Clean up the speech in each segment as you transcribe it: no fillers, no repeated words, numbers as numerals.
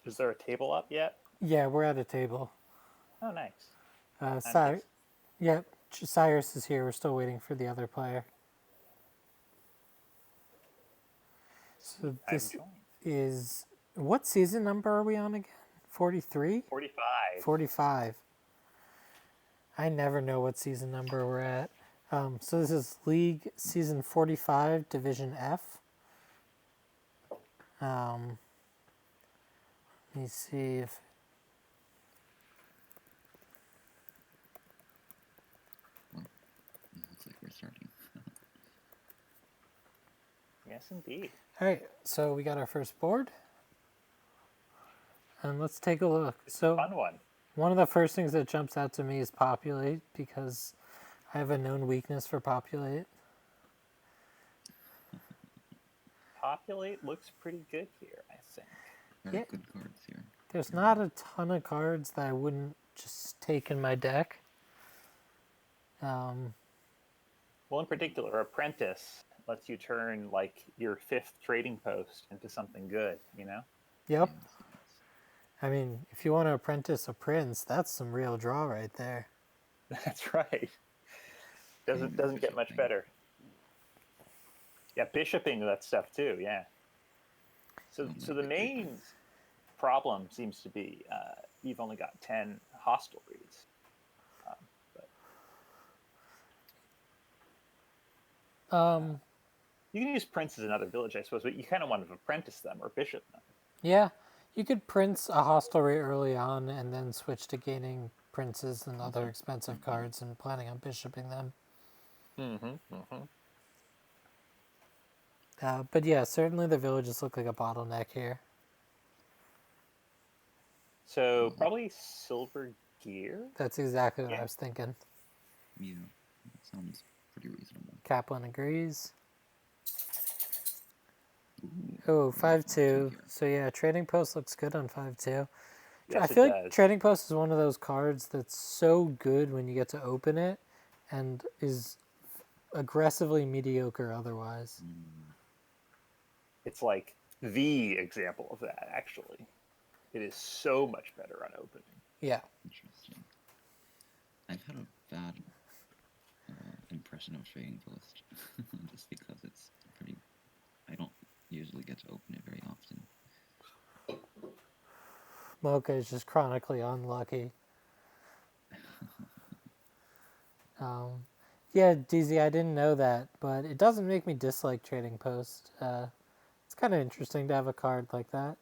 Is there a table up yet? Yeah, we're at a table. Oh, nice. Yep, Cyrus is here. We're still waiting for the other player. So I've this joined. is... What season number are we on again? 43? 45. 45. I never know what season number we're at. So this is League Season 45, Division F. Let me see if... Well, it looks like we're starting. Yes, indeed. All right, so we got our first board. And let's take a look. It's So a fun one. one of the first things that jumps out to me is populate, because I have a known weakness for populate. Populate looks pretty good here, I think. Very Yeah. good cards here. There's not a ton of cards that I wouldn't just take in my deck. Well, in particular, Apprentice lets you turn like your 5th trading post into something good, you know? Yep. Yes, yes. I mean, if you want to apprentice a prince, that's some real draw right there. That's right. Doesn't get much bishoping. better. Yeah, bishoping that stuff too, yeah. So Sounds so like the a great main move. problem seems to be you've only got 10 hostile reads. You can use prince as another village, I suppose, but you kind of want to apprentice them or bishop them. Yeah, you could prince a hostelry early on and then switch to gaining princes and other expensive cards and planning on bishoping them. But yeah, certainly the villages look like a bottleneck here. So probably silver gear. That's exactly what Yeah. I was thinking. Yeah, that sounds pretty reasonable. Kaplan agrees. Ooh, Oh, 5-2. here. So yeah, trading post looks good on 5-2. Yes, I it feel like does. trading post is one of those cards that's so good when you get to open it and is aggressively mediocre otherwise. It's like the example of that, actually. It is so much better on opening. Yeah. Interesting. I've had a bad impression of trading post just because it's pretty. I don't usually get to open it very often. Mocha is just chronically unlucky. Yeah, DZ, I didn't know that, but it doesn't make me dislike trading post. It's kind of interesting to have a card like that.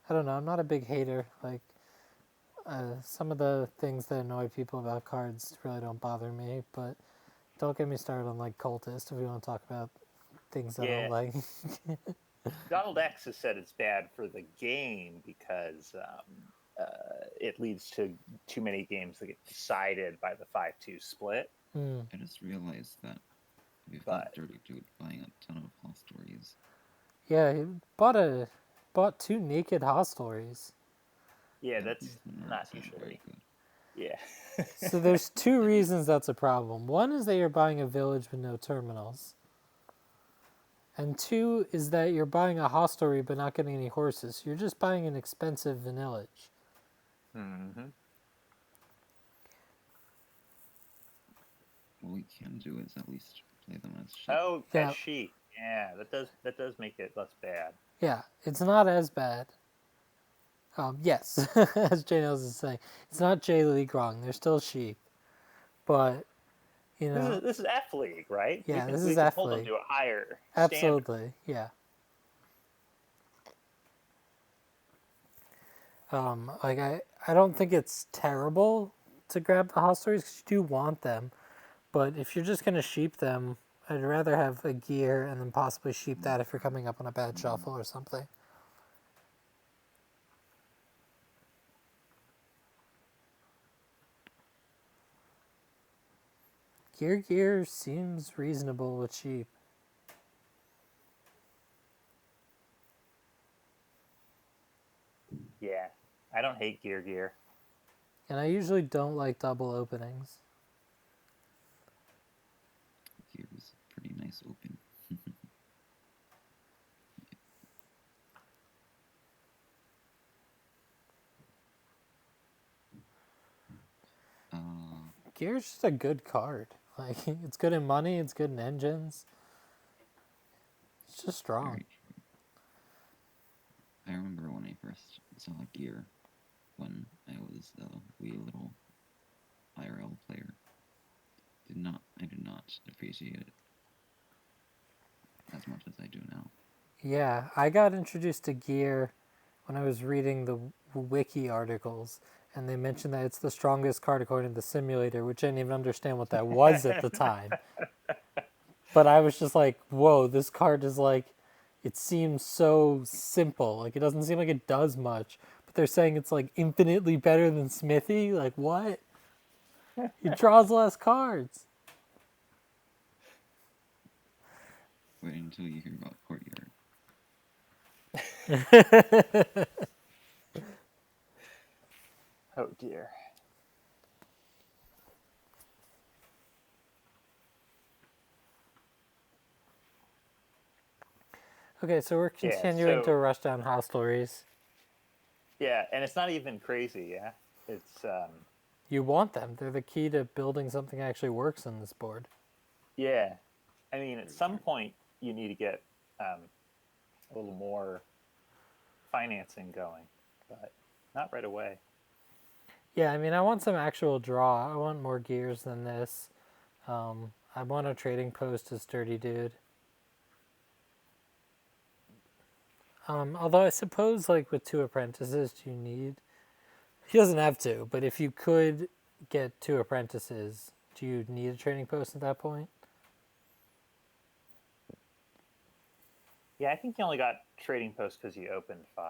I don't know, I'm not a big hater. Like, some of the things that annoy people about cards really don't bother me, but don't get me started on, like, Cultist if we want to talk about things I don't like. Donald X has said it's bad for the game because it leads to too many games that get decided by the 5-2 split. I just realized that we've got Dirty Dude buying a ton of hostelries. Yeah, he bought 2 naked hostelries. Yeah, These that's are not also usually. very good. Yeah. So there's 2 reasons that's a problem. One is that you're buying a village with no terminals. And 2 is that you're buying a hostelry but not getting any horses. You're just buying an expensive village. Mm-hmm. What we can do is at least play them as sheep. Oh, Yeah. as sheep. Yeah, that does make it less bad. Yeah, it's not as bad. Yes, as Jay Nels is saying, it's not J League wrong. They're still sheep, but you know, This is F League, right? yeah, this we is can F hold them League. to a higher standard. Absolutely, yeah. Like I don't think it's terrible to grab the hostelries because you do want them, but if you're just gonna sheep them, I'd rather have a gear and then possibly sheep that if you're coming up on a bad shuffle or something. Gear seems reasonable with sheep. Yeah, I don't hate gear. And I usually don't like double openings. Here's a pretty nice open. Gear's just a good card. Like, it's good in money, it's good in engines. It's just strong. Very true. I remember when I first saw Gear, when I was a wee little IRL player. I did not appreciate it as much as I do now. Yeah, I got introduced to Gear when I was reading the wiki articles, and they mentioned that it's the strongest card according to the simulator, which I didn't even understand what that was at the time. But I was just like, whoa, this card is like, it seems so simple. Like, it doesn't seem like it does much. But they're saying it's like infinitely better than Smithy? Like, what? He draws less cards. Wait until you hear about Courtyard. Oh dear. Okay, so we're Yeah, continuing to so- rush down hostelries. Yeah, and it's not even crazy. Yeah, it's You want them. They're the key to building something that actually works on this board. yeah. I mean, at some point you need to get a little more financing going, but not right away. Yeah, I mean, I want some actual draw. I want more gears than this. I want a trading post as dirtydude. Although I suppose, like, with 2 apprentices, do you need... He doesn't have to, but if you could get 2 apprentices, do you need a trading post at that point? Yeah, I think he only got trading post because he opened 5.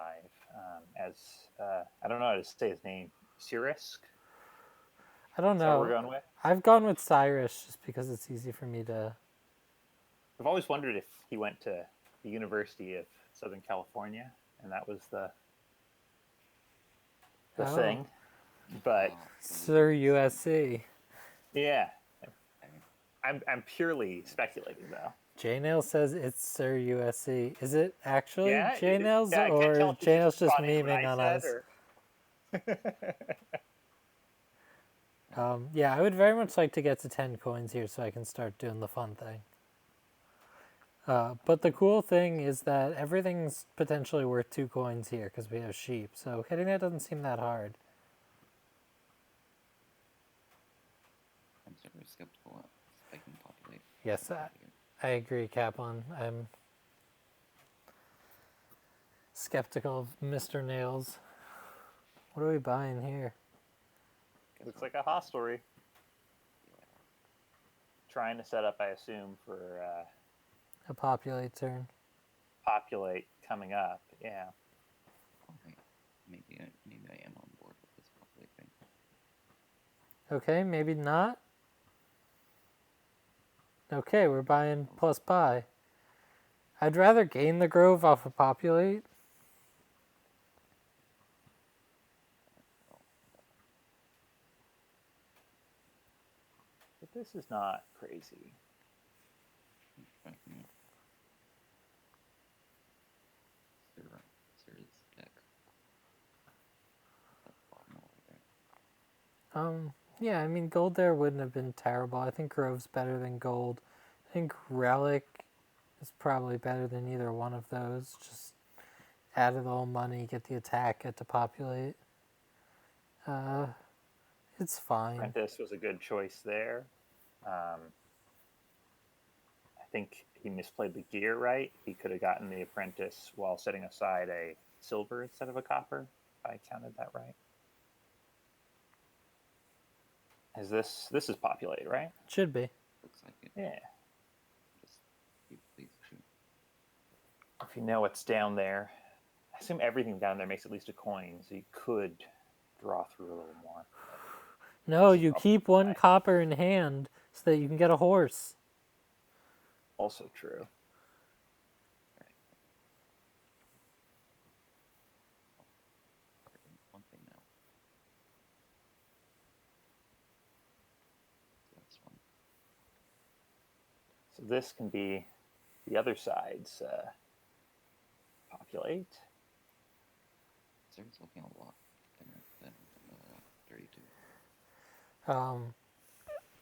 As I don't know how to say his name, Sirusc. I don't Is that what we're know. going with? I've gone with Sirusc just because it's easy for me to... I've always wondered if he went to the University of Southern California, and that was the Oh. thing. But Sir USC. yeah, I'm purely speculating though. J-Nail says it's Sir USC. Is it actually Yeah, J-Nail's, yeah, I can't tell or if he's J-Nail's just responding to what memeing I on said, us? Yeah, I would very much like to get to 10 coins here so I can start doing the fun thing. But the cool thing is that everything's potentially worth 2 coins here because we have sheep. So hitting that doesn't seem that hard. I'm sort of skeptical at spiking populate. Yes, I agree, Kaplan. I'm skeptical of Mr. Nails. What are we buying here? Looks like a hostelry. Trying to set up, I assume, for A populate turn. populate coming up. Yeah. Okay, maybe I am on board with this populate thing. Okay, maybe not. Okay, we're buying plus buy. I'd rather gain the grove off of populate. But this is not crazy. Checking out Sir's deck. That's bottom over there. Yeah, I mean, gold there wouldn't have been terrible. I think grove's better than gold. I think relic is probably better than either one of those. Just add a little money, get the attack, get to populate. It's fine. Apprentice was a good choice there. I think he misplayed the gear right. He could have gotten the apprentice while setting aside a silver instead of a copper, if I counted that right. Is this is populate, right? Should be. Looks like it. Yeah. Just please shoot. If you know what's down there, I assume everything down there makes at least a coin, so you could draw through a little more. No, you keep 1 copper in hand so that you can get a horse. Also true. One thing now. That's one. So this can be the other side's populate. Sir's looking a lot thinner than 32.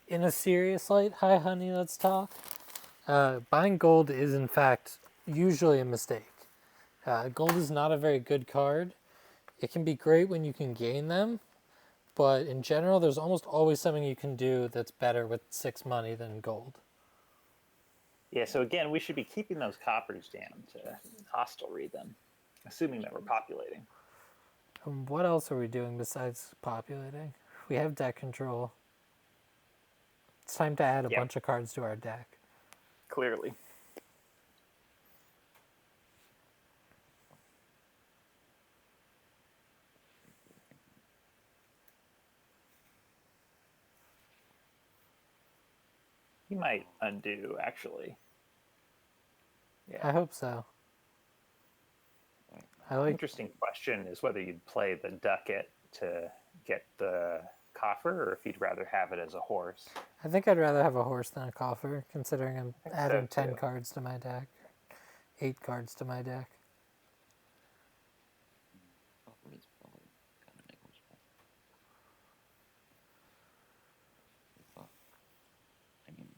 In a serious light, hi honey, let's talk. Buying gold is in fact usually a mistake. Gold is not a very good card. It can be great when you can gain them, but in general, there's almost always something you can do that's better with 6 money than gold. Yeah, so again, we should be keeping those coppers down to hostelry them, assuming that we're populating. What else are we doing besides populating? We have deck control. It's time to add a Yep. bunch of cards to our deck. Clearly. He might undo, actually. I Yeah. hope so. I like. Interesting question is whether you'd play the ducat to get the coffer, or if you'd rather have it as a horse. I think I'd rather have a horse than a coffer, considering I'm think so, adding 10 too. cards to my deck. 8 cards to my deck. Copper is probably kind of negligible. But, I mean,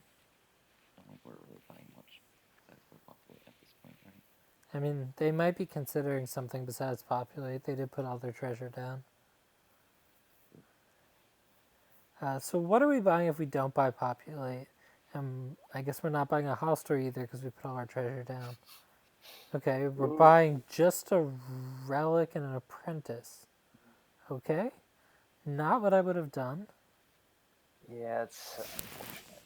I don't think we're really buying much besides for populate at this point, right? I mean, they might be considering something besides populate. They did put all their treasure down. So what are we buying if we don't buy populate? I guess we're not buying a hostelry either because we put all our treasure down. Okay, we're buying just a relic and an apprentice. Okay, not what I would have done. Yeah, it's unfortunate.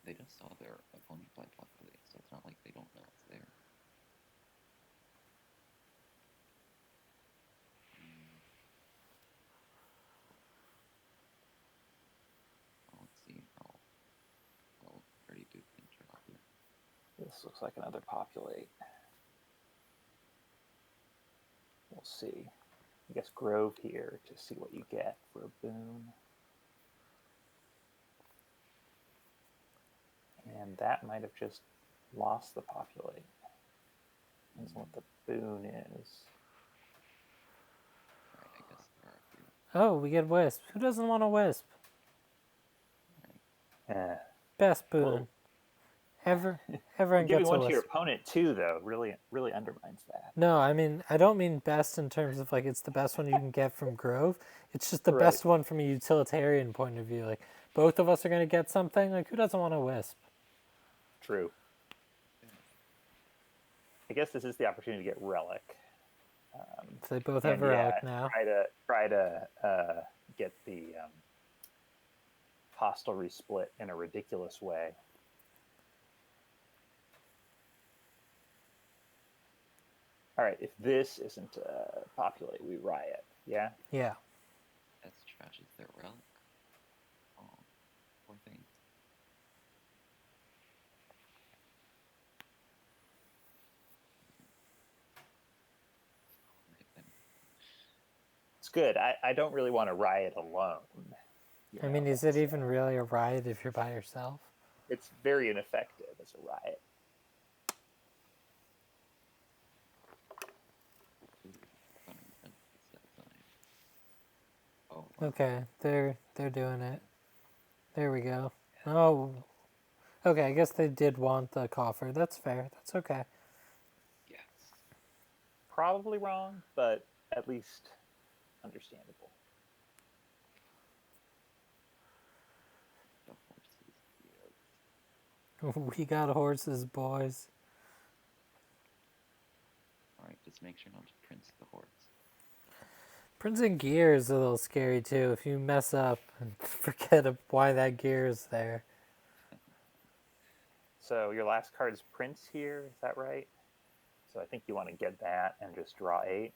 They just saw their opponent play populate, so it's not like they don't know it's there. Well, let's see how well dirtydude can turn out here. This looks like another populate. We'll see. I guess Grove here to see what you get for a boon. And that might have just lost the populate. Depends on what the boon is. Alright, I guess there are a few. Oh, we get wisp. Who doesn't want a wisp? Eh. Best boon. Well, Everyone giving gets a one to your wisp. opponent too, though, really undermines that. No, I mean, I don't mean best in terms of like it's the best one you can get from Grove. It's just the Right. best one from a utilitarian point of view. Like, both of us are going to get something. Like, who doesn't want a wisp? True. I guess this is the opportunity to get relic. So they both have a relic now. Try to get the hostelry split in a ridiculous way. All right, if this isn't populate, we riot. Yeah. Yeah. As trash as their relic. Oh, poor thing. It's good. I don't really want to riot alone. I mean, is it even really a riot if you're by yourself? It's very ineffective as a riot. Oh, wow. Okay, they're doing it. There we go. Oh, okay. I guess they did want the coffer. That's fair. That's okay. Yes. Probably wrong, but at least understandable. The horses, yes. We got horses, boys. Alright, just make sure not to prince the horse. Printing gear is a little scary too. If you mess up and forget why that gear is there. So your last card is Prince here, is that right? So I think you want to get that and just draw 8.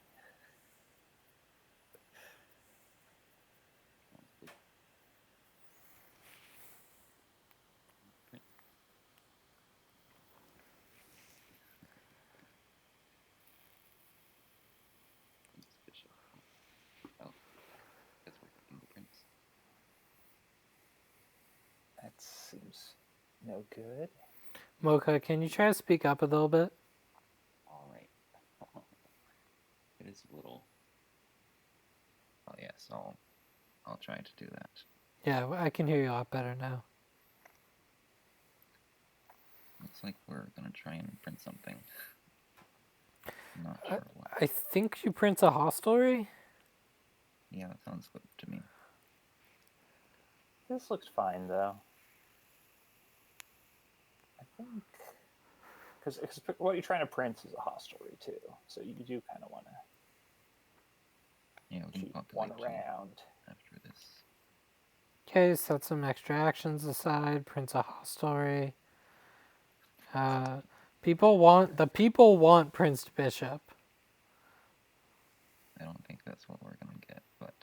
Oh, that's where fingerprints. That seems no good. Mocha, can you try to speak up a little bit? Alright. It is a little. Oh yes, I'll try to do that. Yeah, I can hear you a lot better now. Looks like we're gonna try and print something. I'm not sure what. I think you print a hostelry. Yeah, that sounds good to me. This looks fine though. I think because what you're trying to print is a hostelry too, so you do kind of want to Yeah, we can keep populate one two around. after this. Okay, set some extra actions aside. Print a hostelry. People want Prince Bishop. I don't think that's what we're gonna get, but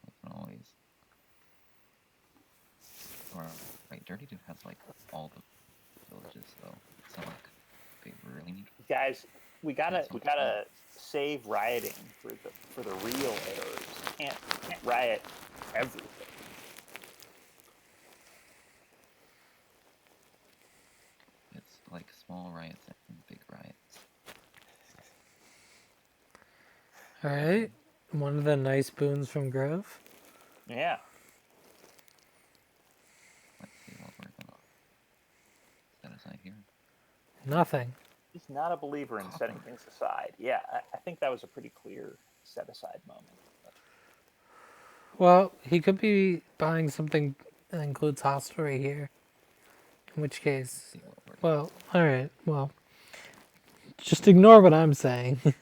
we can always. Or right, Dirty Dude has like all the villages though. It's not like they really need. Guys, we gotta That's not true. save rioting for the real errors. You can't riot everything. It's like small riots and big riots. All right, one of the nice boons from Grove. Yeah. Let's see what we're gonna set aside here. Nothing. He's not a believer in setting Copper. things aside. Yeah, I think that was a pretty clear set aside moment. Well, he could be buying something that includes hostelry here. In which Let's case, see what we're. well, all right. Well, just ignore what I'm saying. Already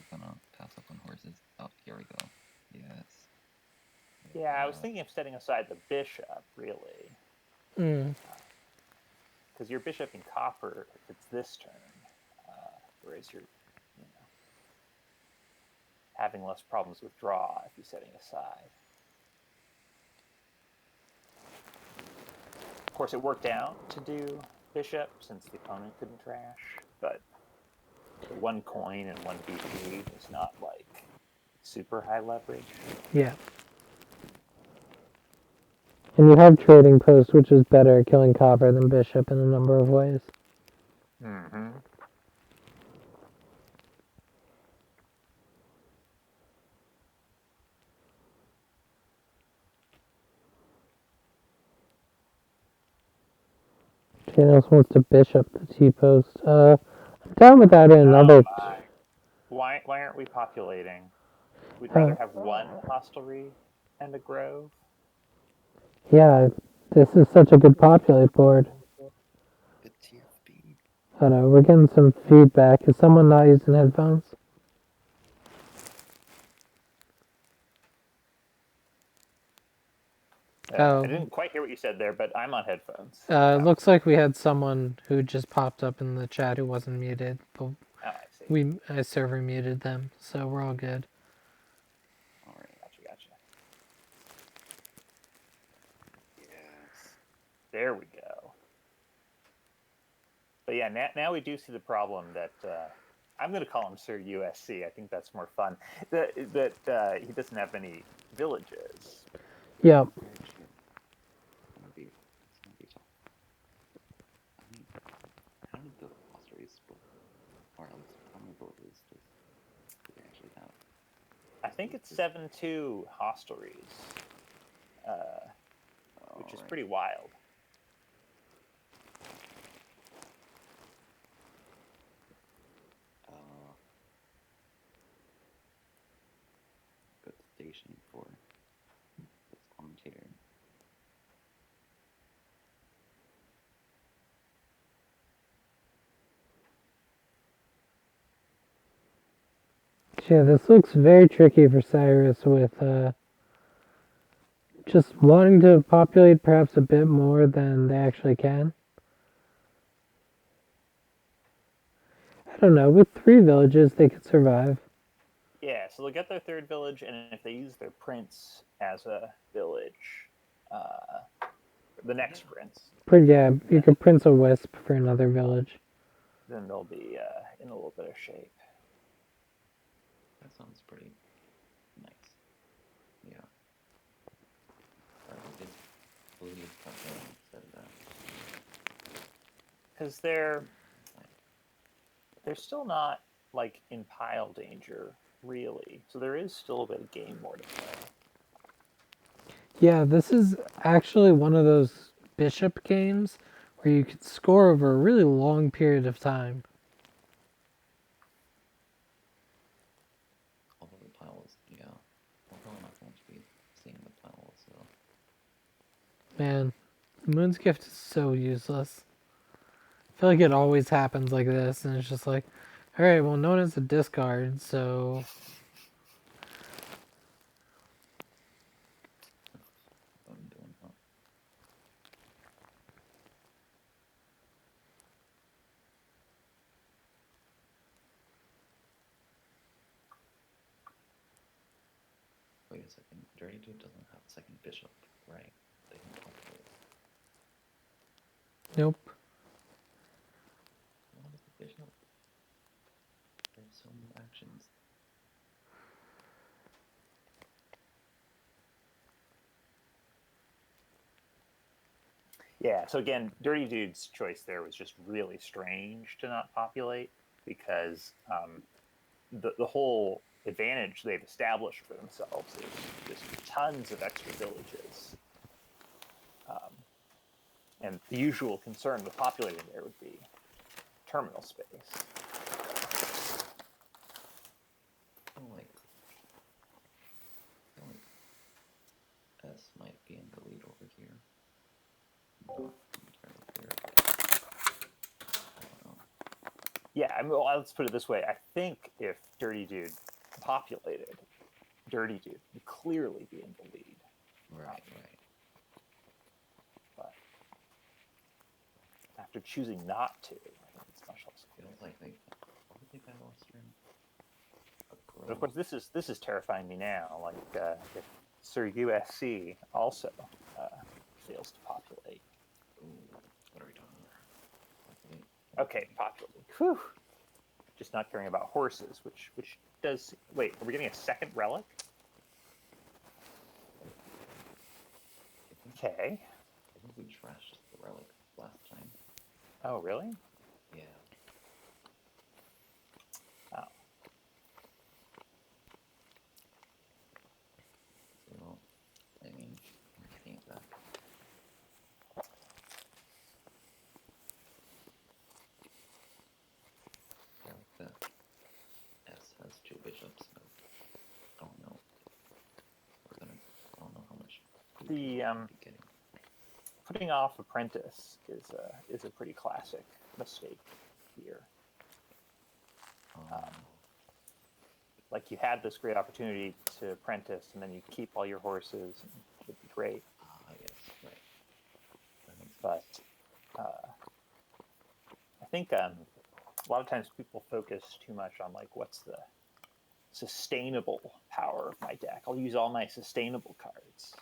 gonna pass up on horses. Oh, here we go. Yes. Yeah, I was thinking of setting aside the bishop, really. Mm. Because your bishop in copper, it's this turn. Whereas you're, having less problems with draw if you're setting aside. Of course, it worked out to do bishop since the opponent couldn't trash, but the 1 coin and 1 BP is not like super high leverage. Yeah. And you have trading post, which is better at killing copper than bishop in a number of ways. Mm-hmm. Janos wants to bishop the T post. I'm down with that in another. Why aren't we populating? We'd rather have 1 hostelry and a grove. Yeah, this is such a good populate board. The TFB. I don't know, we're getting some feedback. Is someone not using headphones? I didn't quite hear what you said there, but I'm on headphones. It looks like we had someone who just popped up in the chat who wasn't muted, but I see. I server muted them, so we're all good. All right. Gotcha. Yes. There we go. But yeah, now we do see the problem that I'm going to call him Sir USC. I think that's more fun. That he doesn't have any villages. Yeah. Very true. It's gonna be tough. I mean, how many hostels or at least how many villages do they actually have? I think it's 7-2 hostelries, which is pretty wild. Good station for this commentator. Yeah, this looks very tricky for Cyrus with just wanting to populate perhaps a bit more than they actually can. I don't know, with 3 villages they could survive. Yeah, so they'll get their 3rd village, and if they use their prince as a village, the next prince. Yeah, you could Prince a Wisp for another village. Then they'll be in a little bit of shape. That sounds pretty nice. Yeah. Because they're still not like in pile danger really. So there is still a bit of game more to play. Yeah, this is actually one of those bishop games where you can score over a really long period of time. Although the pile is, yeah. We're probably not going to be seeing the pile, so. Man, Moon's Gift is so useless. I feel like it always happens like this, and it's just like, alright, well, no one has a discard, so. What I'm doing, huh? Wait a second. Dirty Dude doesn't have a second bishop, right? They can populate. Nope. What is the bishop? There's so many actions. Yeah, so again, Dirty Dude's choice there was just really strange to not populate because the whole advantage they've established for themselves is just tons of extra villages. And the usual concern with populating there would be terminal space. Like S might be in the lead over here. Not entirely clear. I don't know. Yeah, I mean, well, let's put it this way. I think if Dirty Dude populated, Dirty Dude would clearly be in the lead. Right. But after choosing not to, I think it's much less clear. Feels like they probably got lost in a But of course, this is terrifying me now. Like if Sir USC also fails to populate. Ooh, what are we talking about? Okay, populate. Whew. Just not caring about horses, which does. Wait, are we getting a second relic? Okay. I think we trashed the relic last time. Oh, really? Yeah. Oh. So, I mean, we're getting it back. Yeah, like the S has two bishops. So I don't know. I don't know how much The we'll be getting. putting off apprentice is a pretty classic mistake here. Like you had this great opportunity to apprentice, and then you keep all your horses, and it would be great. Yes, right. That makes But sense. I think a lot of times people focus too much on like what's the sustainable power of my deck. I'll use all my sustainable cards.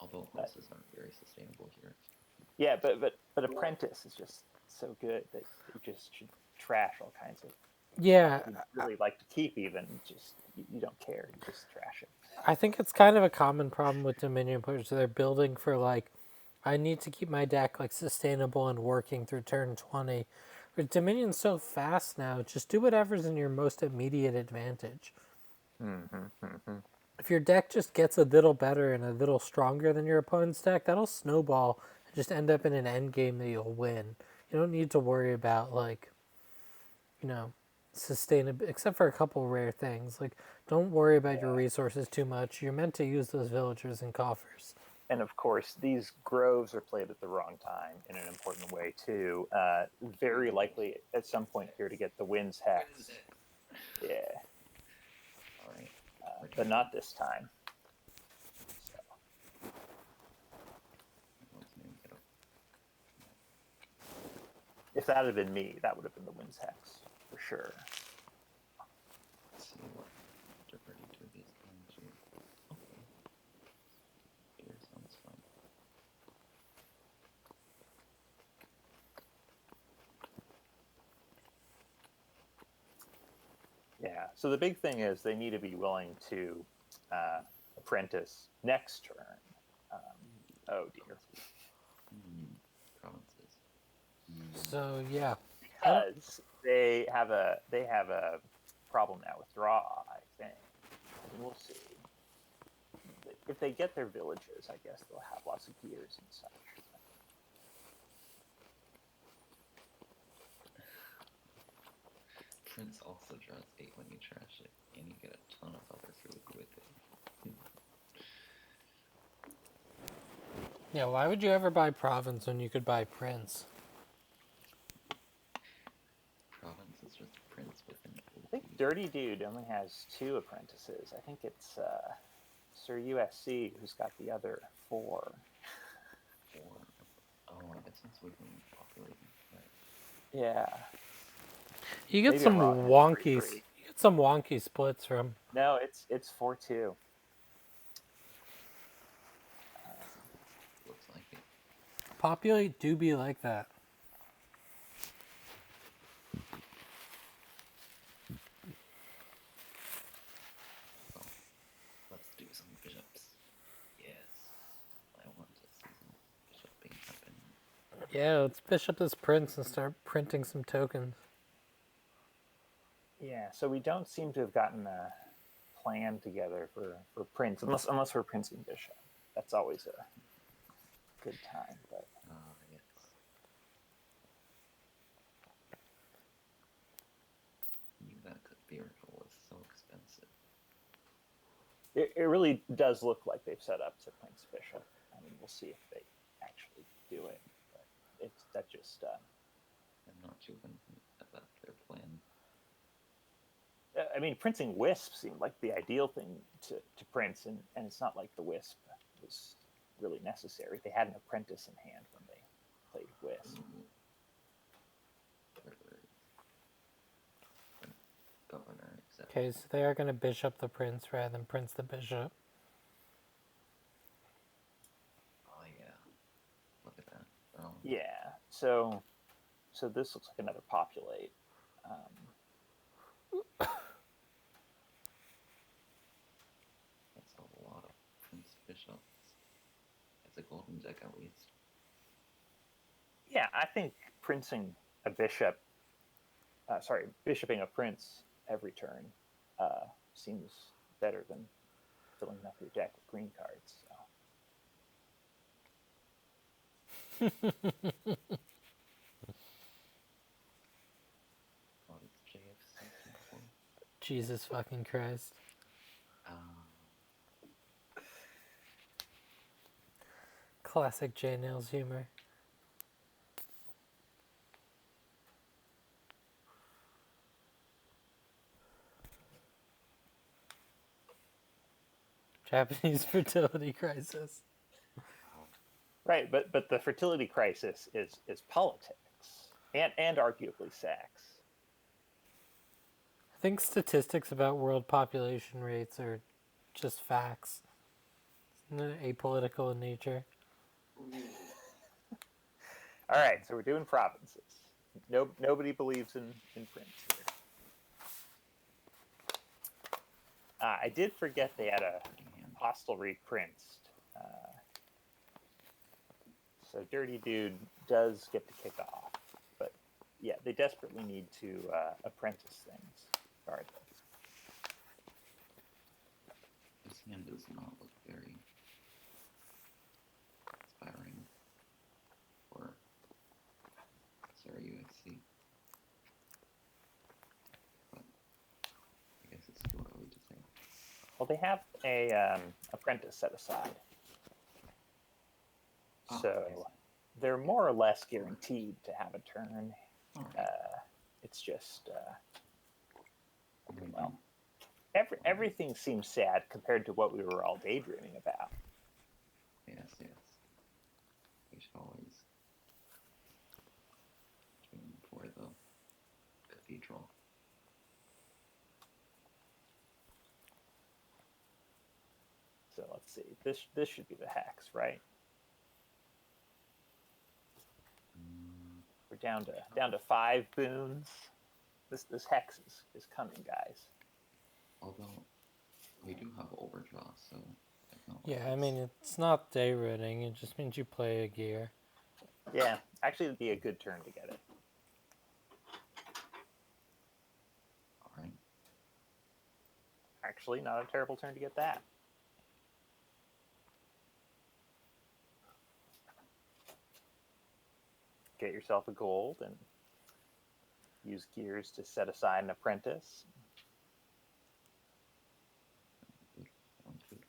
Although horses aren't very sustainable here. Yeah, but apprentice is just so good that you just should trash all kinds of. Yeah, You really like to keep even just you don't care. You just trash it. I think it's kind of a common problem with Dominion players. They're building for like, I need to keep my deck like sustainable and working through turn 20. But Dominion's so fast now, just do whatever's in your most immediate advantage. If your deck just gets a little better and a little stronger than your opponent's deck, that'll snowball and just end up in an end game that you'll win. You don't need to worry about like, sustainable, except for a couple rare things. Like, don't worry about your resources too much. You're meant to use those villagers and coffers. And of course, these groves are played at the wrong time in an important way too. Very likely at some point here to get the winds hex. Yeah. All right. But not this time. So. If that had been me, that would have been the winds hex for sure. Let's see what Dirty Dude is going to. Okay. Here sounds fun. Yeah. So the big thing is they need to be willing to apprentice next turn. Oh dear. Provinces. So, yeah. because they have a problem now with draw. I think we'll see. If they get their villages, I guess they'll have lots of gears and such. Prince also draws 8 when you trash it, and you get a ton of other food with it. Yeah, why would you ever buy Province when you could buy Prince? Province is just Prince with an I think Dirty Dude only has 2 apprentices. I think it's Sirusc who's got the other 4. Or, oh, I guess that's with them populating, right? Yeah. You get Maybe some I'm wrong, wonky, it's 3-3. you get some wonky splits from. No, it's 4-2. Looks like it. Populate do be like that. So, let's do some bishops. Yes. I want to see some bishoping happen. Yeah, let's bishop this Prince and start printing some tokens. Yeah, so we don't seem to have gotten a plan together for Prince, unless we're Princing Bishop. That's always a good time, but Yes. Knew that vehicle was so expensive. it really does look like they've set up to Prince Bishop. I mean, we'll see if they actually do it, but that just I'm not too convinced about their plan. I mean, Princing Wisp seemed like the ideal thing to Prince, and it's not like the Wisp was really necessary. They had an apprentice in hand when they played Wisp. Governor, except Okay, so they are going to bishop the Prince rather than Prince the Bishop. oh yeah, look at that. Oh, Yeah, so this looks like another populate. that's a lot of Prince bishops. It's a golden deck at least. Yeah, I think Princing a bishop, bishoping a Prince every turn seems better than filling up your deck with green cards. So. What is JFC for? Jesus fucking Christ. Classic J Nails humor. Japanese fertility crisis. Right, but the fertility crisis is politics and arguably sex. I think statistics about world population rates are just facts. Isn't it apolitical in nature? All right, so we're doing provinces. Nobody believes in Prince here. I did forget they had a hostelry Prince. So Dirty Dude does get to kick off. But yeah, they desperately need to apprentice things regardless. This hand does not look very inspiring for USC. But I guess it's too early to say. Well, they have a apprentice set aside. So they're more or less guaranteed to have a turn. Right. It's just, well, everything seems sad compared to what we were all daydreaming about. Yes. We should always dream for the cathedral. So let's see. This should be the hex, right? We're down to 5 boons. This hex is coming, guys. Although we do have overdraw, so Yeah, I mean, it's not day routing. It just means you play a gear. Yeah, actually, it'd be a good turn to get it. Actually, not a terrible turn to get that. Get yourself a gold and use gears to set aside an apprentice. Good. Sounds good.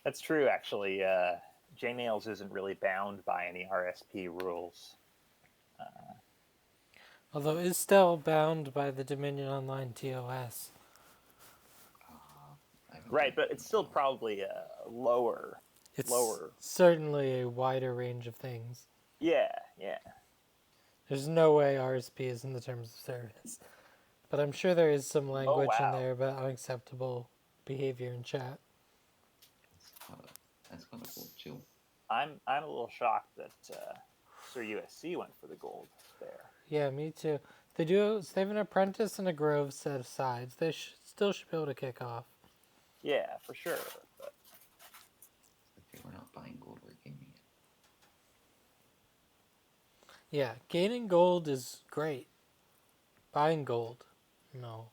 That's true, actually. J-Nails isn't really bound by any RSP rules. Although it's still bound by the Dominion Online TOS. I haven't Right, played but it in it's a still while. probably lower. It's Lower. certainly a wider range of things. Yeah, yeah. There's no way RSP is in the terms of service. But I'm sure there is some language in wow. there about unacceptable behavior in chat. That's kind of cool. Chill. I'm a little shocked that Sir USC went for the gold there. Yeah, me too. They have an apprentice and a grove set aside. They still should be able to kick off. Yeah, for sure. But Okay, we're not buying gold, we're gaining it. Yeah, gaining gold is great. Buying gold, no.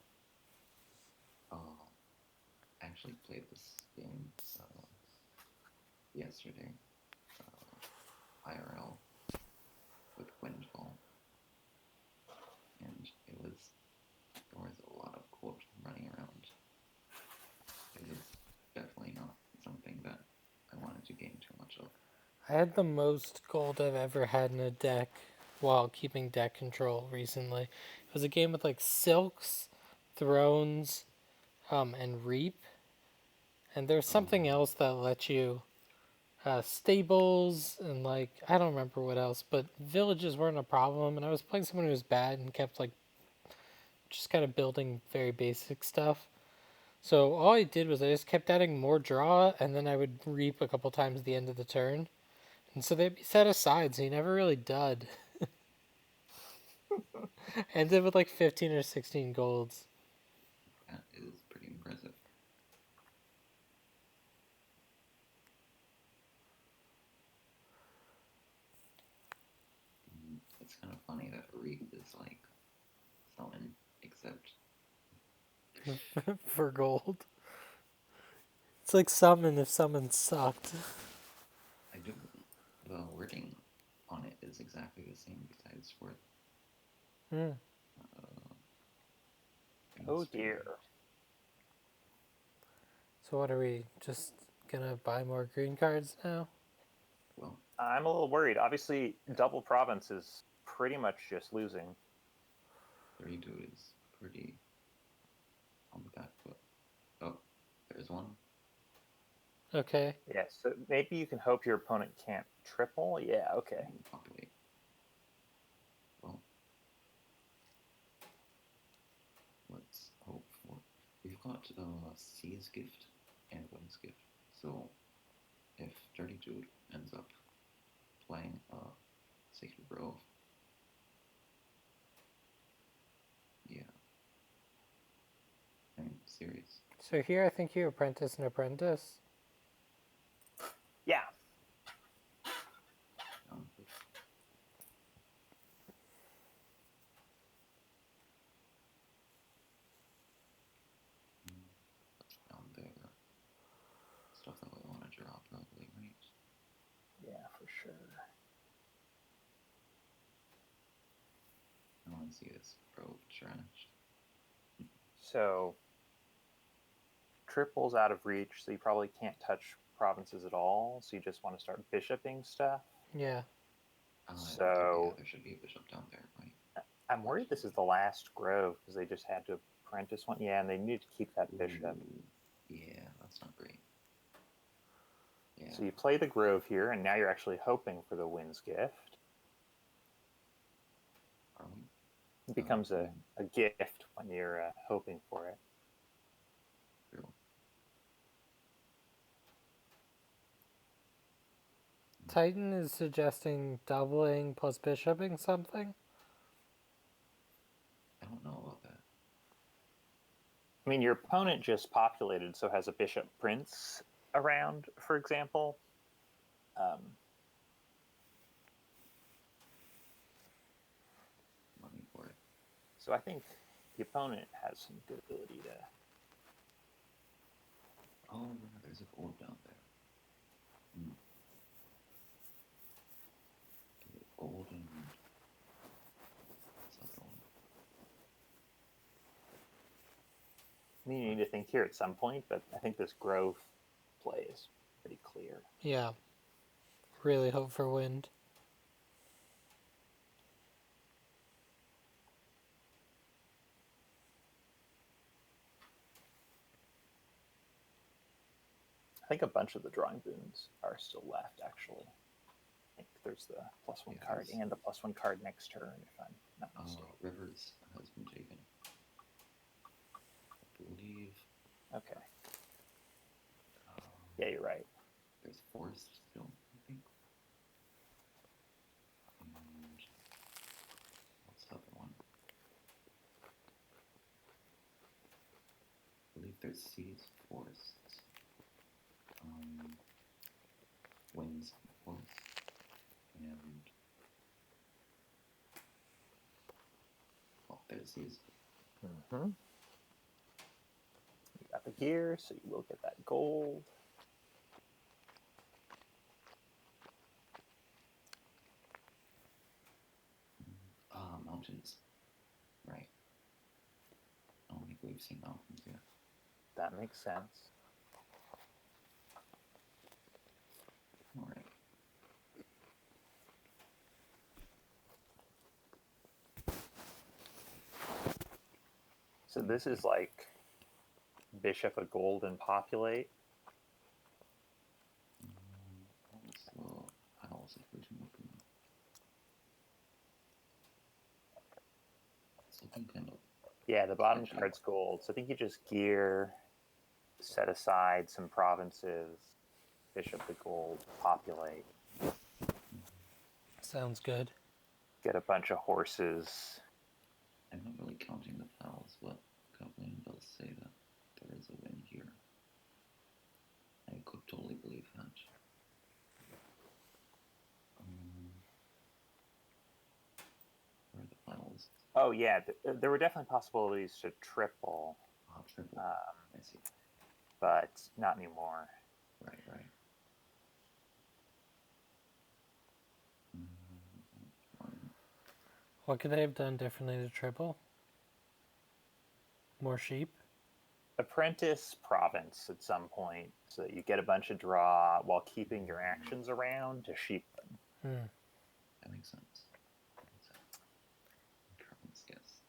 I actually played this game yesterday, IRL, with Windfall, and there was a lot of gold running around. It is definitely not something that I wanted to gain too much of. I had the most gold I've ever had in a deck while keeping deck control recently. It was a game with like Silks, Thrones, and Reap. And there's something else that let you stables and like I don't remember what else, but villages weren't a problem. And I was playing someone who was bad and kept like just kind of building very basic stuff. So all I did was I just kept adding more draw, and then I would reap a couple times at the end of the turn. And so they'd be set aside, so you never really dud. Ended with like 15 or 16 golds. That is pretty impressive. It's kind of funny that Reap is like summon, except For gold. It's like summon if summon sucked. I do. The wording on it is exactly the same besides worth. Hmm. oh dear. So what are we just gonna buy more green cards now? Well, I'm a little worried. Obviously, double province is pretty much just losing. dirtydude is pretty on the back foot. Oh, there's one. Okay. Yeah, so maybe you can hope your opponent can't triple. Yeah, okay. Populate. Well, let's hope for. We've got Sea's Gift and Wind's Gift. So, if dirtydude ends up playing Sacred Grove, yeah, I'm serious. So here I think you apprentice and apprentice. Yeah. Good. What's down there? Stuff that we want to draw, probably, right? Yeah, for sure. I want to see this Grove trashed. So, triple's out of reach, so you probably can't touch provinces at all. So you just want to start bishoping stuff. Yeah. So there should be a bishop down there, right? I'm worried this is the last grove because they just had to apprentice one. Yeah, and they need to keep that bishop. Ooh, yeah, that's not great. Yeah. So you play the grove here, and now you're actually hoping for the Wind's Gift. Are we? It becomes a gift when you're hoping for it. Real. Titan is suggesting doubling plus bishoping something. I don't know about that. I mean, your opponent just populated, so has a bishop prince around, for example. Money for it. So I think the opponent has some good ability to. Oh, yeah, there's a gold down there. Okay, gold and what's the other one? I mean, you need to think here at some point, but I think this growth play is pretty clear. Yeah. Really hope for wind. I think a bunch of the drawing boons are still left, actually. I think there's the +1 card and the +1 card next turn, if I'm not mistaken. Rivers has been taken. I believe. Okay. Yeah, you're right. There's forest still, I think. And what's the other one? I believe there's seas, forests, winds, of course, and there's seas. Mm-hmm. You got the gear, so you will get that gold. Mountains. Right. I don't think we've seen mountains yet. That makes sense. All right. So this is like Bishop of Gold and Populate. What's the piles situation looking? It's looking kind of. Yeah, the bottom sketchy. card's gold. So I think you just gear, set aside some provinces, Bishop of Gold, populate. Sounds good. Get a bunch of horses. I'm not really counting the piles, but Coupling does say that there is a win here. I could totally believe that. Where are the piles? Oh yeah, there were definitely possibilities to triple. Triple. I see. But not anymore. Right. What could they have done differently to triple? More sheep? Apprentice province at some point so that you get a bunch of draw while keeping your actions around to sheep them. That makes sense. Province, yes.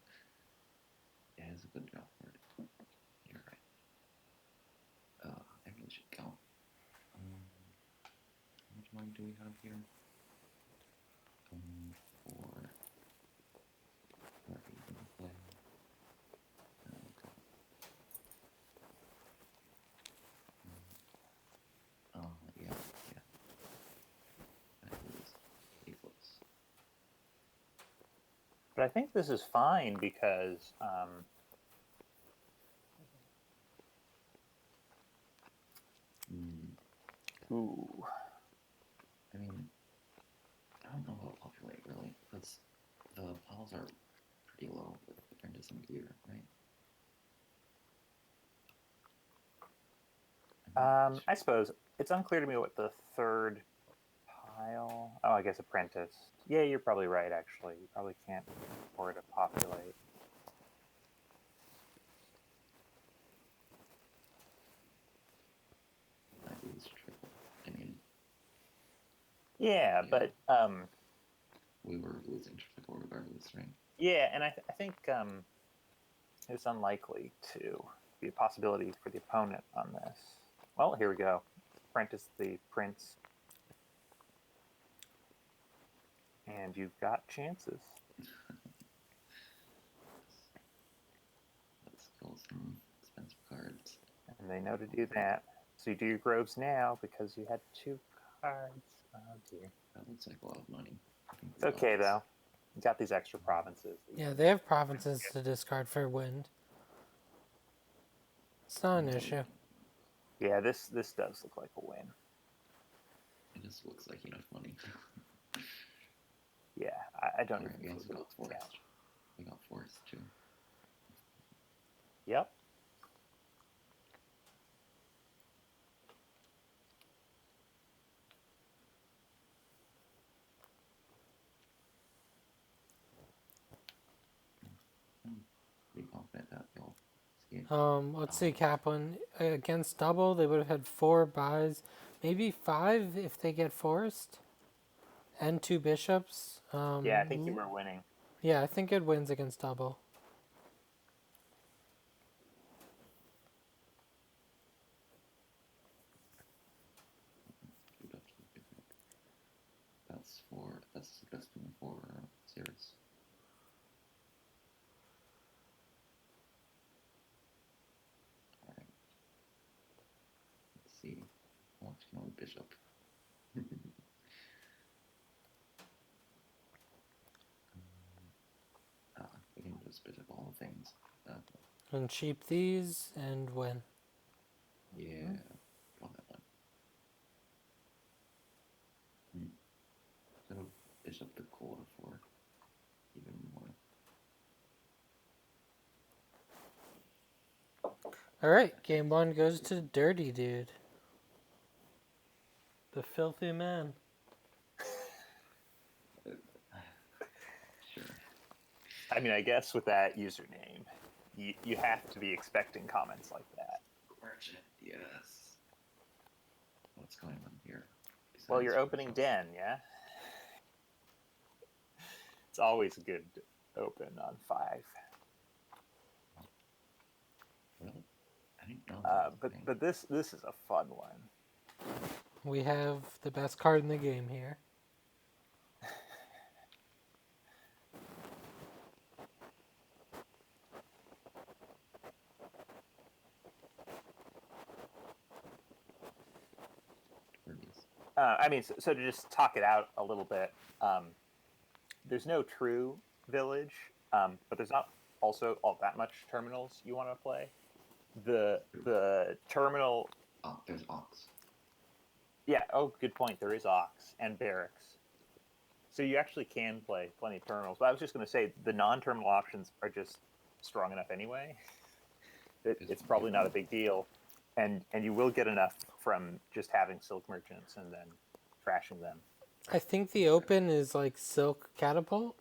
Yeah, it's a good job for it. You're right. I really should count. How much money do we have here? For where are you gonna play? Yeah. That is A-plus. But I think this is fine because ooh. I mean, I don't know about populate really, because the piles are pretty low with Apprentice and Gear, right? I suppose it's unclear to me what the third pile. Oh, I guess Apprentice. Yeah, you're probably right. Actually, you probably can't afford to populate. I lose triple. I mean, yeah, but we were losing triple regardless, right? yeah, and I think it's unlikely to be a possibility for the opponent on this. Well, here we go. Apprentice the Prince. And you've got chances. Let's go some expensive cards. And they know to do that. So you do your groves now because you had 2 cards. Oh dear. That looks like a lot of money. It's okay though. You got these extra provinces. Yeah, they have provinces to discard for wind. It's not an issue. Yeah, this does look like a win. It just looks like enough money. Yeah, I don't Right, even we think also got forest. We got forest too. Yep. Pretty confident that they'll escape. Let's see, Kaplan. Against double, they would have had 4 buys. Maybe 5 if they get forced. And 2 bishops. Yeah, I think you were winning. Yeah, I think it wins against double. That's doing for Sirus. Alright. Let's see. How much can we bishop? We can just bishop all the things. And cheap these and win. Yeah. Draw that one. So bishop the core for even more. Alright, game 1 goes to Dirty Dude. The filthy man. Sure. I mean, I guess with that username, you have to be expecting comments like that. Merchant, yes. What's going on here? Well, you're opening den, yeah? It's always a good open on 5. Really? I didn't know that was a thing. But this is a fun one. We have the best card in the game here. I mean, so to just talk it out a little bit, there's no true village, but there's not also all that much terminals you want to play. The terminal. Oh, there's Ox. Yeah. Oh, good point. There is Ox and Barracks, so you actually can play plenty of terminals. But I was just going to say the non-terminal options are just strong enough anyway. It's probably not a big deal. And you will get enough from just having Silk Merchants and then trashing them. I think the open is like Silk Catapult.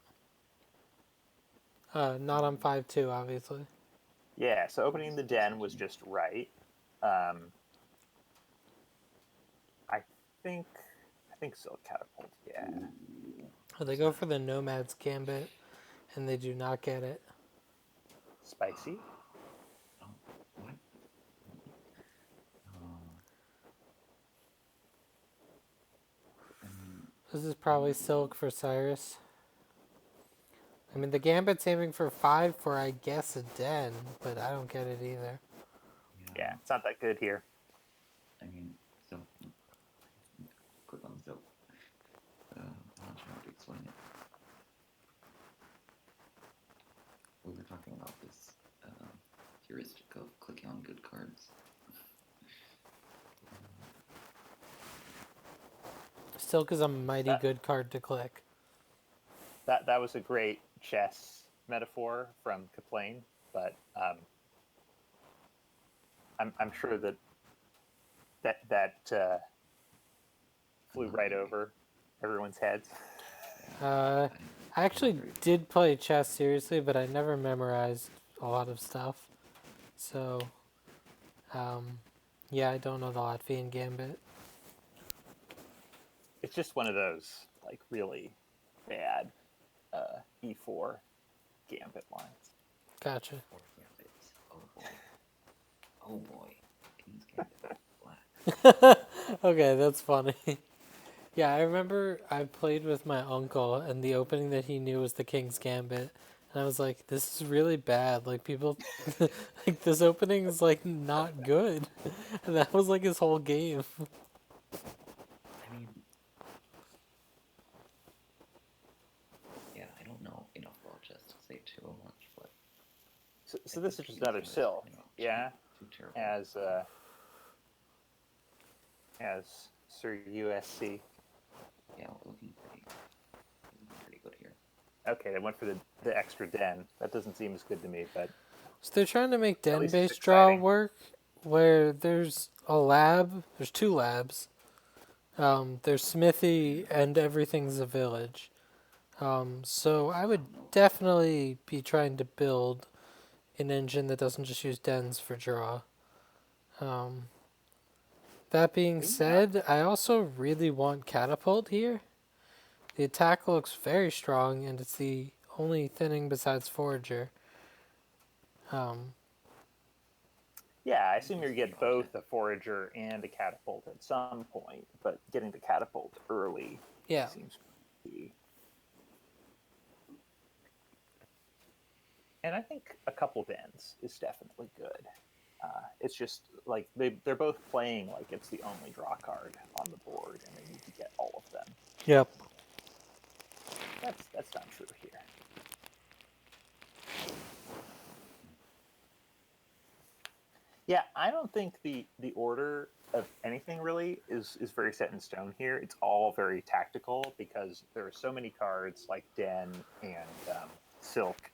Not on 5-2, obviously. Yeah, so opening the den was just right. I think Silk Catapult, yeah. Oh, they go for the Nomad's Gambit, and they do not get it. Spicy? Oh, what? This is probably Silk for Cyrus. I mean, the Gambit's aiming for 5 for, I guess, a den, but I don't get it either. Yeah, it's not that good here. I mean, so click on Silk. I'm not sure how to explain it. We were talking about this heuristic of clicking on good cards. Silk is a mighty good card to click. That was a great chess metaphor from Kaplane, but I'm sure that flew right over everyone's heads. I actually did play chess seriously, but I never memorized a lot of stuff. So, yeah, I don't know the Latvian Gambit. It's just one of those like really bad E4 gambit lines. Gotcha. Or gambits. Oh boy. Oh boy. King's Gambit. Black. Okay, that's funny. Yeah, I remember I played with my uncle, and the opening that he knew was the King's Gambit. And I was like, this is really bad. Like, people, like, this opening is, like, not good. And that was, like, his whole game. I mean, yeah, I don't know enough about chess to say too much, but So this is just another Silk, yeah, too terrible. as Sir USC. Yeah, looking pretty good here. Okay, they went for the extra den. That doesn't seem as good to me, but So they're trying to make at least it's den-based draw exciting. work, where there's a lab. There's 2 labs. There's smithy and everything's a village. So I would definitely be trying to build an engine that doesn't just use dens for draw. Um, that being said, I also really want catapult here. The attack looks very strong, and it's the only thinning besides forager. Um, Yeah, I assume you get both a forager and a catapult at some point, but getting the catapult early yeah, seems key. And I think a couple dens is definitely good. It's just like they're both playing like it's the only draw card on the board, and they need to get all of them. yep. That's not true here. Yeah, I don't think the order of anything really is very set in stone here. It's all very tactical because there are so many cards like Den and Silk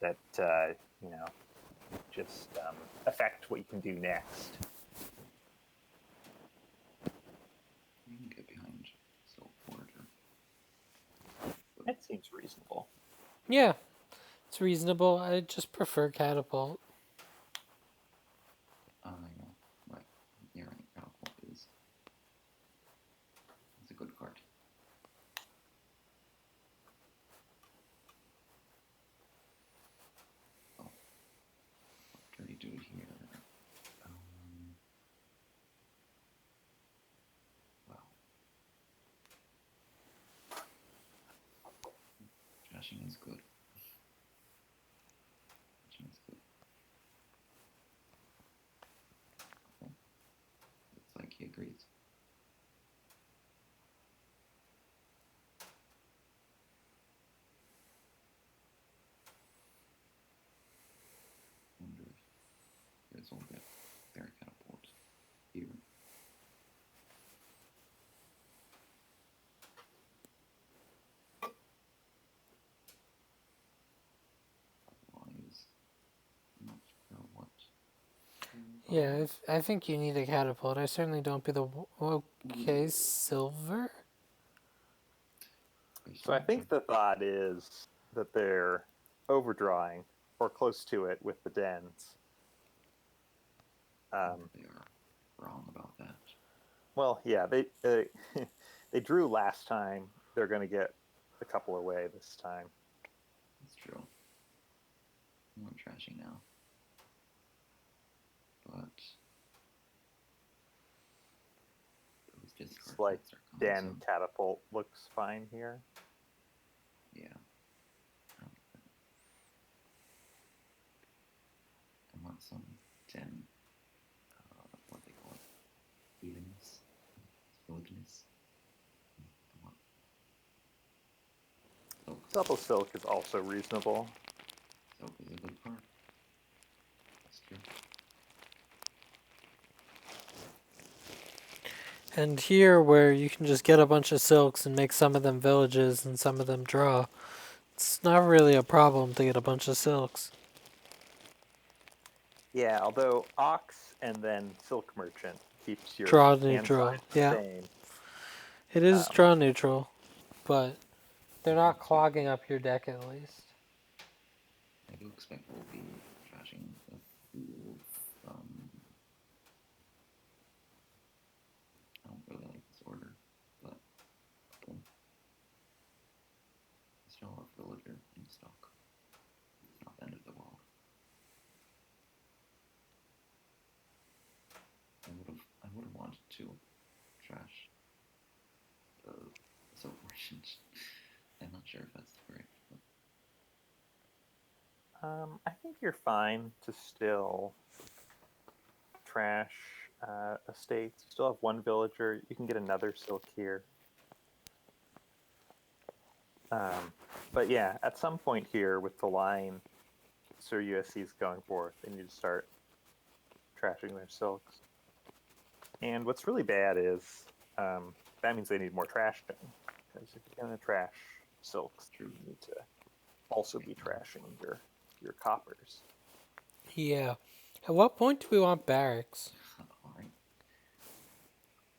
that you know just affect what you can do next. You can get behind Soul Forager. That seems reasonable. Yeah, it's reasonable. I just prefer catapult. I know. Right. You're right. Catapult is. It's a good card. Oh. Dirty dude here. Wow. Trashing is good. Trashing is good. Okay. Looks like he agrees. Wonder if this will get their catapult here. Otherwise, I'm not sure what. Yeah, I think you need a catapult. I certainly don't be the okay silver. So I think the thought is that they're overdrawing or close to it with the dens. They are wrong about that. Well, yeah, they they drew last time. They're going to get a couple away this time. That's true. I'm trashing now. But those discard It's like sets are coming Den soon. catapult looks fine here. Yeah. I want some 10, what they call it, evenness, smoothness. I want silk. Double Silk is also reasonable. Silk is a good card. That's true. And here, where you can just get a bunch of silks and make some of them villages and some of them draw, it's not really a problem to get a bunch of silks. Yeah, although Ox and then Silk Merchant keeps your Draw hand neutral, size the yeah. same. It is draw neutral, but they're not clogging up your deck at least. I do expect we'll be trashing a few from. I don't really like this order, but boom. Still have villager in stock. It's not the end of the world. I would have wanted to trash the Silk Merchant. I'm not sure if that's correct. But I think you're fine to still trash estates. You still have one villager. You can get another Silk here. But yeah, at some point here with the line Sir USC is going forth, they need to start trashing their silks. And what's really bad is that means they need more trashing. Because if you're going to trash silks, you need to also be trashing your coppers. Yeah. At what point do we want barracks? Alright.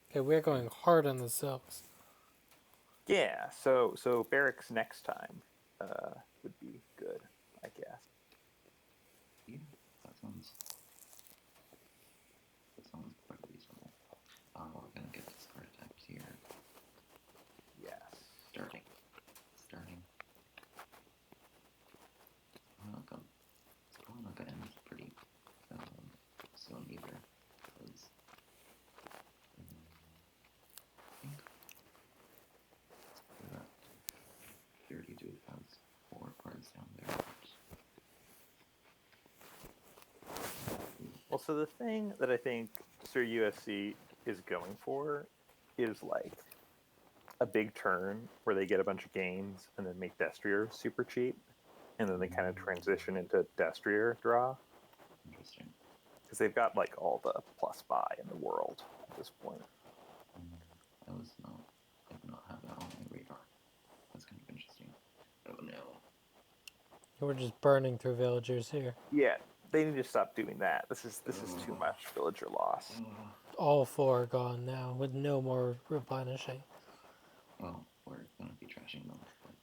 Okay, we're going hard on the silks. Yeah, so barracks next time would be good, I guess. Yeah, that sounds quite reasonable. We're gonna get discard attacks here. Yes. Starting. It's probably not gonna end pretty soon either. Because I think that dirtydude has 4 cards down there. Well, so the thing that I think Sir USC is going for is like a big turn where they get a bunch of gains and then make Destrier super cheap, and then they kind of transition into Destrier draw Interesting. because they've got like all the plus buy in the world at this point. I did not have that on my radar. That's kind of interesting. Oh no. We're just burning through villagers here. Yeah, they need to stop doing that. This is too much villager loss. All 4 are gone now with no more replenishing. Well, we're gonna be trashing them, but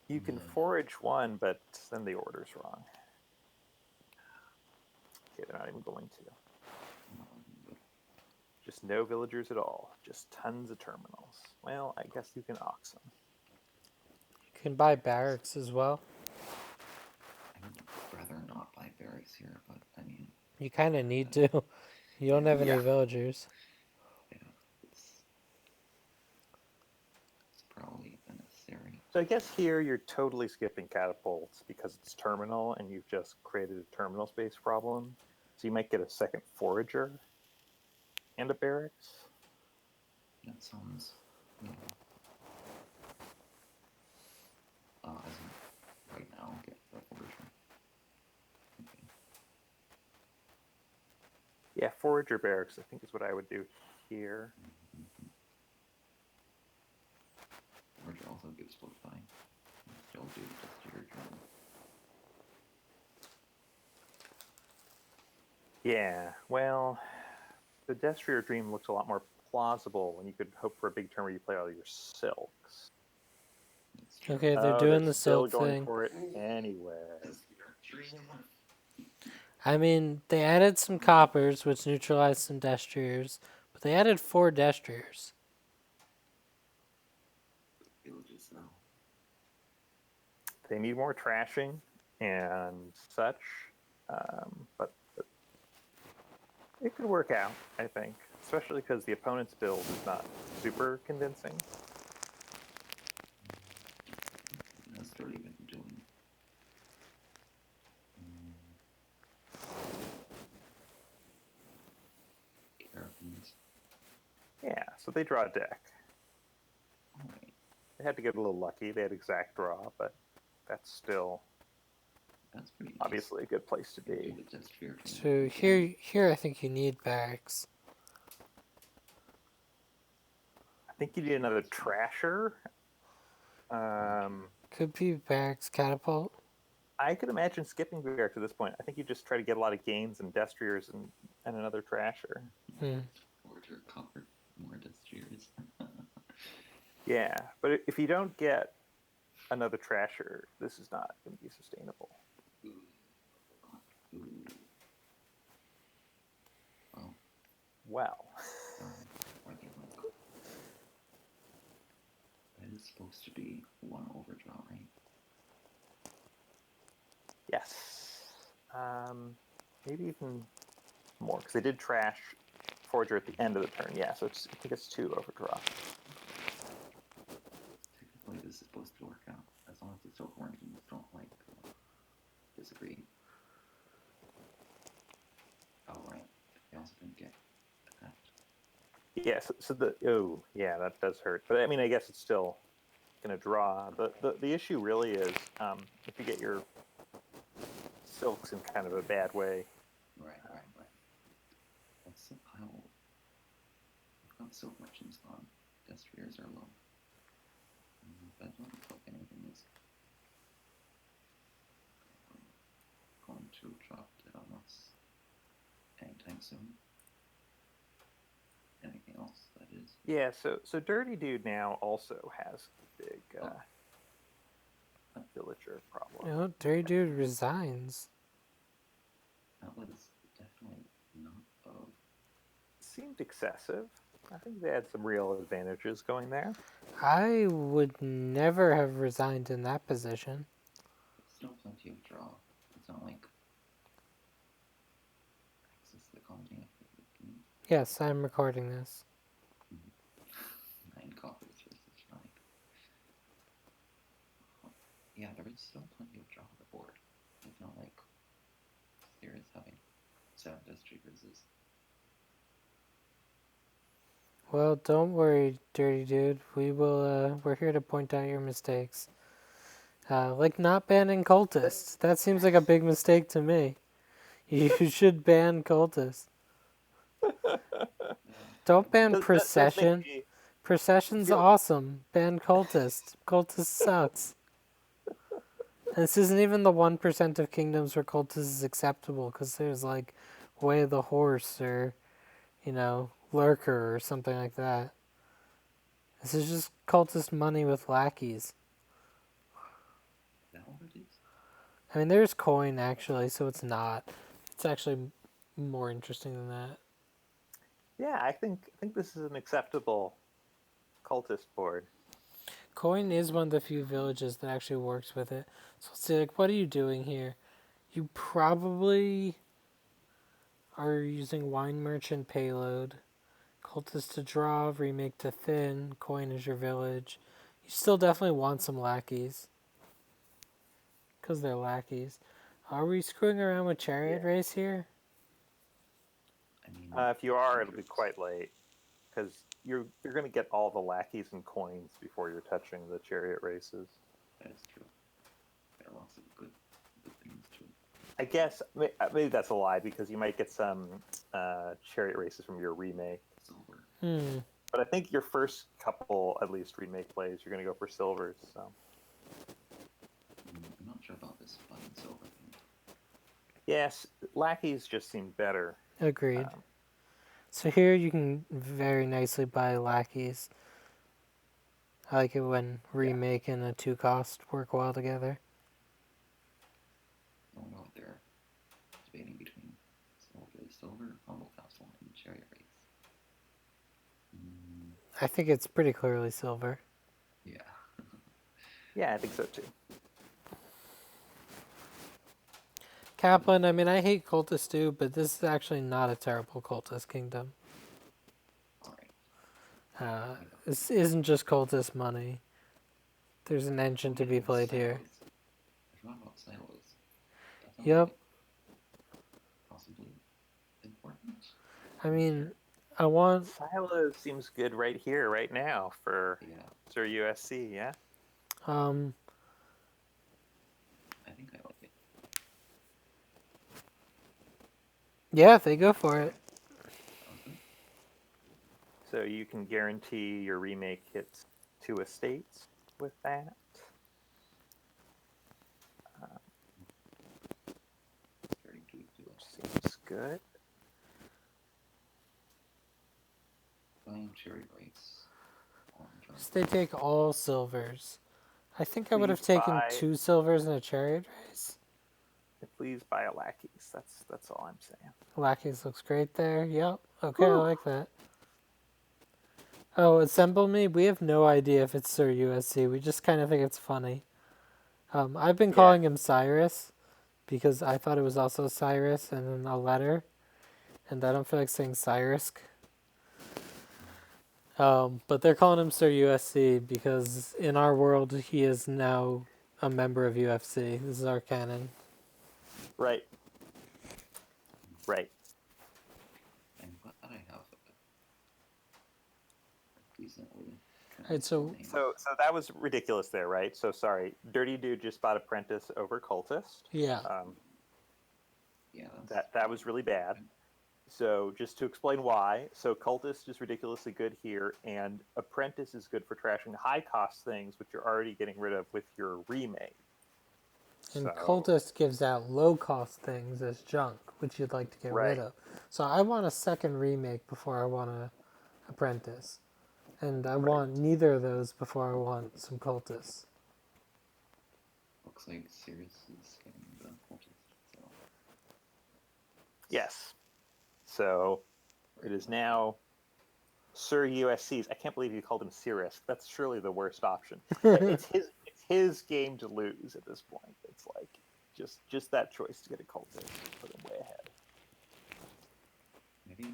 You can forage one, but then the order's wrong. Okay, they're not even going to. Just no villagers at all. Just tons of terminals. Well, I guess you can ox them. You can buy barracks as well. I would rather not buy barracks here, but I mean, You kind of need to. You don't have any Yeah. villagers. yeah, it's probably unnecessary. So I guess here you're totally skipping catapults because it's terminal and you've just created a terminal space problem. So you might get a second forager and a barracks. That sounds, yeah. As in, right now, get the forager. Okay. Yeah, forager barracks I think is what I would do here. Forager also gives both buy. Still do just your turn. Yeah, well, the Destrier Dream looks a lot more plausible when you could hope for a big turn where you play all your silks. That's true. Okay, they're doing the still silk going thing. for it anyway. I mean, they added some coppers, which neutralized some destriers, but they added 4 destriers. Villages now. They need more trashing and such, but it could work out, I think, especially because the opponent's build is not super convincing. That's what even doing. Carabins. Yeah, so they draw a deck. Alright. They had to get a little lucky. They had exact draw, but that's still That's pretty nice. obviously a good place to be. Do the Destrier thing. So here I think you need barracks. I think you need another trasher. Could be barracks catapult. I could imagine skipping barracks at this point. I think you just try to get a lot of gains and destriers and another trasher. Forager, copper, more Destriers. Yeah, but if you don't get another trasher, this is not going to be sustainable. Ooh. Well, Well, where they look. That is supposed to be 1 overdraw, right? yes. Maybe even more, because they did trash Forger at the end of the turn. Yeah, so I think it's 2 overdraw. Technically, this is supposed to work out, as long as the silk rankings don't, like, disagree. Oh, right. They also didn't get attacked. Yeah, yeah, that does hurt. But I mean, I guess it's still going to draw. The issue really is if you get your silks in kind of a bad way. Right. That's how I've got silk merchants on. Destriers are low. That don't look like anything is. to drop it on us anytime soon. Anything else that is? Yeah, so Dirty Dude now also has a big villager problem. No, Dirty Dude resigns. That was definitely not of. Seemed excessive. I think they had some real advantages going there. I would never have resigned in that position. It's still plenty of draw. It's not like. Access the content. Yes, I'm recording this. 9 copies versus 9. Yeah, there is still plenty of draw on the board. It's not like Sirusc having 7 Destry versus. Well, don't worry, Dirty Dude. We're here to point out your mistakes. Like not banning cultists. That seems like a big mistake to me. You should ban cultists. Don't ban That procession. makes me Procession's feel- awesome. Ban cultist. Cultist sucks. And this isn't even the 1% of kingdoms where cultist is acceptable, because there's like Way of the Horse or, Lurker or something like that. This is just cultist money with lackeys. Is that what it is? I mean, there's coin actually, so it's not. It's actually more interesting than that. Yeah, I think this is an acceptable cultist board. Coin is one of the few villages that actually works with it. So let's see, like, what are you doing here? You probably are using Wine Merchant Payload. Cultist to draw, remake to thin, coin is your village. You still definitely want some lackeys. Because they're lackeys. Are we screwing around with Chariot Race here? I mean, If you are, it'll be quite late, because you're going to get all the lackeys and coins before you're touching the chariot races. that is true. There are lots of good things too. I guess maybe that's a lie, because you might get some chariot races from your remake. Silver. But I think your first couple, at least, remake plays, you're going to go for silvers. So I'm not sure about this fun silver thing. yes, lackeys just seem better. Agreed. So here you can very nicely buy lackeys. I like it when remake and a 2-cost work well together. I don't know if they're debating between silver, humble castle, and chariot race. I think it's pretty clearly silver. Yeah. Yeah, I think so too. Kaplan, I mean, I hate cultist too, but this is actually not a terrible cultist kingdom. Alright. This isn't just cultist money. There's an engine to be played here. I forgot about silos. That sounds Yep. like possibly important. I mean, I want... Silo seems good right here, right now, for Yeah, Sir USC, yeah? I think I like it. Yeah, they go for it. Sounds good. So you can guarantee your remake hits 2 estates with that. Starting to do it. Seems good. Buying cherry race. So they take all silvers. I think I would have Please taken buy- 2 silvers in a chariot race. Please buy a lackeys. That's all I'm saying. Lackeys looks great there. Yep. Okay, I Woo. like that. Oh, Assemble Me, we have no idea if it's Sir USC. We just kind of think it's funny. I've been calling him Cyrus because I thought it was also Cyrus and then a letter. And I don't feel like saying Sirusc. But they're calling him Sir USC because in our world he is now a member of UFC. This is our canon. Right. Right. I'm glad I have a decently. Alright, so- name. So that was ridiculous there, right? So sorry. Dirty Dude just bought Apprentice over Cultist. Yeah. Yeah, that's That was really bad. So just to explain why, so Cultist is ridiculously good here, and Apprentice is good for trashing high cost things, which you're already getting rid of with your remake. And So, cultist gives out low cost things as junk, which you'd like to get rid right. of. So I want a second remake before I want a apprentice. And I want neither of those before I want some cultists. Looks like Sirus is getting the cultist. So Yes. So it is now Sir USC's. I can't believe you called him Sirusc. That's surely the worst option. It's his game to lose at this point. It's like just that choice to get a cultist put him way ahead. maybe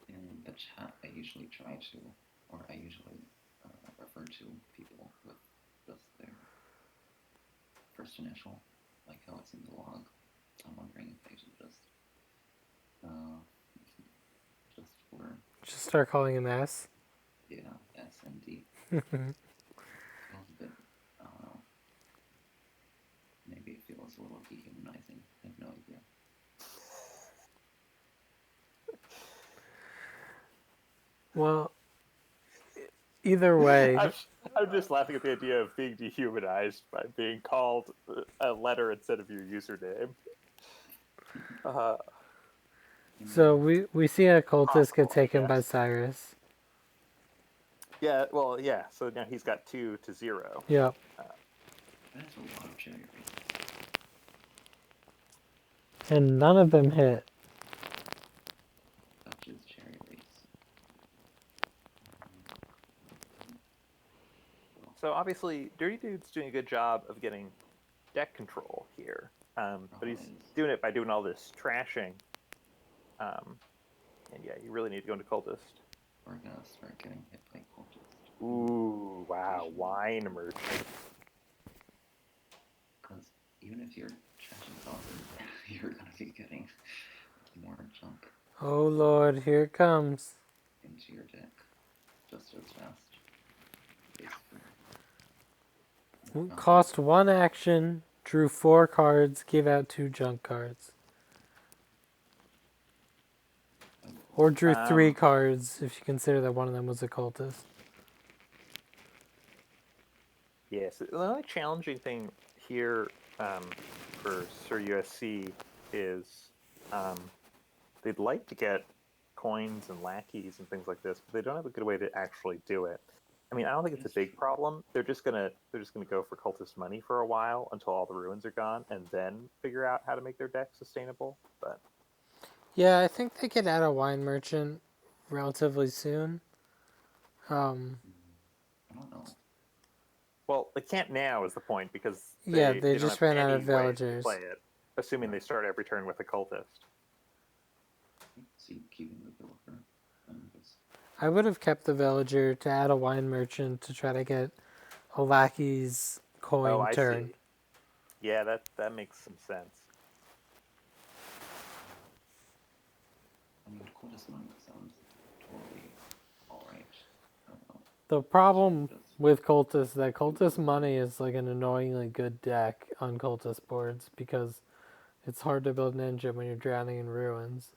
in the chat I usually try to, or I usually refer to people with just their first initial, like how it's in the log. I'm wondering if I should just for Just start calling him S. S and D. Feels a bit, I don't know. Maybe it feels a little dehumanizing. I have no idea. Well, either way. I'm just laughing at the idea of being dehumanized by being called a letter instead of your username. So we see a cultist get Possible, I taken by guess. Cyrus. Yeah, well, yeah. So now he's got 2 to 0. Yep. That is a lot of cherry rates. And none of them hit. Such as cherry rates. So obviously, Dirty Dude's doing a good job of getting deck control here, but he's doing it by doing all this trashing. And yeah, you really need to go into cultist. We're gonna start getting hit by cultist. Ooh, wow, wine merchant. Because even if you're trashing cultist, you're gonna be getting more junk Oh lord, here it comes. into your deck just as fast. Basically. Cost 1 action, drew 4 cards, gave out 2 junk cards. Or drew 3 cards if you consider that one of them was a cultist. Yes, the only challenging thing here for Sir USC is they'd like to get coins and lackeys and things like this, but they don't have a good way to actually do it. I mean, I don't think it's a big problem. They're just gonna go for cultist money for a while until all the ruins are gone, and then figure out how to make their deck sustainable. But yeah, I think they could add a wine merchant relatively soon. I don't know. Well, they can't now is the point, because they don't just have ran out any of way to villagers. play it, assuming they start every turn with a cultist. See, keeping the villager. I would have kept the villager to add a wine merchant to try to get a lackey's coin I turn. see. Yeah, that makes some sense. I mean, cultist money sounds totally alright. I don't know. The problem with cultist is that cultist money is like an annoyingly good deck on cultist boards because it's hard to build an engine when you're drowning in ruins.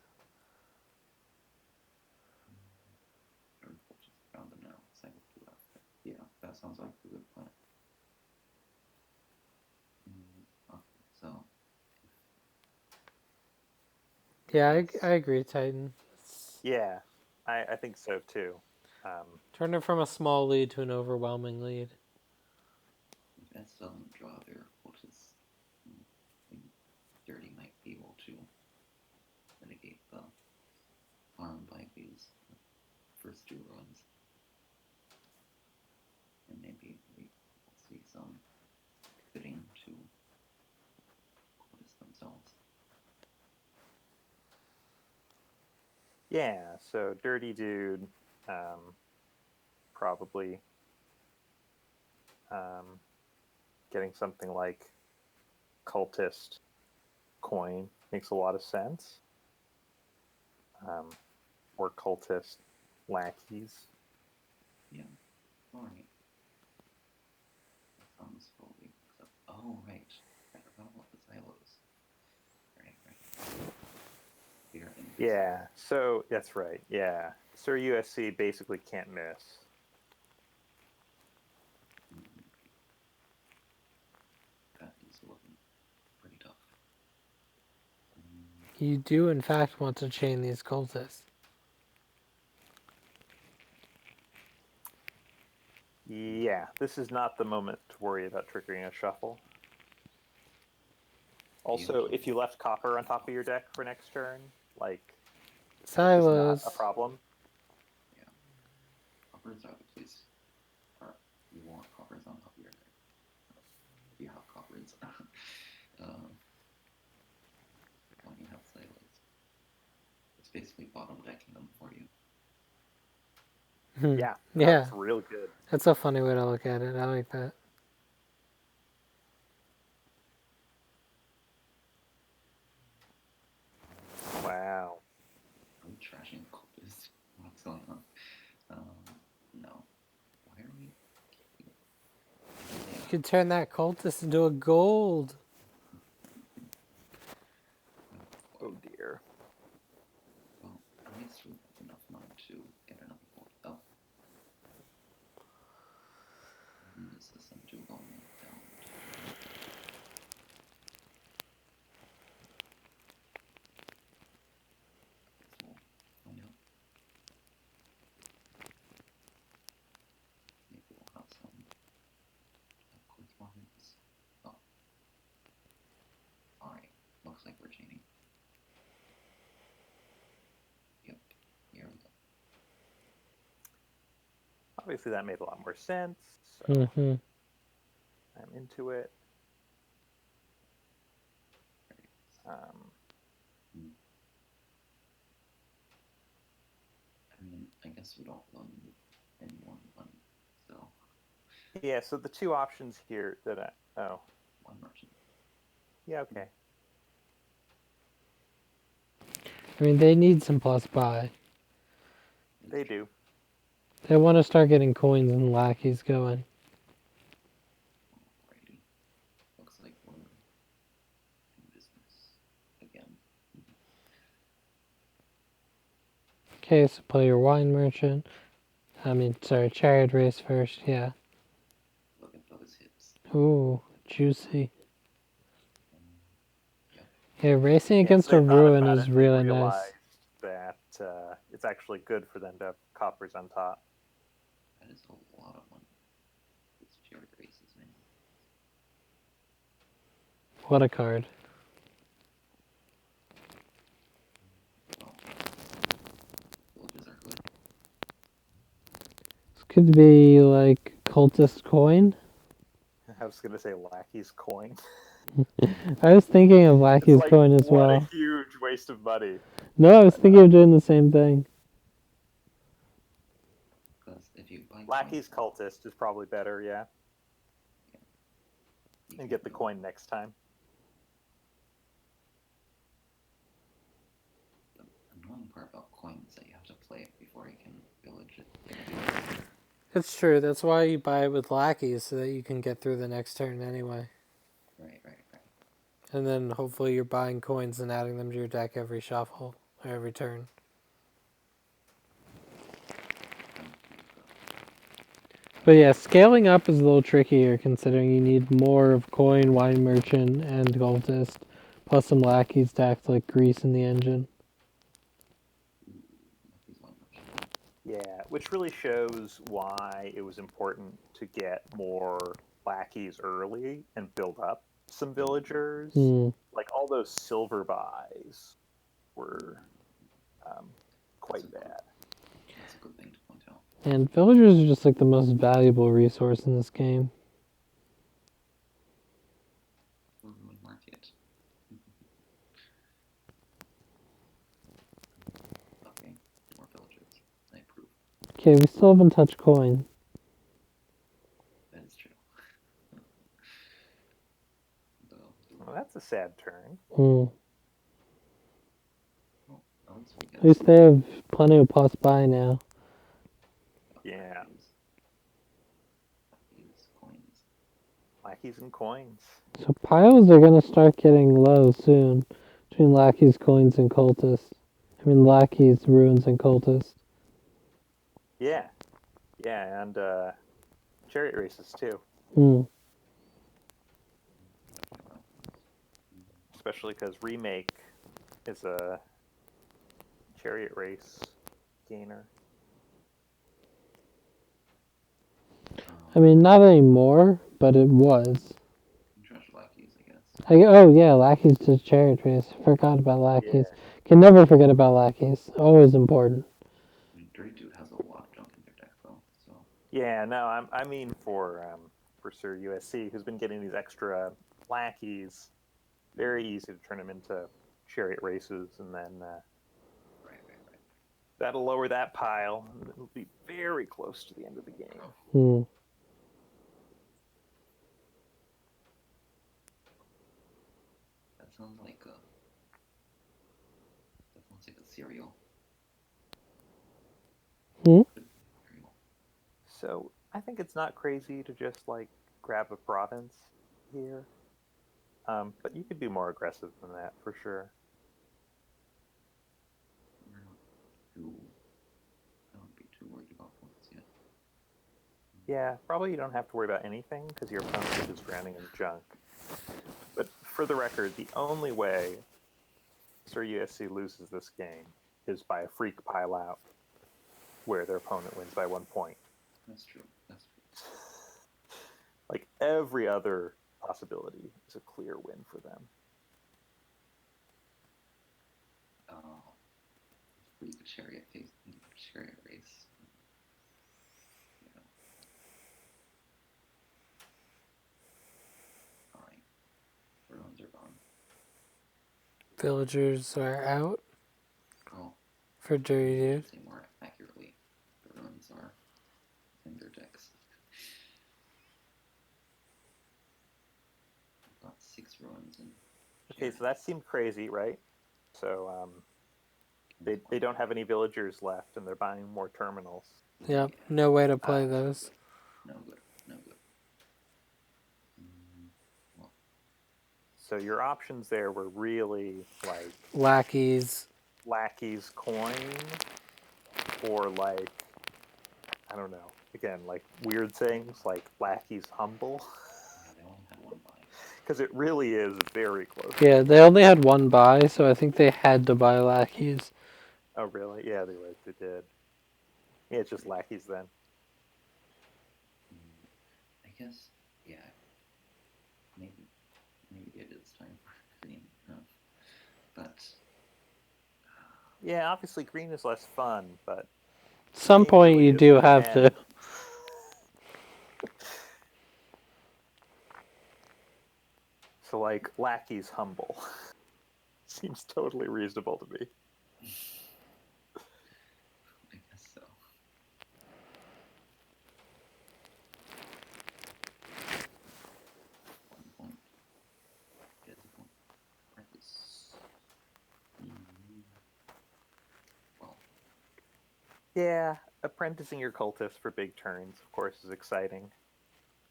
Found them now. Yeah, that sounds like a good plan. So. Yeah, I agree, Titan. Yeah, I think so too. Turn it from a small lead to an overwhelming lead. If S doesn't draw their cultists, Dirty might be able to mitigate the harm by these first 2 runs. And maybe we will see some fitting to cultists themselves. Yeah, so Dirty Dude, probably getting something like cultist coin makes a lot of sense. Or cultist lackeys. Yeah, alright. That sounds fully acceptable. Oh, right. I forgot about the silos. Right. Yeah, so that's right. Yeah, Sir USC basically can't miss. That is You do, in fact, want to chain these cultists. Yeah, this is not the moment to worry about triggering a shuffle. Also, if you left copper on top of your deck for next turn, like, this is not Silos. a problem. Yeah. Coppers out, please. Or you want coppers on top of your deck. If you have coppers. When you have silos. It's basically bottom decking them for you. Yeah, Yeah. that's real good. That's a funny way to look at it. I like that. Wow. Are we trashing cultists? What's going on? No. Why are we? You could turn that cultist into a gold. Oh dear. Well, at least we have enough money to get another gold. Oh. And the system to going down. So we'll find out. Maybe we'll have some correspondence. Oh. Alright. Looks like we're chaining. Yep. Here we go. Obviously, that made a lot more sense. So Mm-hmm. I'm into it. I mean, I guess we don't run any more money, so Yeah, so the two options here that one merchant. yeah, okay. I mean, they need some plus buy. They do. They want to start getting coins and lackeys going. Alrighty. Looks like we're in business again. Okay, so play your wine merchant. Chariot race first, yeah. Look at those hips. Ooh, juicy. Yep. Yeah, racing Yeah, against so a they thought ruin about is it and really they nice. realized that it's actually good for them to have coppers on top. That is a lot of money. These chariot races, man. What a card. Well, villages are good. This could be like cultist coin. I was gonna say Lackey's coin. I was thinking of It's lackey's like, coin as what a well. huge waste of money. No, I was thinking of doing the same thing. Because if you buy Lackey's coins, cultist is probably better, yeah. you And can get the really- coin next time. The annoying part about coins is that you have to play it before you can village it. Like, It's true. That's why you buy it with lackeys, so that you can get through the next turn anyway. right. And then hopefully you're buying coins and adding them to your deck every shuffle or every turn. But yeah, scaling up is a little trickier considering you need more of coin, wine merchant, and cultist, plus some lackeys to act like grease in the engine. Yeah, which really shows why it was important to get more lackeys early and build up some villagers. Like all those silver buys were quite bad. That's a good thing to point out. And villagers are just like the most valuable resource in this game. Ruin market. Okay, more villagers. I approve. Okay, we still haven't touched coin. That is true. Well, that's a sad turn. Well, At least they have plenty of plus buy now. Yeah. Coins. Lackeys and coins. So piles are gonna start getting low soon between lackeys, coins, and cultists. I mean lackeys, ruins, and cultists. Yeah. Yeah, and chariot races too. Especially because remake is a chariot race gainer. I mean, not anymore, but it was. Trash lackeys, I guess. Oh yeah, lackeys to chariot race. Forgot about lackeys. Yeah. Can never forget about lackeys. Always important. I mean, Dirty Dude has a lot of junk in their deck, though. So Yeah, no, I mean for Sir USC, who's been getting these extra lackeys. Very easy to turn them into chariot races, and then right. that'll lower that pile, and it'll be very close to the end of the game. That sounds like a cereal. Cereal. So I think it's not crazy to just like grab a province here, but you could be more aggressive than that for sure. I don't be too worried about points yet. Yeah, probably you don't have to worry about anything because your opponent is just drowning in junk. But for the record, the only way Sir USC loses this game is by a freak pile out where their opponent wins by 1 point. That's true. Like every other possibility is a clear win for them. Freak chariot race. Yeah. Fine. Ruins are gone. Villagers are out Oh, for Dirty Dude. say more accurately, the ruins are in their decks. I've got 6 ruins in. Okay, so that seemed crazy, right? So they don't have any villagers left, and they're buying more terminals. Yep, no way to play those. No good. Well, So your options there were really like Lackeys. Lackey's coin, or like I don't know. Again, like weird things like Lackey's humble, yeah, they only had 1 buy. because it really is very close. Yeah, they only had 1 buy, so I think they had to buy lackeys. Oh really? Yeah, they were. They did. Yeah, it's just Lackeys then. I guess, yeah. Maybe it is time for green. But Yeah, obviously green is less fun, but Some game point really you is do in the have to. end. So like Lackey's humble seems totally reasonable to me. I guess so. One point. Get the point. Practice. Well, Yeah, apprenticing your cultist for big turns, of course, is exciting.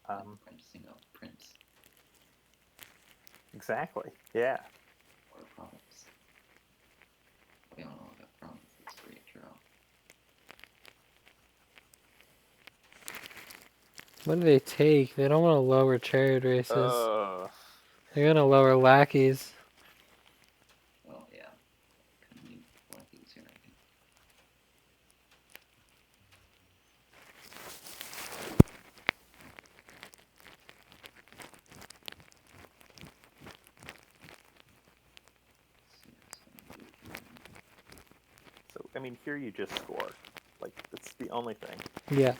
apprenticing a prince Exactly. Yeah. or a province. We all know that provinces for each draw. What do they take? They don't want to lower chariot races. They're going to lower lackeys. Well, yeah. Kind of need lackeys here, I think. So I mean, here you just score. Like that's the only thing. Yeah,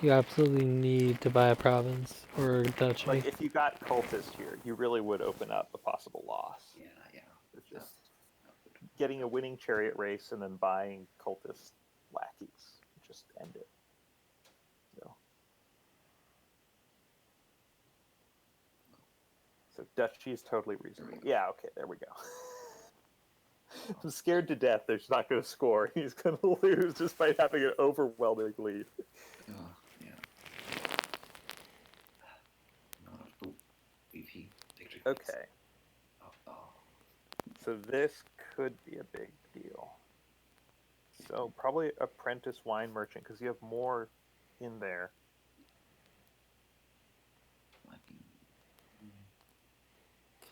you absolutely need to buy a province or a duchy. Like if you got cultist here, you really would open up a possible loss. Yeah. It's just getting a winning chariot race and then buying cultist lackeys. Just end it. So duchy is totally reasonable. Yeah, okay, there we go. I'm scared to death they're just not going to score. He's going to lose just by having an overwhelming lead. Oh, yeah. Not a beefy victory. Okay. Oh. So this could be a big deal. So probably apprentice wine merchant because you have more in there.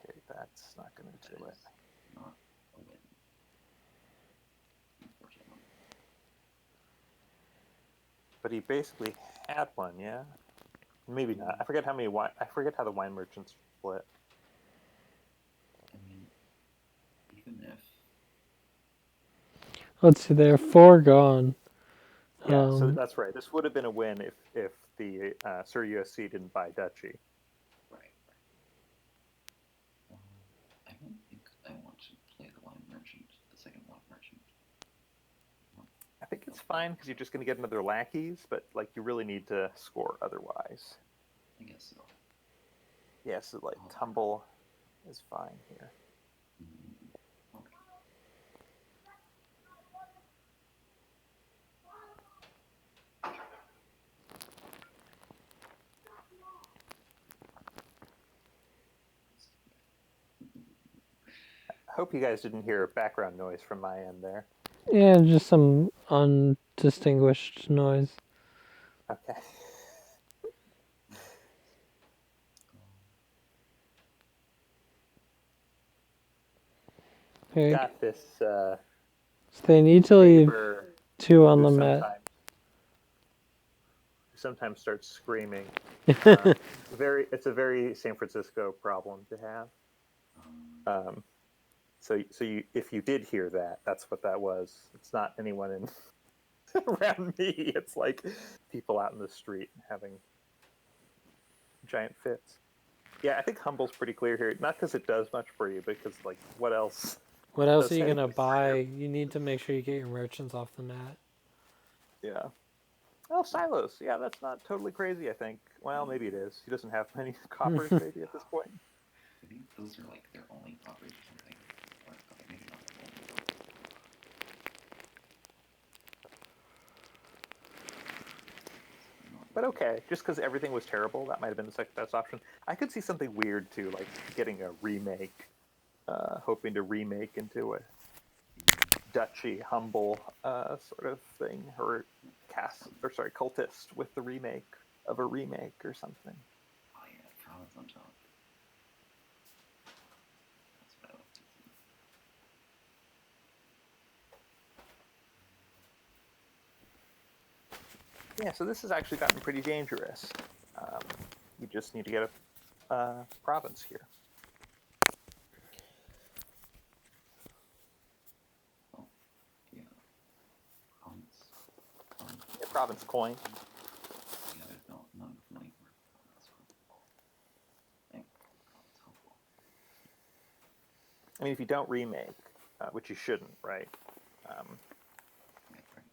Okay, that's not going to do it. Not a win. But he basically had one, yeah. Maybe not. I forget how many wine. I forget how the wine merchants split. I mean, even if Let's see, there are 4 gone. Yeah, so that's right. This would have been a win if the Sir USC didn't buy Duchy. right. I don't think I want to play the wine merchant, the second wine merchant. I think it's fine because you're just going to get another lackeys, but like you really need to score otherwise. I guess so. Yeah, so like tumble is fine here. Okay. I hope you guys didn't hear background noise from my end there. Yeah, just some undistinguished noise. Okay. Okay. Got this. So they need to leave Neighbor 2 on who the mat. sometimes starts screaming. It's a very San Francisco problem to have. If you did hear that, that's what that was. It's not anyone in around me. It's like people out in the street having giant fits. Yeah, I think Humble's pretty clear here. Not because it does much for you, because like what else? What else does are you going to anything for buy? you? You need to make sure you get your merchants off the mat. Yeah. Oh, silos. Yeah, that's not totally crazy, I think. Well, maybe it is. He doesn't have many coppers, maybe, at this point. I think those are like their only properties or something. Or okay, maybe not their only. But okay, just because everything was terrible, that might have been the second best option. I could see something weird too, like getting a remake, hoping to remake into a duchy humble sort of thing, or cultist with the remake of a remake or something. Oh yeah, province on top. That's what I like to see. Yeah, so this has actually gotten pretty dangerous. You just need to get a province here. Oh, yeah. Province. A province coin. Yeah, there's not enough money for province. Province helpful. I mean, if you don't remake, which you shouldn't, right? Yeah, right.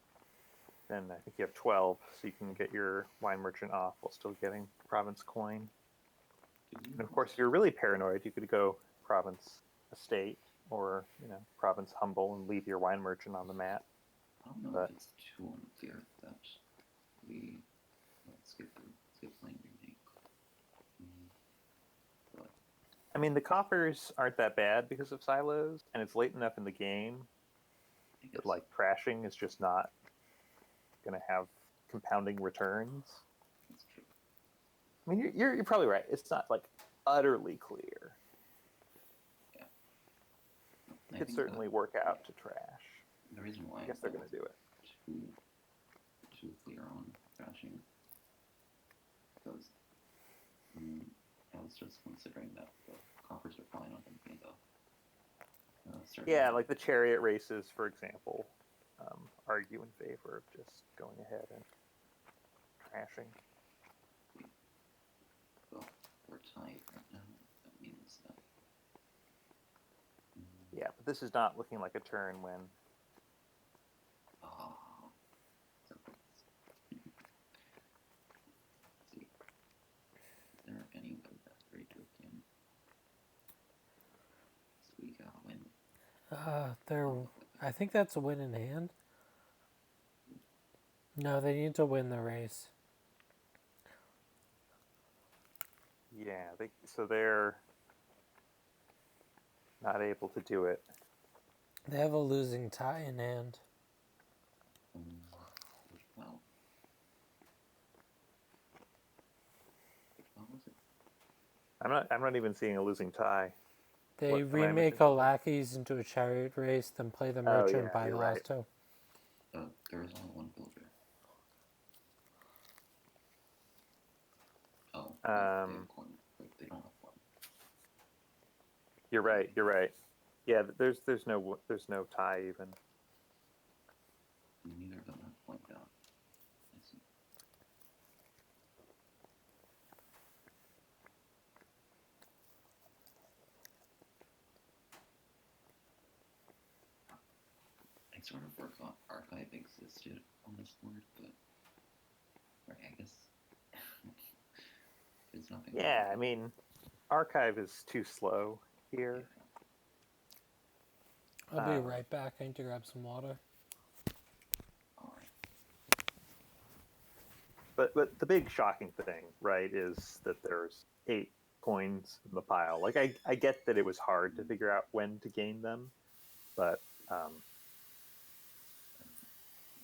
Then I think you have 12, so you can get your wine merchant off while still getting province coin. And of course, if you're really paranoid, you could go province estate or province humble and leave your wine merchant on the mat. I don't know if it's too unclear that we skip playing remake. But I mean, the coffers aren't that bad because of silos, and it's late enough in the game that like crashing is just not going to have compounding returns. that's true. I mean, you're probably right. It's not like utterly clear. Yeah. It could certainly work out to trash. The reason why I guess they're going to do it. Too clear on crashing because I was just considering that the coffers are probably not going to be the yeah, like the chariot races, for example, argue in favor of just going ahead and crashing. Well, we're tied right now. That means that. Yeah, but this is not looking like a turn when. Oh. See. Is there any way that Rachel can squeak out a win? I think that's a win in hand. No, they need to win the race. Yeah, so they're not able to do it. They have a losing tie in hand. Well, what was it? I'm not even seeing a losing tie. They remake a lackeys into a chariot race, then play the merchant by the last two. There is only one builder. They have Um, coin, but they don't have one. you're right. You're right. Yeah, there's no tie even. And neither of them have coin down. I see. I sort of forgot archive existed on this board, but right, I guess there's nothing. Yeah, I mean, archive is too slow here. I'll be right back. I need to grab some water. All right. But the big shocking thing, right, is that there's 8 coins in the pile. Like I get that it was hard to figure out when to gain them, but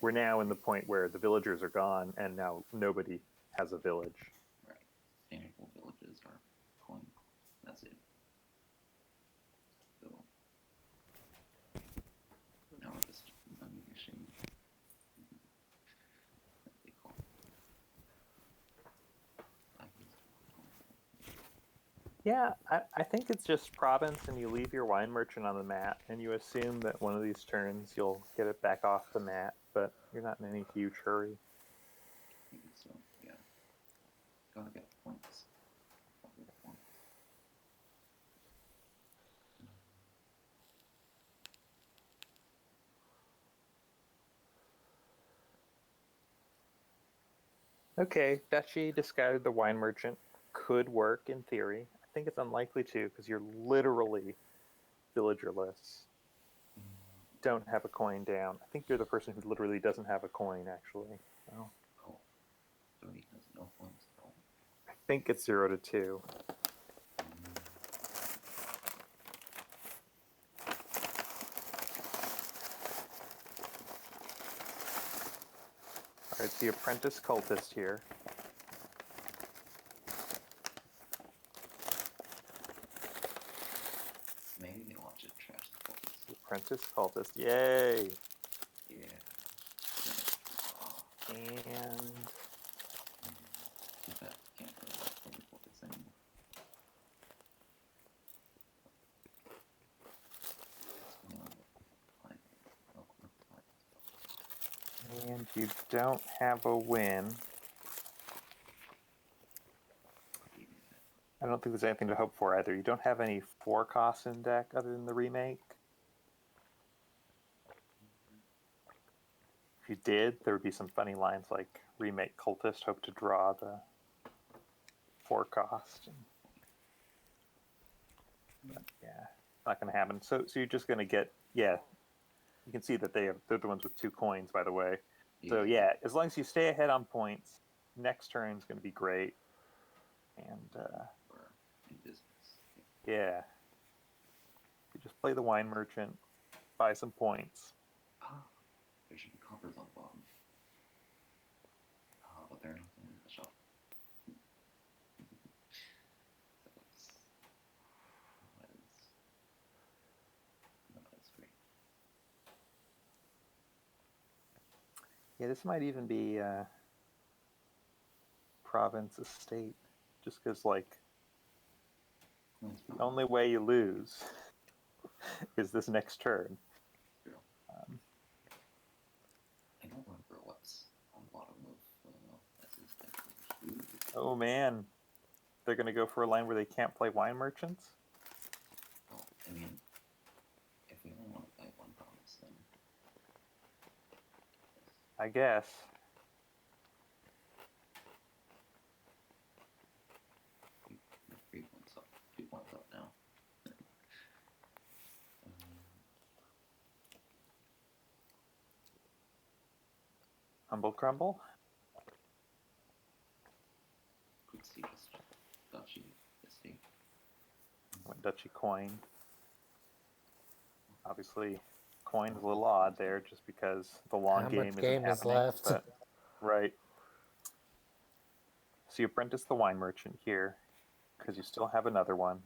we're now in the point where the villagers are gone and now nobody has a village. Right. Sustainable villages are coin. That's it. So now we're just unleashing. They call Yeah, I think it's just province, and you leave your wine merchant on the mat, and you assume that one of these turns you'll get it back off the mat, but you're not in any huge hurry. Maybe so. Yeah. Gotta get points. Gotta get points. Okay, Duchy discarded the wine merchant could work in theory. I think it's unlikely to because you're literally villagerless. Don't have a coin down. I think you're the person who literally doesn't have a coin, actually. Oh. Oh, so he has no points at all. I think it's 0 to 2. All right, it's the apprentice cultist here. Maybe they want to trash the points. The apprentice cultist, yay! Yeah. And Too bad. Can't really watch the points anymore. and you don't have a win. I don't think there's anything to hope for either. You don't have any 4 costs in deck other than the remake. If you did, there would be some funny lines like remake cultist, hope to draw the 4 cost. But yeah, not going to happen. So you're just going to get, yeah, you can see that they're the ones with 2 coins, by the way. So yeah, as long as you stay ahead on points, next turn is going to be great. And Or in business. yeah, you just play the wine merchant, buy some points. There should be coppers on the bottom. But they're not in the shop. That's great. Yeah, this might even be province estate, just because like the only way you lose is this next turn. I don't remember what's on the bottom of S's deck. Oh man, they're going to go for a line where they can't play wine merchants? Well, I mean, if we only want to play one province, then I guess. 3 points up. 2 points up now. Humble crumble? Quick see just Duchy estate. Duchy coin. Obviously, coin's a little odd there, just because the long How game much isn't game is happening. left? But, right. So you apprentice the wine merchant here, because you still have another one.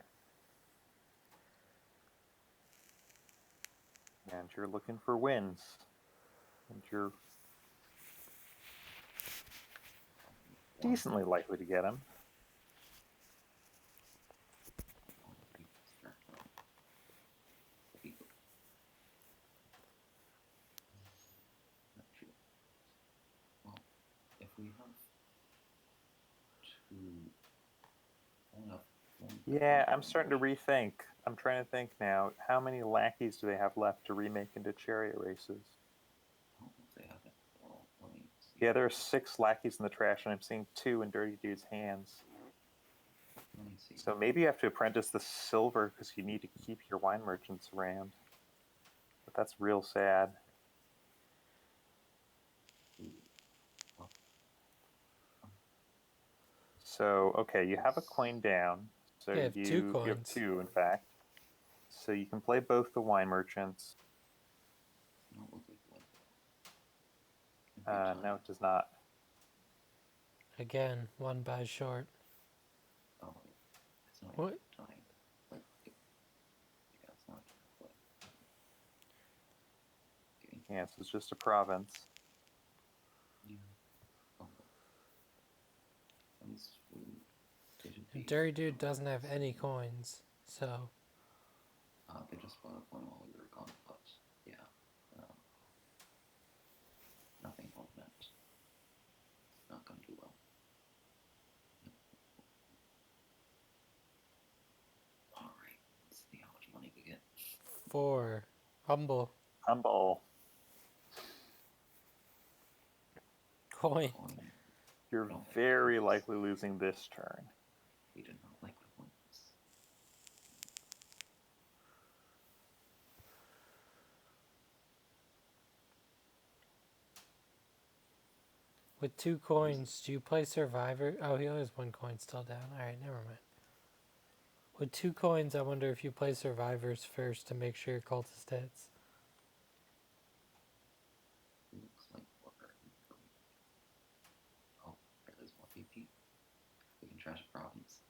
And you're looking for wins. And you're decently likely to get them. We have two. Only have one. Yeah, I'm starting to rethink. I'm trying to think now. How many lackeys do they have left to remake into chariot races? I don't know if they have it. Well, let me see. Yeah, there are 6 lackeys in the trash, and I'm seeing 2 in Dirty Dude's hands. Let me see. So maybe you have to apprentice the silver because you need to keep your wine merchants around. But that's real sad. So, okay, you have a coin down. So You have 2 you have coins. 2, in fact. So you can play both the wine merchants. No, look like what? No, it does not. Again, 1 by short. Oh, it's not What? time. Like, yeah, it's not. But, okay. Yeah, so it's just a province. Yeah. Oh, at least they should And be. Dirty Dude doesn't have any coins, so They just bought a coin while we were gone, but yeah, nothing on that. Not gonna do well. All right, let's see how much money we get. 4. Humble. Humble. Coin. Coin. You're No, very coins. likely losing this turn. We do not like the coins. With 2 coins, do you play Survivor? Oh, he only has 1 coin still down. Alright, never mind. With 2 coins, I wonder if you play Survivors first to make sure your cultist hits. Looks like water. Oh, there is more PP. We can trash a province.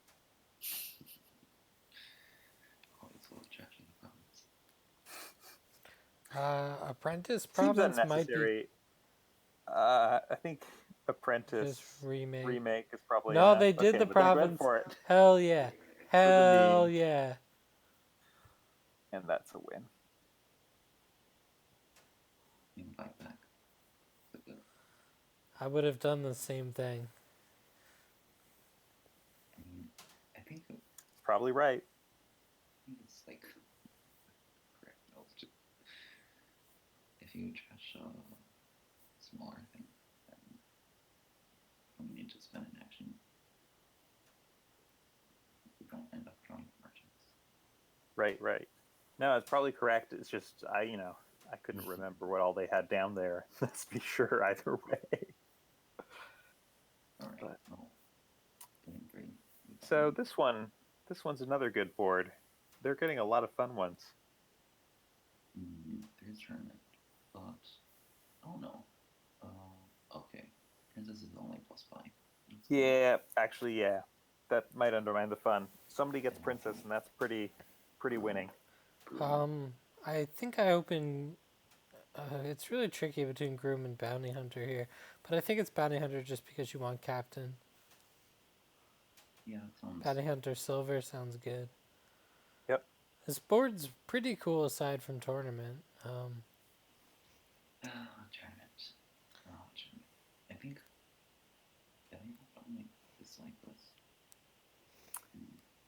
Always love trashing a province. Apprentice Seems province might be unnecessary. I think Apprentice just remake. is probably No, enough. they did Okay, the but then go ahead province. for it. Hell yeah. Hell meme. yeah. And that's a win. You can fight back. But good. I would have done the same thing. I mean, I think Probably right. it's like correct. No, it's just, if you trash a smaller thing, then you need to spend an action. We don't end up drawing merchants. Right. No, it's probably correct. It's just I couldn't remember what all they had down there. Let's be sure either way. All right. But- Well, getting green. So this one's another good board. They're getting a lot of fun ones. There's tournament, but oh no. Okay. Princess is only +5. Yeah, actually, yeah. That might undermine the fun. Somebody gets princess, and that's pretty winning. I think I open. It's really tricky between Groom and Bounty Hunter here, but I think it's Bounty Hunter just because you want Captain. Yeah, it sounds. Bounty Hunter Silver sounds good. Yep. This board's pretty cool aside from tournament. Tournament. I think only dislike this.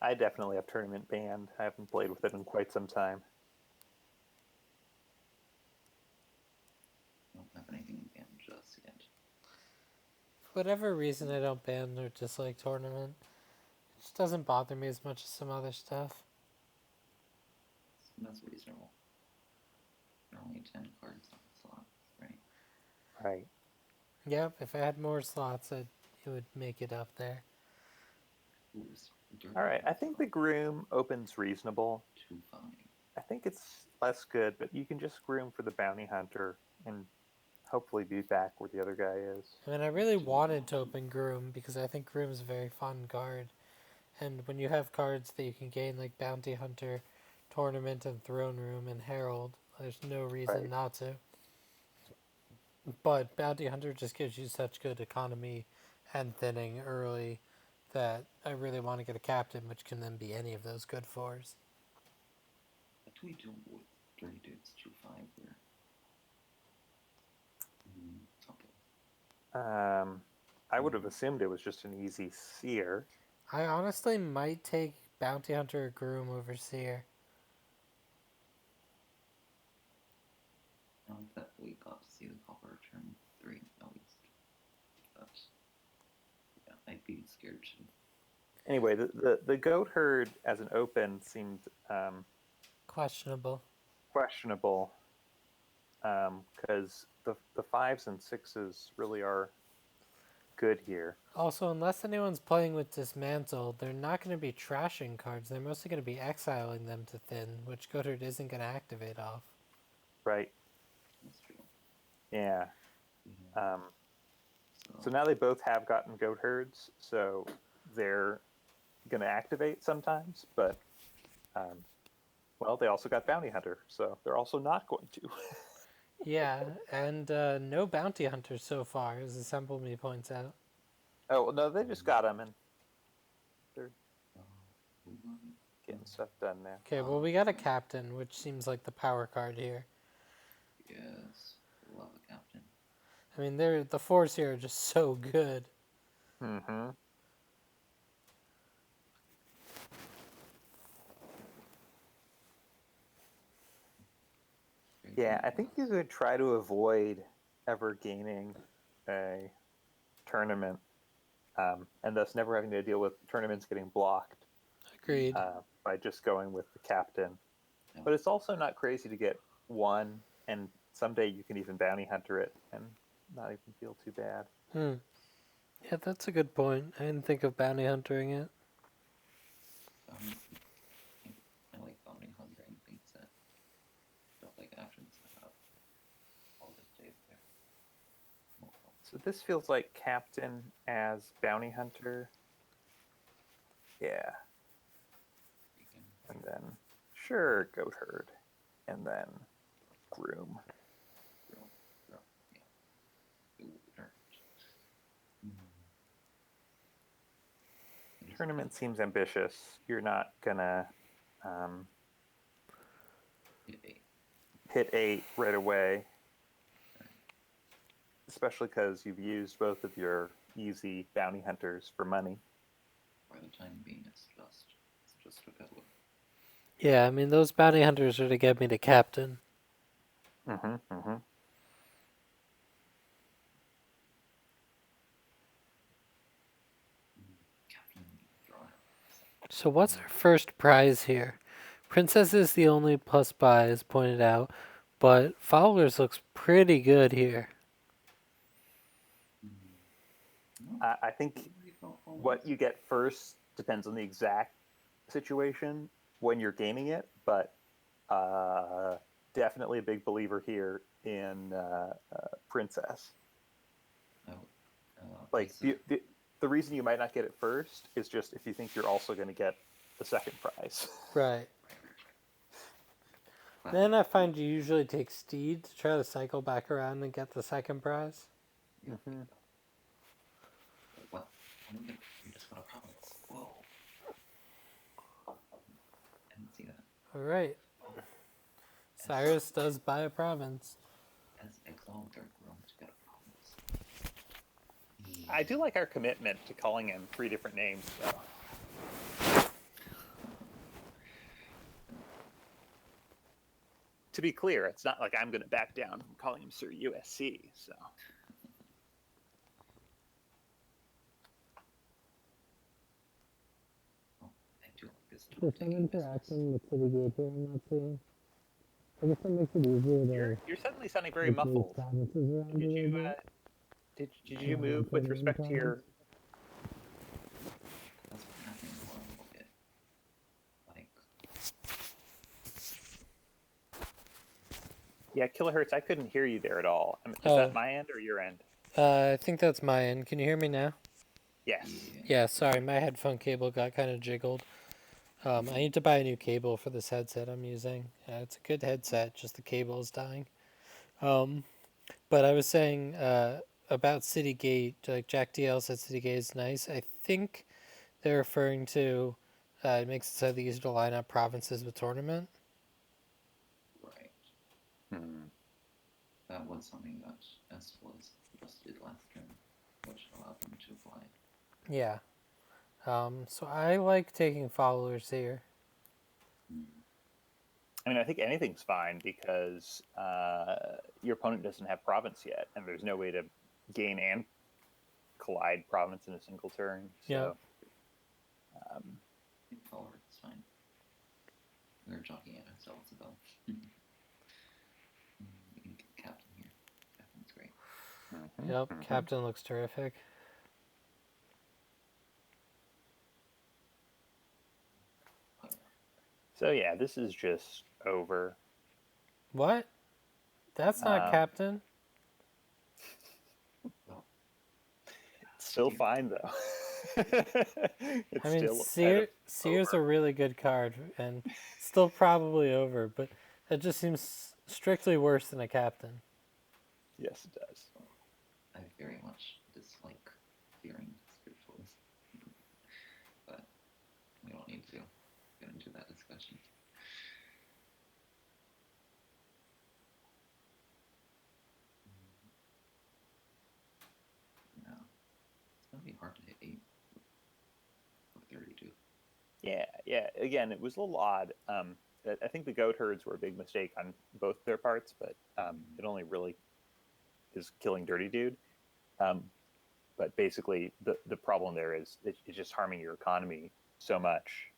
I definitely have tournament banned. I haven't played with it in quite some time. I don't have anything banned just yet. For whatever reason, I don't ban or dislike tournament. It just doesn't bother me as much as some other stuff. That's reasonable. There are only 10 cards on the slot, right? Right. Yep, if I had more slots, it would make it up there. Ooh, All right. I think the Groom opens reasonable. 2-5. I think it's less good, but you can just Groom for the Bounty Hunter and hopefully be back where the other guy is. I mean, I really wanted to open Groom because I think Groom's a very fun card. And when you have cards that you can gain, like Bounty Hunter, Tournament, and Throne Room, and Herald, there's no reason not to. But Bounty Hunter just gives you such good economy and thinning early that I really want to get a Captain, which can then be any of those good fours. What do we do with Dirty Dudes 2-5 here? Okay. would have assumed it was just an easy seer. I honestly might take Bounty Hunter or Groom over Seer. I like that we got to see the Copper turn 3 at least. But yeah, I'd be scared too. Anyway, the goat herd as an open seemed Questionable. questionable because the 5s and 6s really are good here. Also, unless anyone's playing with Dismantle, they're not going to be trashing cards. They're mostly going to be exiling them to thin, which Goatherd isn't going to activate off. Right. That's true. Yeah. Yeah. So now they both have gotten goat herds, so they're going to activate sometimes, but well, they also got Bounty Hunter, so they're also not going to. Yeah, and no Bounty Hunters so far, as Assemble Me points out. Oh, well, no, they just got them, and they're Oh, getting stuff done now. Okay, well, we got a Captain, which seems like the power card here. yes, love a captain. I mean, the 4s here are just so good. Mm-hmm. Yeah, I think you could try to avoid ever gaining a tournament, and thus never having to deal with tournaments getting blocked Agreed. by just going with the captain. Yeah. But it's also not crazy to get one, and someday you can even bounty hunter it and not even feel too bad. Yeah, that's a good point. I didn't think of Bounty Huntering it. I like bounty hunting things that stuff like actions that have all this data there. So this feels like captain as bounty hunter. Yeah. You can And then, sure, goat herd. And then groom. yeah. Ooh, darn. Tournament seems ambitious. You're not gonna hit 8 right away. Especially because you've used both of your easy bounty hunters for money. For the time being, it's just a fiddler. Yeah, I mean, those Bounty Hunters are to get me to Captain. Mm-hmm, mm-hmm. Captain draw. So what's our first prize here? Princess is the only plus buy, as pointed out, but Followers looks pretty good here. I think what you get first depends on the exact situation when you're gaming it, but definitely a big believer here in Princess. Like the reason you might not get it first is just if you think you're also going to get the second prize. Right. Then I find you usually take Steed to try to cycle back around and get the second prize. Mm-hmm. What? You just got a province. Whoa. I didn't see that. All right. Cyrus does buy a province. As exiled Dark Realm to get a province. I do like our commitment to calling him 3 different names, though. To be clear, it's not like I'm going to back down from calling him Sir USC, so. I do like this. There's some interaction with City Gate here I'm not seeing. I guess that makes it easier to You're suddenly sounding very make these muffled. provinces around Did a little you bit. did you move with respect to your? That's what's happening more a little bit. Like, Yeah, kilohertz. I couldn't hear you there at all. Is Oh. that my end or your end? I think that's my end. Can you hear me now? Yes. Yeah, sorry, my headphone cable got kind of jiggled. I need to buy a new cable for this headset I'm using. It's a good headset, just the cable is dying. But I was saying about City Gate, like Jack DL said City Gate is nice. I think they're referring to it makes it so they easier to line up provinces with tournament. right. Hmm. That was something that S was just did last turn, which allowed them to Yeah. So I like taking followers here. I mean, I think anything's fine because your opponent doesn't have province yet, and there's no way to gain and collide province in a single turn. So, I think forward is fine. We were jogging at ourselves about. We can get captain here. Captain's great. Yep, Captain looks terrific. So yeah, this is just over. What? That's not Captain. It's still fine though. It's I mean, still kind of Seer's a over. really good card, and still probably over, but that just seems strictly worse than a Captain. Yes, it does. I very much dislike fearing spirituals, but we don't need to get into that discussion. No, it's gonna be hard to hit 8 with 32. Yeah. Again, it was a little odd. I think the goat herds were a big mistake on both their parts, but it only really is killing Dirty Dude. But basically, the problem there is it's just harming your economy so much.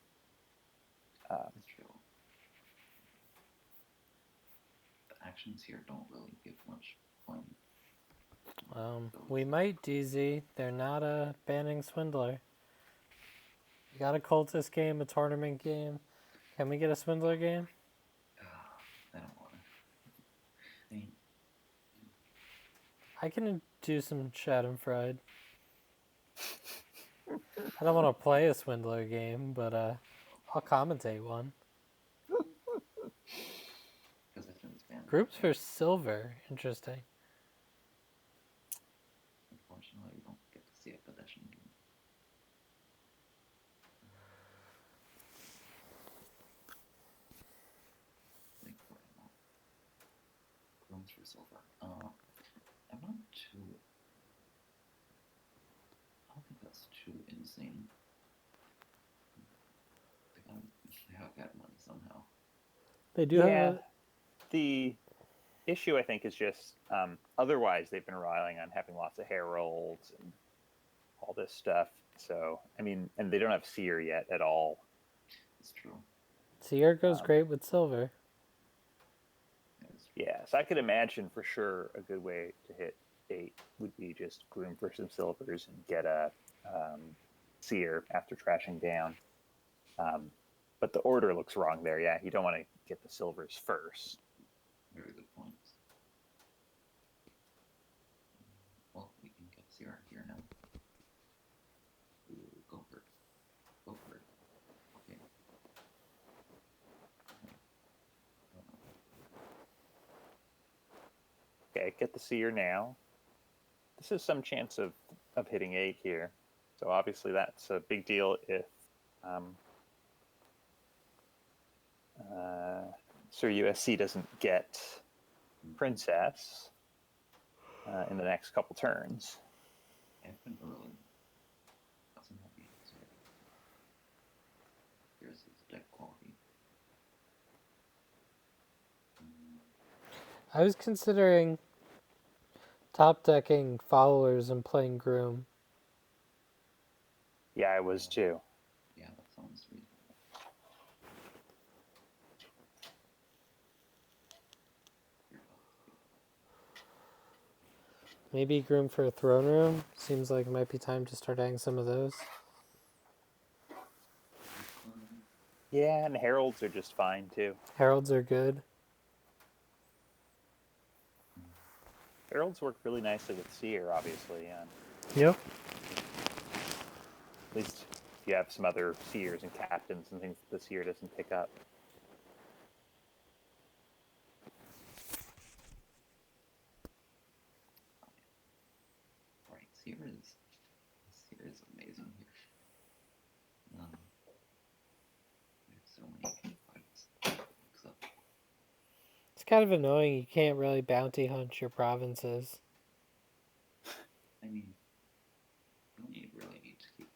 That's true. The actions here don't really give much point. We might DZ. They're not a banning Swindler. We got a cultist game, a tournament game. Can we get a Swindler game? I don't want to. I mean, I can do some Schadenfreude. I don't want to play a Swindler game, but I'll commentate one. because I think it's banned. Groups for silver. Interesting. Unfortunately, we don't get to see a possession game. Like, for now. Rooms for silver. I'm not too. I don't think that's too insane. They have got money somehow. They do Yeah, have. the issue I think is just otherwise they've been relying on having lots of heralds and all this stuff. So I mean, and they don't have seer yet at all. It's true. Seer goes great with silver. Yeah, so I could imagine for sure a good way to hit 8 would be just groom for some silvers and get a seer after trashing down. But the order looks wrong there. Yeah, you don't want to get the silvers first. Very good points. Well, we can get Sierra here now. Ooh, go for it. Go for it. Okay. Okay, get the seer now. This is some chance of hitting 8 here. So obviously that's a big deal if Sir USC doesn't get Princess in the next couple turns. I've been early. Doesn't have the answer. Here's his deck quality. I was considering top decking followers and playing groom. Yeah, I was too. Yeah, that sounds reasonable. Maybe groom for a throne room. Seems like it might be time to start adding some of those. Yeah, and heralds are just fine too. Heralds are good. Heralds work really nicely with seer, obviously. Yep. At least if you have some other seers and captains and things that the seer doesn't pick up. Right, Seer is amazing here. There's so many fights. Except It's kind of annoying. You can't really bounty hunt your provinces. I mean, you really need to keep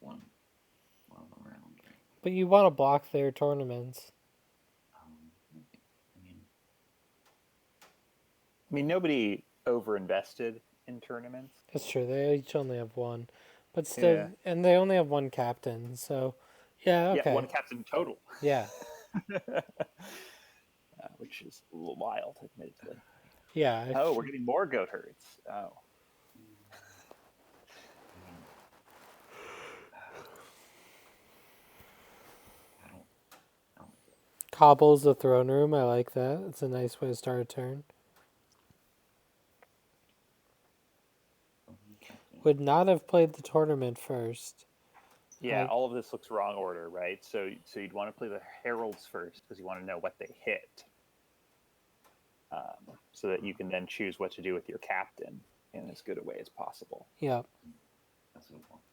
But you want to block their tournaments. I mean, I mean, nobody overinvested in tournaments. That's true. They each only have one, but still, Yeah. and they only have one captain. So, yeah, Yeah, okay, one captain total, yeah, which is a little wild, admittedly. yeah. Oh, we're getting more goat herds. Oh, I mean, I don't. I don't get Cobbles the throne room. I like that. It's a nice way to start a turn. captain. Would not have played the tournament first. yeah. Like, All of this looks wrong order, right? So you'd want to play the heralds first because you want to know what they hit, so that you can then choose what to do with your captain in as good a way as possible. yeah, That's what I want.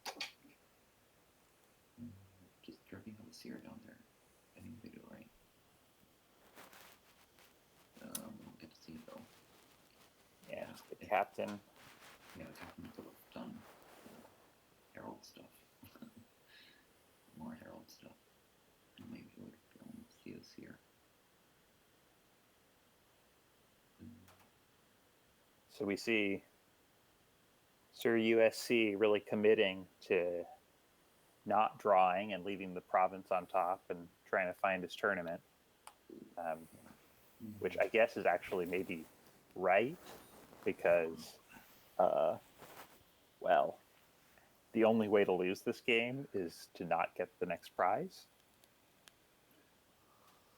Just dripping on the seer down there. I think they do it right. We'll get to see it though. Yeah, the captain. Yeah, the captain would have done Herald stuff. More Herald stuff. And maybe it would see us here. So we see Sir USC really committing to not drawing and leaving the province on top and trying to find his tournament, which I guess is actually maybe right because, well, the only way to lose this game is to not get the next prize.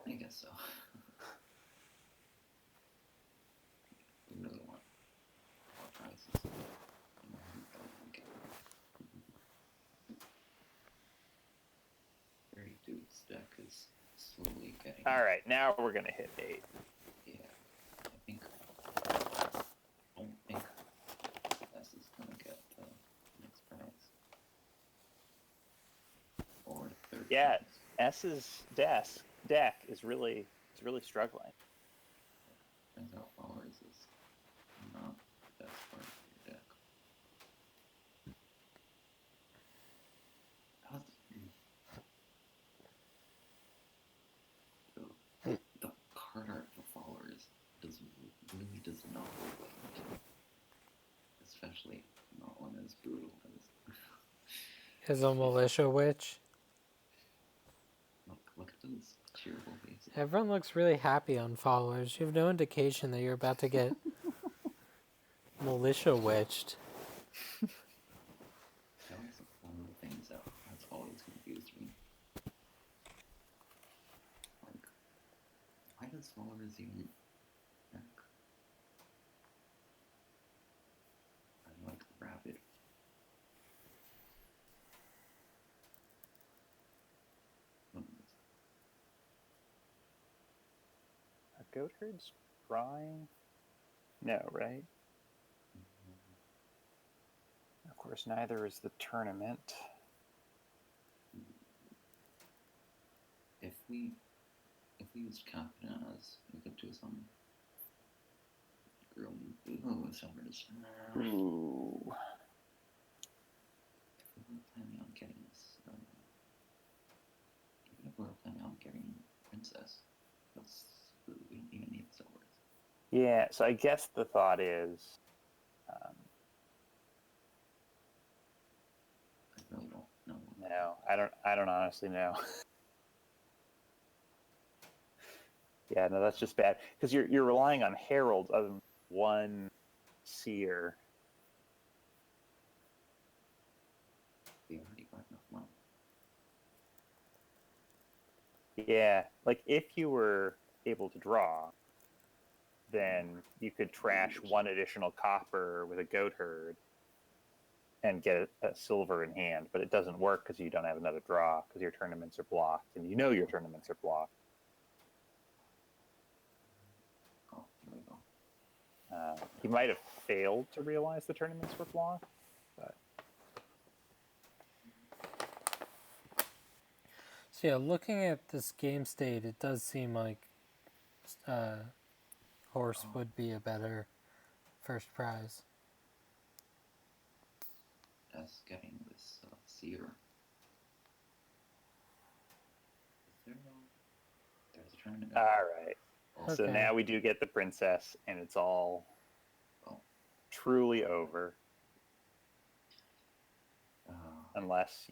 I guess so. We really want more prizes. Dirtydude's deck is slowly getting. All right, now we're going to hit 8. Yeah, I don't think S is gonna get the next prize. Or third Yeah, prize. S's deck is really struggling. Turns out Flowers is not the best part of your deck. The card art for Flowers really does not look like it. Especially not one as brutal as is a militia witch. look at those cheerful faces. Everyone looks really happy on followers. You have no indication that you're about to get militia witched. That was one of the things that's always confused me. Like, why does Flowers even deck? I like Rapid. Are goat herds drawing? No, right? Of course, neither is the tournament. If we used Capitanaz, we could do some summers. Ooh. If we were planning on getting this, even if we were planning on getting Princess, we don't even need silvers. Yeah, so I guess the thought is, I really don't know. no, I don't honestly know. Yeah, no, that's just bad because you're relying on heralds other than one seer. We already got enough money. Yeah, like if you were able to draw, then you could trash one additional copper with a goat herd and get a silver in hand, but it doesn't work because you don't have another draw because your tournaments are blocked, and you know your tournaments are blocked. Oh, here we go. He might have failed to realize the tournaments were blocked, but So yeah, looking at this game state, it does seem like horse would be a better first prize. Us getting this seer. trying to go. All right. So Okay. now we do get the princess, and it's all Oh. truly over. Uh, Unless,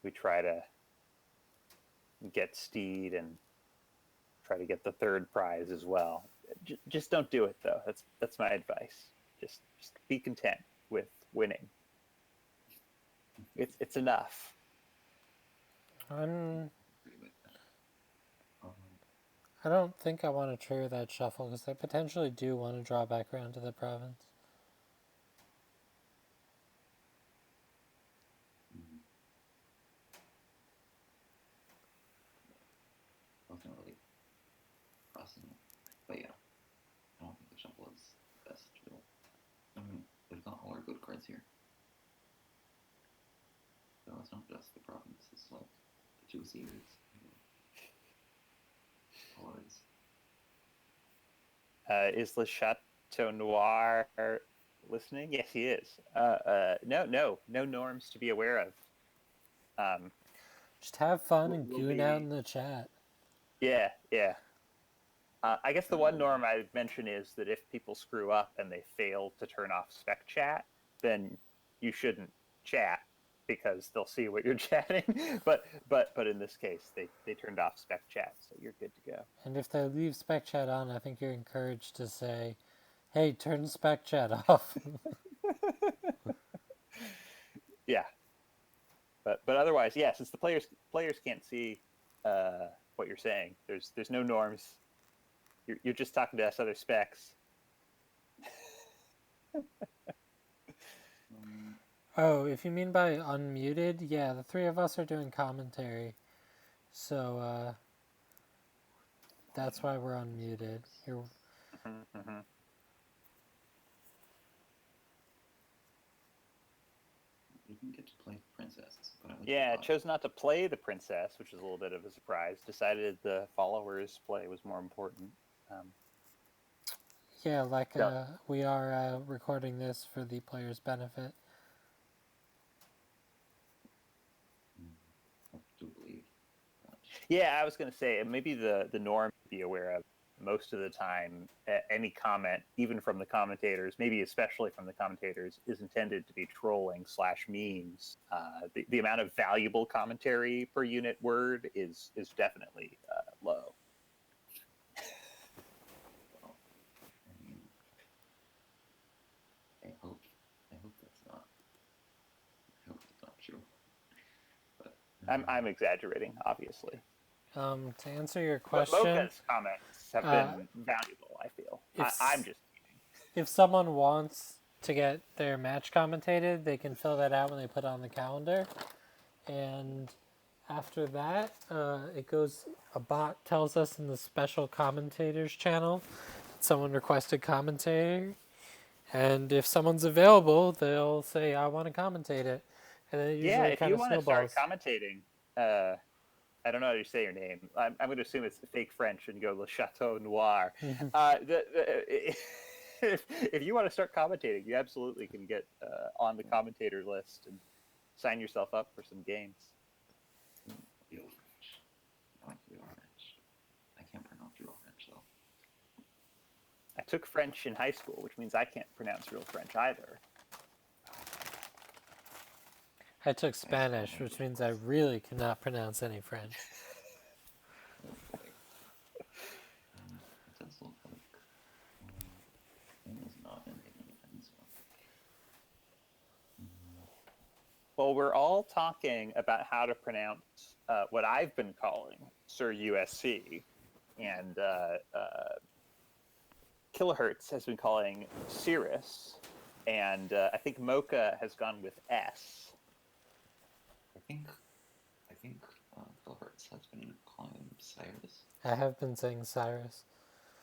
we try to get Steed and try to get the third prize as well. Just don't do it, though. That's my advice. Just be content with winning. It's enough. I'm, agree with that. Um, I don't think I want to trigger that shuffle because I potentially do want to draw back around to the province. mm, wasn't really crossing it. But yeah, I don't think the shuffle is the best drill. I mean, we've got all our good cards here. So it's not just the province, it's like the 2 series. All it is. Is Le Chateau Noir listening? Yes, he is. No norms to be aware of. Just have fun and We'll goon be- out in the chat. Yeah. I guess the one norm I'd mention is that if people screw up and they fail to turn off spec chat, then you shouldn't chat because they'll see what you're chatting. But in this case, they turned off spec chat, so you're good to go. And if they leave spec chat on, I think you're encouraged to say, hey, turn spec chat off. Yeah. But otherwise, yeah, since the players can't see what you're saying, there's no norms. You're just talking to us other specs. Oh, if you mean by unmuted, yeah, the three of us are doing commentary. So, that's why we're unmuted. You're... Mm-hmm. You can get to play princesses, but I like Yeah, chose not to play the princess, which is a little bit of a surprise. Decided the followers' play was more important. Yeah, like So- we are recording this for the player's benefit. I do believe that. Yeah, I was going to say maybe the norm to be aware of most of the time. Any comment, even from the commentators, maybe especially from the commentators, is intended to be trolling / memes. The amount of valuable commentary per unit word is definitely low. Well, I mean, I hope that's not. I hope it's not true. But I'm exaggerating, obviously. To answer your But question, Mocha's comments have been valuable, I feel. I'm just kidding. if someone wants to get their match commentated, they can fill that out when they put it on the calendar. And after that, it goes, a bot tells us in the special commentators channel that someone requested commentary. And if someone's available, they'll say, I want to commentate it. And then it usually Yeah, if kind you of want to snowballs. start commentating, I don't know how you say your name. I'm going to assume it's fake French and go Le Chateau Noir. If you want to start commentating, you absolutely can get on the commentator list and sign yourself up for some games. real French. I like real French. I can't pronounce real French though. I took French in high school, which means I can't pronounce real French either. I took Spanish, which means I really cannot pronounce any French. It does look like it is not ending anytime soon. Well, we're all talking about how to pronounce what I've been calling Sir USC, and Kilohertz has been calling Sirus, and I think Mocha has gone with S. I think Gilbert's has been calling him Cyrus. I have been saying Cyrus.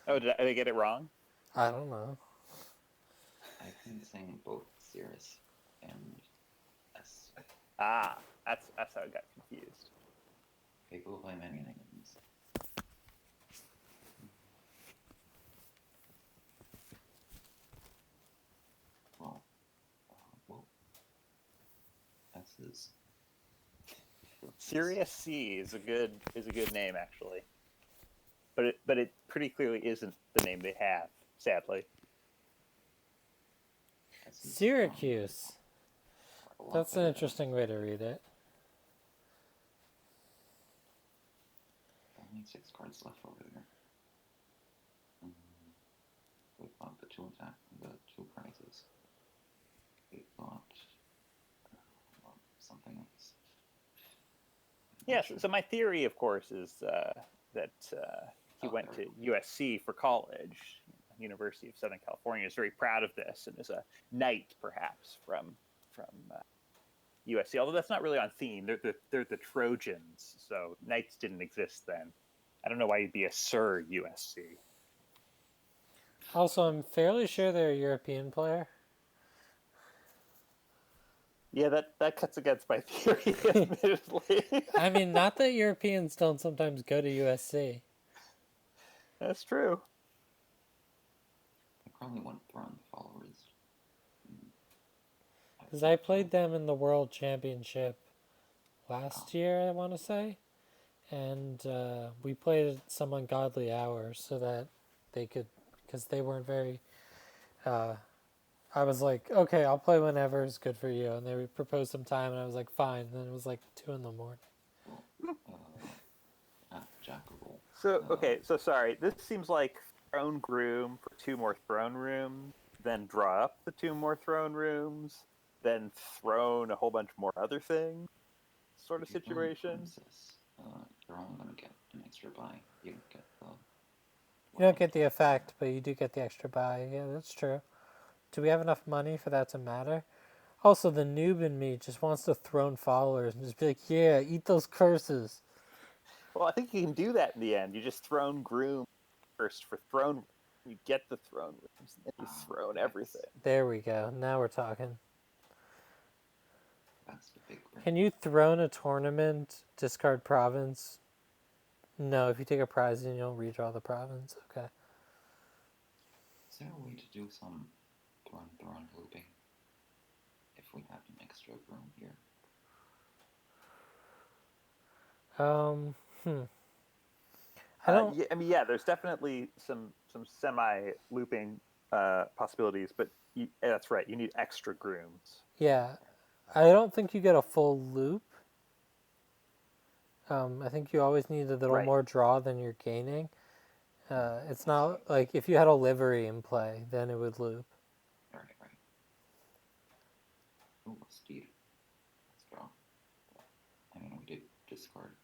Oh, did I get it wrong? I don't know. I've been saying both Cyrus and S. Ah, that's how I got confused. They go by many names. Well, S is. Sirius C is a good name, actually. but it pretty clearly isn't the name they have, sadly. This is, Syracuse. a lot That's an better than- interesting way to read it. Only 6 cards left over there. We bought the 2 prizes. We bought something else. Yes. So my theory, of course, is that he Oh, went there to we go. USC for college. University of Southern California is very proud of this, and is a knight, perhaps, from USC. Although that's not really on theme. They're the Trojans, so knights didn't exist then. I don't know why you'd be a Sir USC. Also, I'm fairly sure they're a European player. Yeah, that cuts against my theory, admittedly. I mean, not that Europeans don't sometimes go to USC. That's true. I probably want Thrawn followers. Because I played them in the World Championship last year, I want to say. And we played at some ungodly hours so that they could, because they weren't very. I was like, okay, I'll play whenever is good for you. And they proposed some time, and I was like, fine. And then it was like 2 in the morning. Jack of all. So okay, so sorry. This seems like throne groom for 2 more throne rooms, then draw up the 2 more throne rooms, then throne a whole bunch more other things, sort of If you find situation. Princess, you're only going to get an extra buy. You don't get the. You don't get the effect, but you do get the extra buy. Yeah, that's true. Do we have enough money for that to matter? Also, the noob in me just wants to throne followers and just be like, yeah, eat those curses. Well, I think you can do that in the end. You just throne groom first for throne. You get the throne rooms, and then you throne Yes. everything. There we go. Now we're talking. That's the big word. Can you throne a tournament, discard province? No, if you take a prize and you don't redraw the province. Okay. Is there a way to do some Thrawn looping? If we have an extra room here. I don't. Yeah, I mean, yeah, there's definitely some semi looping possibilities, but that's right. You need extra grooms. Yeah, I don't think you get a full loop. I think you always need a little Right. more draw than you're gaining. It's not like if you had a livery in play, then it would loop. Right. Ooh, a steed. Let's draw. I mean, we did discard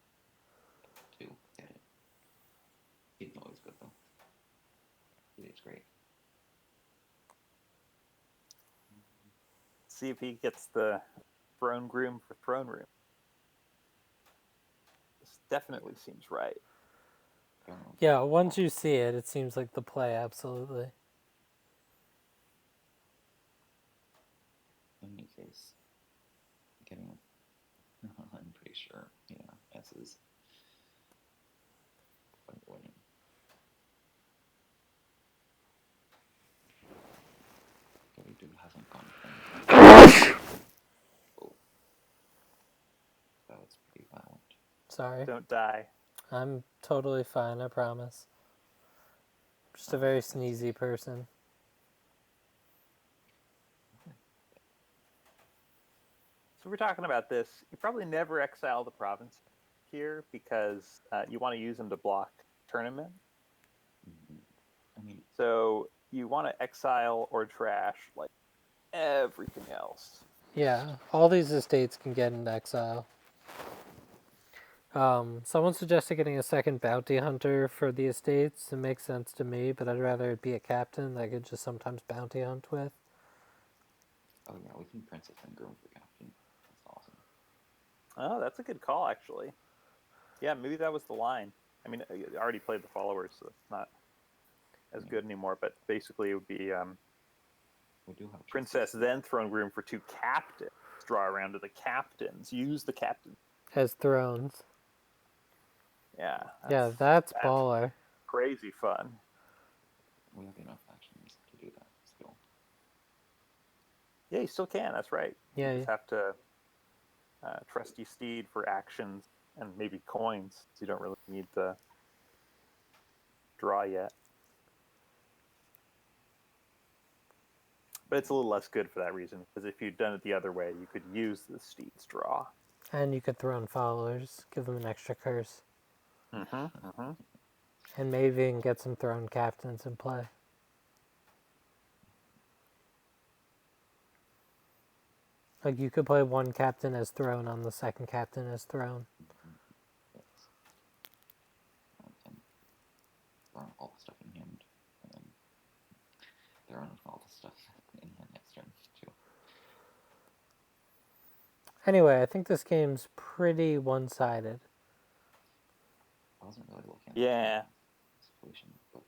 2. Get it. Steed's always good, though. Steed's great. See if he gets the throne groom for throne room. This definitely seems right. Yeah, once you see it, it seems like the play, absolutely. In any case, getting. I'm pretty sure, S is. Winning. Dirtydude hasn't gone for Oh. That was pretty violent. Sorry. Don't die. I'm totally fine, I promise. Just a very sneezy person. So we're talking about this. You probably never exile the province here because you want to use them to block tournament. I mean, So you want to exile or trash like everything else. Yeah, all these estates can get into exile. Someone suggested getting a second bounty hunter for the estates. It makes sense to me, but I'd rather it be a captain that I could just sometimes bounty hunt with. oh yeah, we can Princess and Groom for Captain. That's awesome. Oh, that's a good call, actually. Yeah, maybe that was the line. I mean, I already played the followers, so it's not as good anymore. But basically, it would be We do have Princess, then throne groom for 2 captains. Draw around to the captains. Use the captain. As thrones. Yeah. Yeah, that's baller. Crazy fun. We have enough actions to do that still. Yeah, you still can. That's right. Yeah, You just have to trusty steed for actions and maybe coins. So you don't really need the draw yet. But it's a little less good for that reason, because if you'd done it the other way, you could use the Steed's draw. And you could throw in followers, give them an extra curse. And maybe you can get some throne captains in play. Like, you could play one captain as throne on the second captain as throne. Yes. And throwing all the stuff in hand, and then throwing all the stuff in hand next turn too. Anyway, I think this game's pretty one-sided. I wasn't really looking at Yeah. the solution, but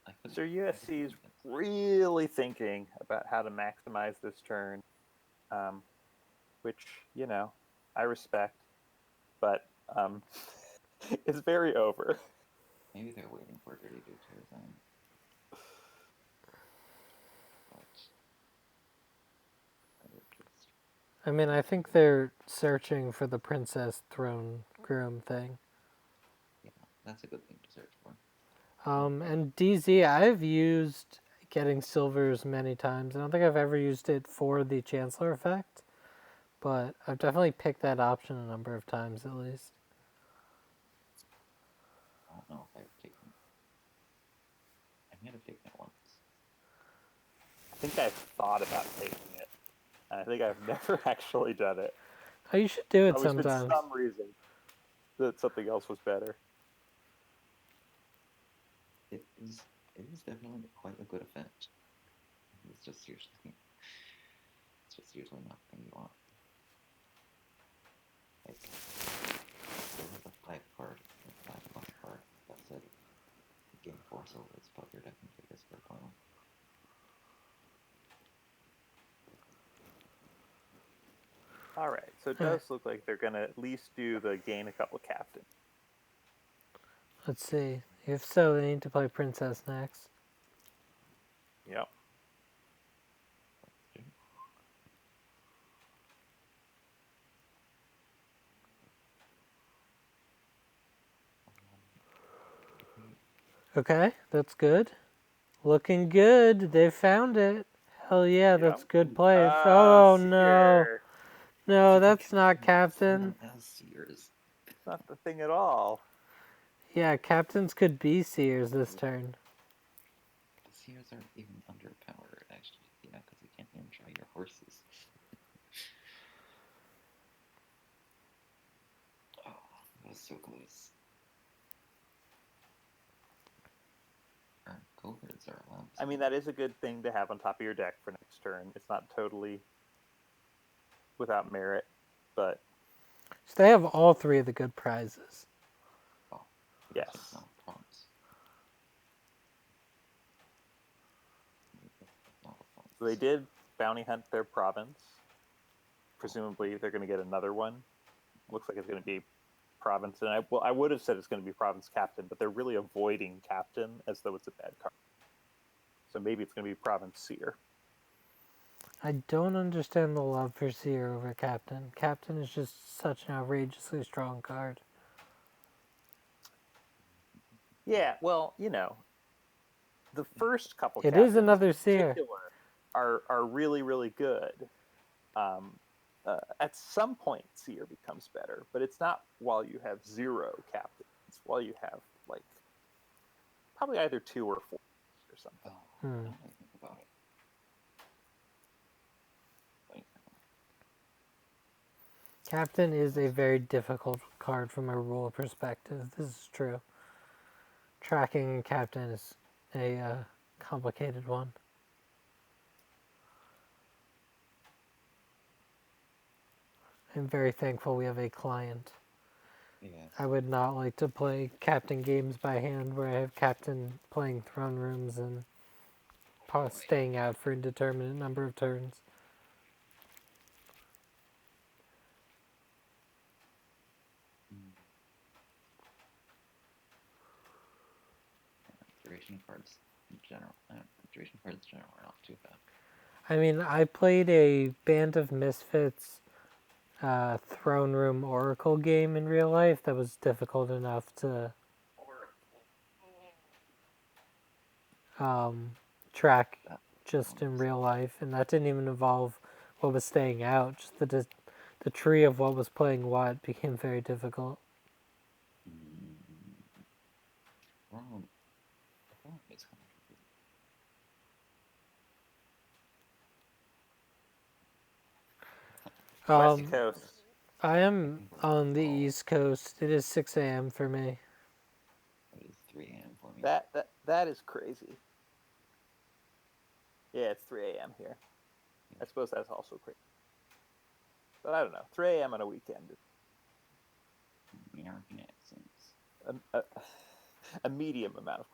I could. So USC's really thinking about how to maximize this turn, which, you know, I respect, but it's very over. Maybe they're waiting for dirtydude to resign. But I would just. I mean, I think they're searching for the princess throne groom thing. Yeah, that's a good thing to search for. And DZ, I've used getting silvers many times. I don't think I've ever used it for the Chancellor effect, but I've definitely picked that option a number of times at least. I don't know if I've taken it. I might have taken it once. I think I've thought about taking it. I think I've never actually done it. Oh, you should do it Always been sometimes. some reason that something else was better. It is definitely quite a good effect. It's just usually not the thing you want. Like, there was a 5 card, a 5 card that said gain 4 silvers, but your deck can take this for a final. All right, so it does look like they're going to at least do the gain a couple captains. Let's see. If so, they need to play princess next. Yep. Okay, that's good. Looking good. They found it. Hell yeah, that's good play. Oh no. Seer. No, that's not captain. As seers. It's not the thing at all. Yeah, captains could be seers this turn. The seers are even underpowered, actually. Yeah, because you can't even try your horses. Oh, that was so close. Cohorts are allowed. I mean, that is a good thing to have on top of your deck for next turn. It's not totally without merit, but So they have all three of the good prizes. Oh, yes. so no prompts. So they did bounty hunt their province. Presumably, they're going to get another one. Looks like it's going to be province, and I would have said it's going to be province captain, but they're really avoiding captain as though it's a bad card. So maybe it's going to be province seer. I don't understand the love for seer over captain. Captain is just such an outrageously strong card. Yeah, well, you know, the first couple It captains is another in seer. particular are really, really good. At some point, seer becomes better, but it's not while you have 0 captains. It's while you have, like, probably either 2 or 4 or something. Oh, now I think about it. Captain is a very difficult card from a rule perspective. This is true. Tracking a captain is a complicated one. I'm very thankful we have a client. Yes. I would not like to play captain games by hand where I have captain playing throne rooms and staying out for indeterminate number of turns. Duration cards in general. Duration cards in general are not too bad. I mean, I played a Band of Misfits throne room oracle game in real life that was difficult enough to track That just in was- real life, and that didn't even involve what was staying out. Just the tree of what was playing what became very difficult. Well, oh, it's kind of tricky. West Um, Coast. I am think we're on the all- East Coast. It is 6 a.m. for me. It is 3 a.m. for me. That is crazy. Yeah, it's 3 a.m. here. I suppose that's also crazy. But I don't know. 3 a.m. on a weekend is American accents. a medium amount of.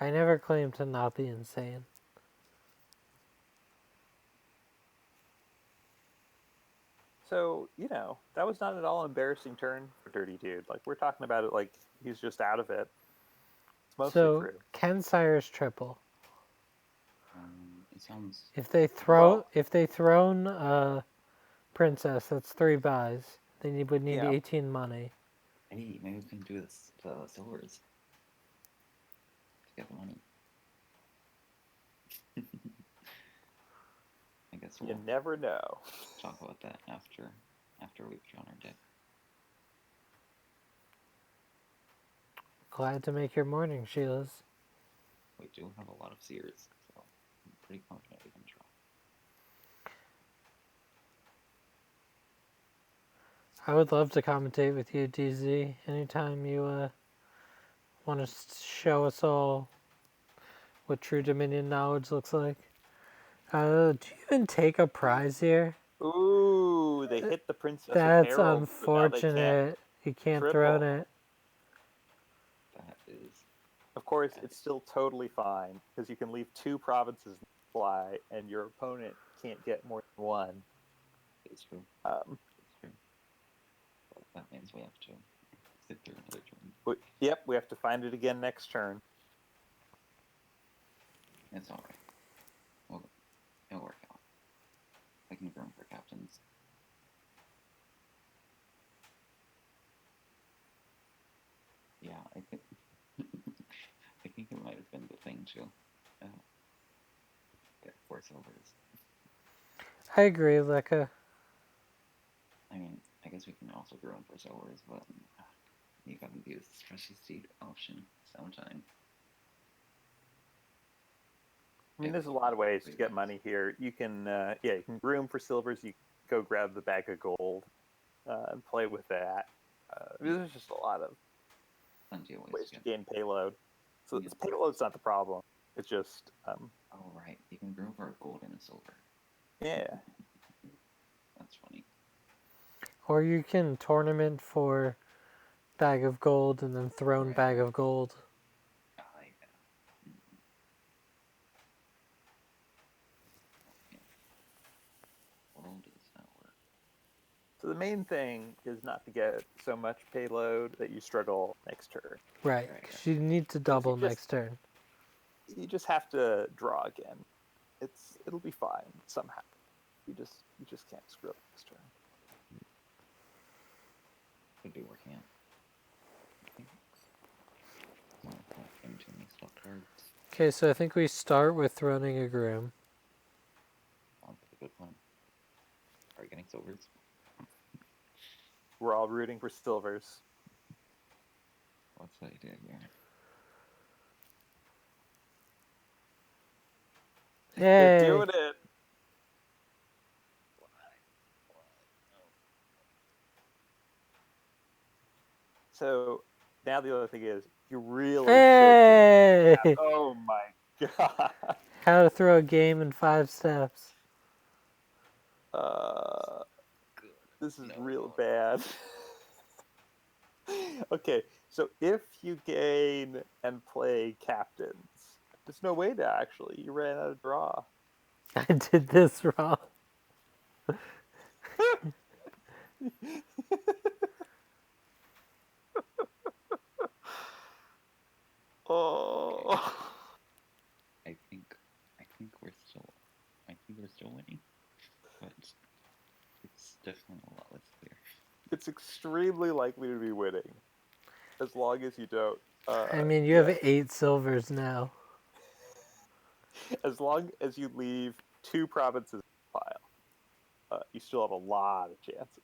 I never claim to not be insane. So, that was not at all an embarrassing turn for Dirty Dude. Like, we're talking about it like he's just out of it. It's mostly So, true. Ken Cyrus triple. It sounds. If they thrown Princess, that's 3 buys. They would need Yeah. 18 money. Hey, maybe we can do this silvers to get the money. I guess You we'll never know. talk about that after we've drawn our deck. Glad to make your morning, Sheila's. We do have a lot of seers, so I'm pretty confident we can draw. I would love to commentate with you, DZ. Anytime you want to show us all what true Dominion knowledge looks like. Do you even take a prize here? Ooh, they hit the Princess of That's Herald, but now they can't unfortunate. You can't triple. throw it. That is. Of course, it's still totally fine because you can leave 2 provinces fly, and your opponent can't get more than 1. It's true. Um, It's true. But that means we have to sit through another turn. yep, we have to find it again next turn. It's alright. It'll work out. I can groom for captains. Yeah, I think I think it might have been the thing to get 4 silvers. I agree, Leka. I mean, I guess we can also groom for silvers, but you gotta use the stretchy seed option sometime. I mean, there's a lot of ways to get money here. You can, you can groom for silvers. You go grab the bag of gold and play with that. There's just a lot of Plenty of ways to to get. gain payload. So Yeah. this payload's not the problem. It's just, Oh right, you can groom for a gold and a silver. yeah. That's funny. Or you can tournament for bag of gold and then throne Right. bag of gold. Yeah. Okay. World does not work. So the main thing is not to get so much payload that you struggle next turn. Right, Right, 'cause you need to double just- next turn. You just have to draw again. It'll be fine somehow. You just can't screw up next turn. Could be working out. Okay. Not having too many stock cards. Okay, so I think we start with throning a groom. Sounds like a good plan. Are we getting silvers? We're all rooting for silvers. What's the idea here? They're Yay! doing it. So now the other thing is you really Hey! should. Oh my god. How to throw a game in 5 steps. This is real bad. Okay, so if you gain and play captains, there's no way to actually. You ran out of draw. I did this wrong. Oh. I think we're still winning, but it's definitely a lot less clear. It's extremely likely to be winning, as long as you don't I mean, you have 8 silvers now. As long as you leave 2 provinces in the pile, you still have a lot of chances.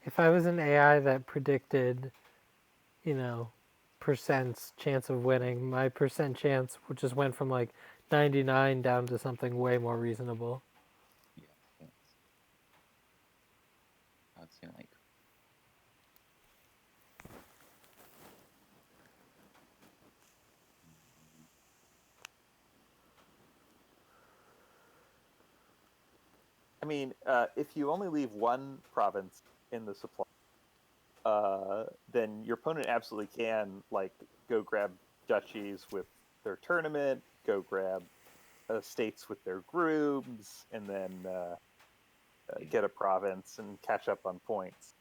If I was an AI that predicted, percents chance of winning, my percent chance just went from like 99 down to something way more reasonable. Yeah, that's. I would say like. I mean, if you only leave 1 province in the supply, then your opponent absolutely can like go grab duchies with their tournament, go grab states with their grooms, and then get a province and catch up on points.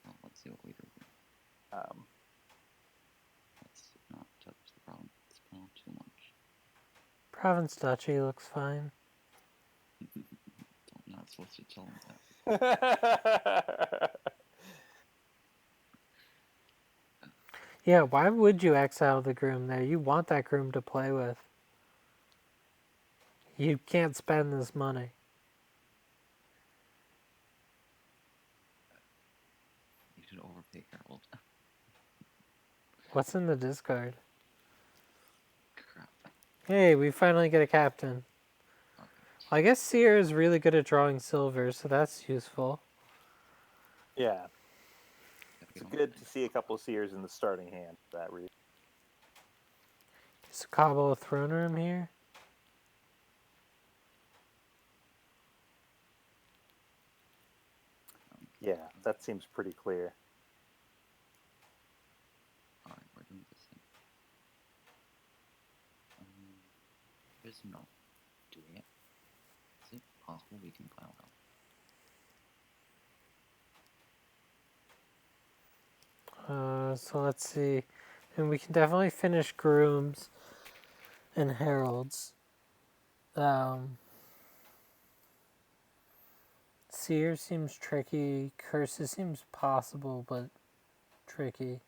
Well, let's see what we do here. Um, Let's not touch the problem. It's not too much. Province Duchy looks fine. I'm not supposed to tell them that. Yeah, why would you exile the groom there? You want that groom to play with. You can't spend this money. You should overpay Harold. What's in the discard? Crap. Hey, we finally get a captain. Okay. Well, I guess Seer is really good at drawing silver, so that's useful. yeah, Gotta it's get on good with to it. see a couple of seers in the starting hand for that reason. Just cobble a throne room here. Yeah, that seems pretty clear. Alright, we're doing this thing. There's no doing it. Is it possible we can pile out? So let's see. And we can definitely finish grooms and heralds. Seer seems tricky. Curses seems possible, but tricky.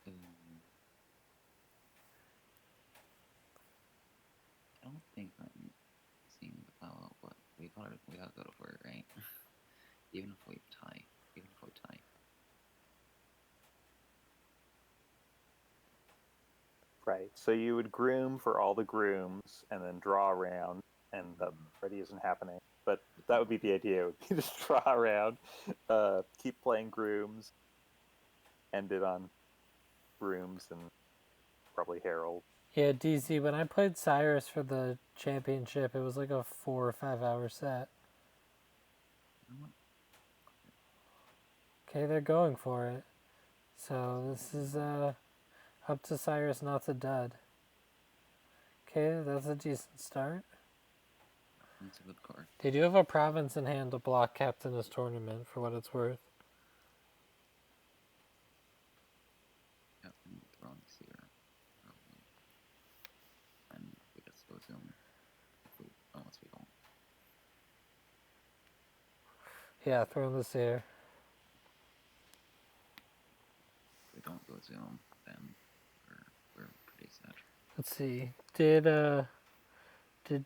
I don't think I'm seeing the pile out, but we gotta go for it, right? Even if we tie. Right. So you would groom for all the grooms and then draw around, and that already isn't happening. But that would be the idea. It would be just draw around, keep playing grooms, end it on grooms and probably Herald. Yeah, DZ, when I played Cyrus for the championship, it was like a 4 or 5 hour set. You know what? Okay, they're going for it. So this is up to Cyrus, not to dud. Okay, that's a decent start. That's a good card. They do have a province in hand to block Captain's tournament, for what it's worth. Yep, and Throne's here. Probably. And we just go zoom. Unless we don't. Yeah, throw this here. If we don't go zoom, then we're pretty sad. Let's see. Did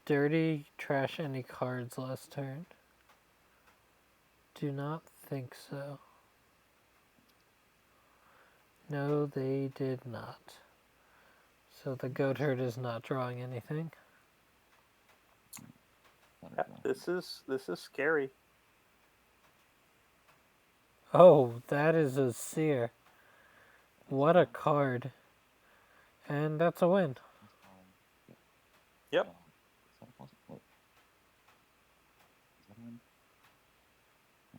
Dirty trash any cards last turn? Do not think so. No, they did not. So the goat herd is not drawing anything. Yeah, this is scary. Oh, that is a seer. What a card. And that's a win. Yep. Is that a possible? Is that a win?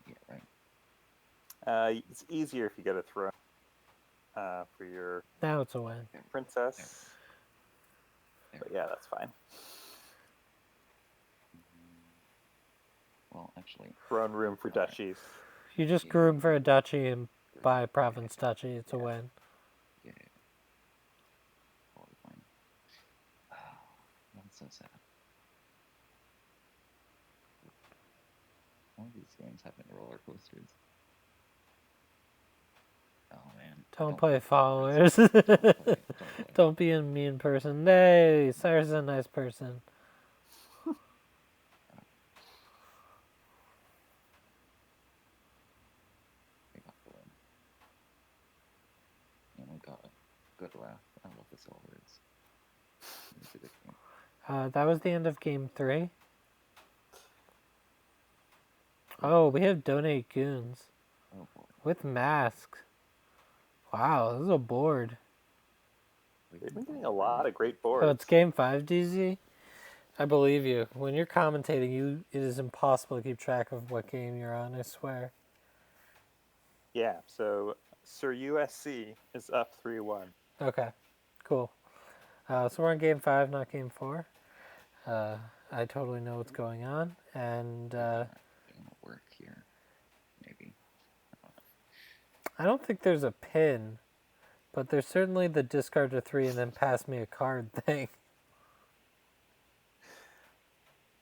Yeah, right. It's easier if you get a throne for your Now it's a win. princess. There. But yeah, that's fine. Well, actually, Throne room for duchies. You just groom for a duchy and buy a province duchy. It's a win. yeah. Totally fine. That's so sad. All these games have been roller coasters. Oh man. Don't play followers. Don't play. Don't be a mean person. Nay, Cyrus is a nice person. We got the win. And we got a good laugh. I love the silvers. It was a good game. That was the end of game 3. Oh, we have donate goons Oh boy. with masks. Wow, this is a board. They've been getting a lot of great boards. Oh, it's game 5, DZ? I believe you. When you're commentating, it is impossible to keep track of what game you're on, I swear. Yeah, so Sir USC is up 3-1. Okay, cool. So we're on game 5, not game 4. I totally know what's going on, and Doing work here. Maybe. I don't think there's a pin, but there's certainly the discard to 3 and then pass me a card thing.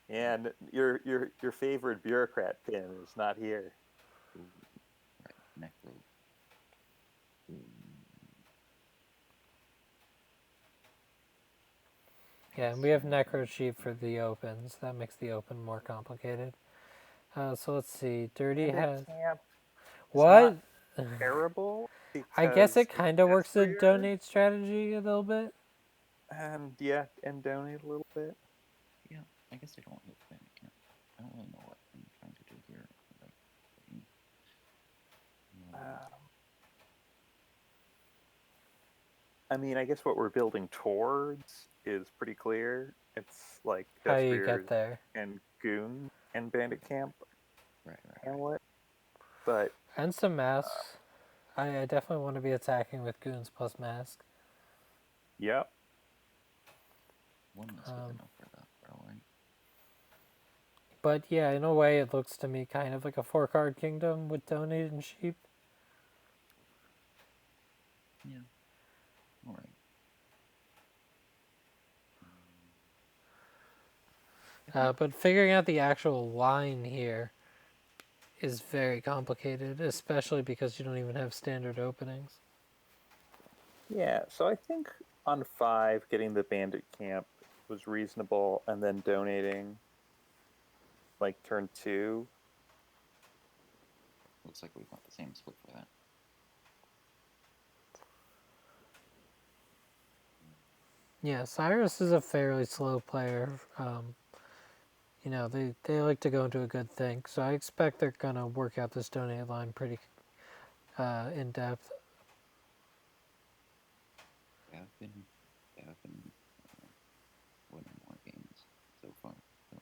And your favorite bureaucrat pin is not here. Ooh. Right. Necro. Ooh. Yeah, and we have Necro Sheep for the opens. That makes the open more complicated. So let's see. Dirty has... Camp What? terrible. I guess it because kind of works the Desperate donate strategy a little bit. and yeah, and donate a little bit. Yeah, I guess I don't hit the bandit camp. I don't really know what I'm trying to do here. I mean, I guess what we're building towards is pretty clear. It's like How you Destrier get there. and Goon and Bandit Camp Right. Hamlet. But And some masks. I definitely want to be attacking with goons plus mask. yep. One is good enough for that, probably. But yeah, in a way, it looks to me kind of like a 4-card kingdom with donate and sheep. Yeah. Alright. But figuring out the actual line here is very complicated, especially because you don't even have standard openings. Yeah, so I think on 5, getting the Bandit Camp was reasonable, and then donating like turn 2. Looks like we've got the same split for that. Yeah, Cyrus is a fairly slow player. You know, they like to go into a good thing, so I expect they're going to work out this donate line pretty in depth. They have been winning more games so far. So,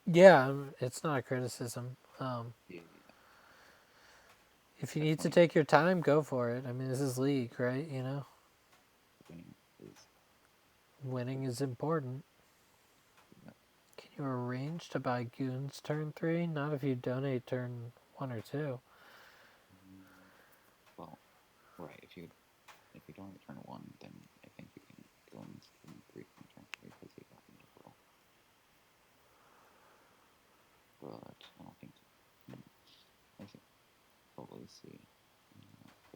Yeah, it's not a criticism. yeah. If you need to take your time, go for it. I mean, this is League, right? You know, Winning is winning is important. yeah. Can you arrange to buy goons turn 3? Not if you donate turn 1 or 2. Well, right. If you don't return 1, then I think you can go and turn 3 from turn 3 because you got Necro. But I don't think so. I think probably see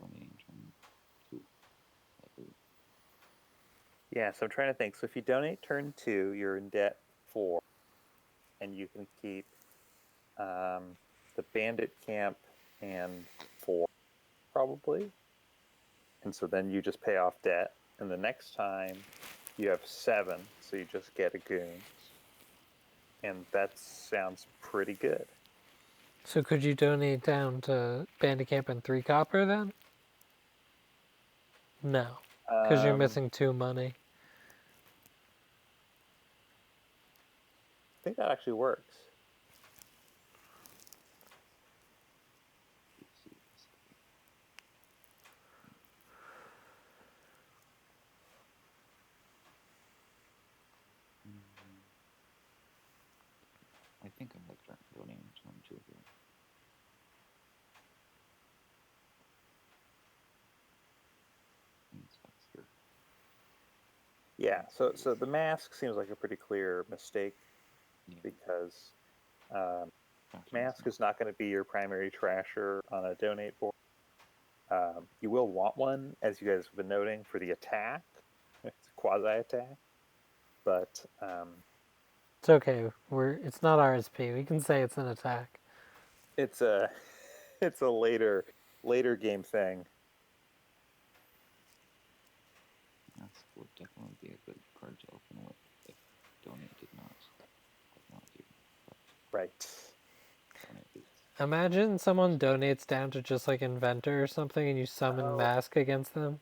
donating turn 2. I believe. Yeah, so I'm trying to think. So if you donate turn 2, you're in debt 4, and you can keep the Bandit Camp and 4, probably. And so then you just pay off debt, and the next time you have 7, so you just get a goon. And that sounds pretty good. So could you donate down to Bandicamp and 3 copper then? No, because you're missing 2 money. I think that actually works. Let's see. I think I like donating turn 2 here. Here. Yeah, so the mask seems like a pretty clear mistake, Yeah. because Actually, mask is not going to be your primary trasher on a donate board. You will want one, as you guys have been noting, for the attack. It's a quasi attack, but It's okay. It's not RSP. We can say it's an attack. it's a it's a later game thing. Mask would definitely be a good card to open with if Donate did not do. Right. Donate beats. Imagine someone donates down to just like Inventor or something and you summon Oh. Mask against them.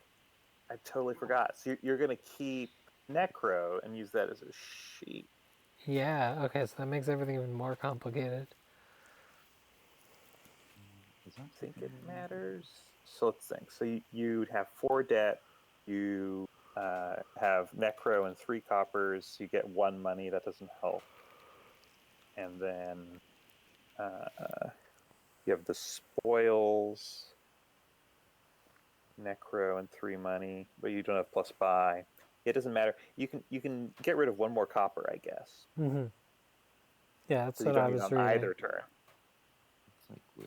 I totally forgot. So you're going to keep Necro and use that as a sheet. Yeah, okay, so that makes everything even more complicated. Does that I think take it any- matters. So let's think. So you'd have 4 debt. You have Necro and 3 coppers. You get 1 money. That doesn't help. And then you have the spoils, Necro and 3 money, but you don't have plus buy. It doesn't matter. You can get rid of 1 more copper, I guess. Mm-hmm. Yeah, that's So you what don't I need was on reading. either turn. Looks like we're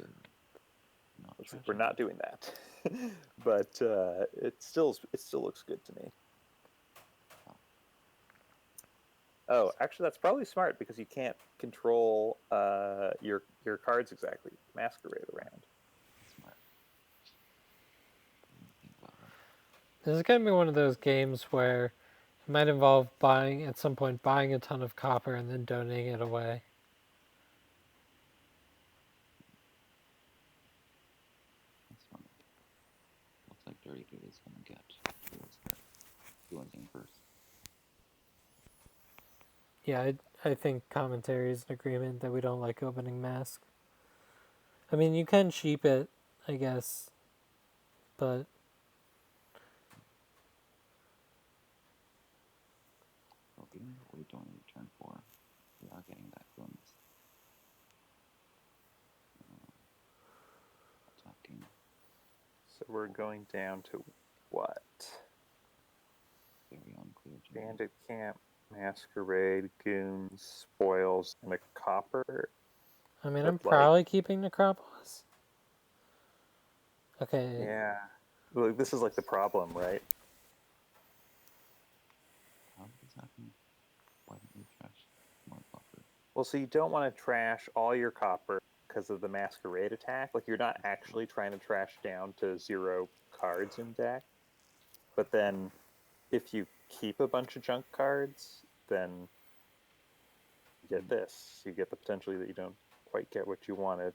not. Looks like we're trashing not it. doing that, but it still looks good to me. Oh, actually, that's probably smart because you can't control your cards exactly. Masquerade around. Smart. Didn't think about that. This is going to be one of those games where it might involve at some point, buying a ton of copper and then donating it away. That's funny. Looks like Dirty Dude is gonna get do anything first. Yeah, I think commentary is an agreement that we don't like opening Mask. I mean, you can sheep it, I guess, but So given what we're doing in turn 4, we are getting back guns. Attacking. So we're going down to what? Very unclear to me. Bandit camp, masquerade, goons, spoils, and a copper. I mean, But, I'm probably keeping Necropolis. Okay. Yeah. Look, this is like the problem, right? How did this happen? Why didn't we trash more copper? Well, so you don't want to trash all your copper because of the masquerade attack. Like you're not actually trying to trash down to 0 cards in deck. But then if you keep a bunch of junk cards, then you get this. You get the potentially that you don't quite get what you wanted.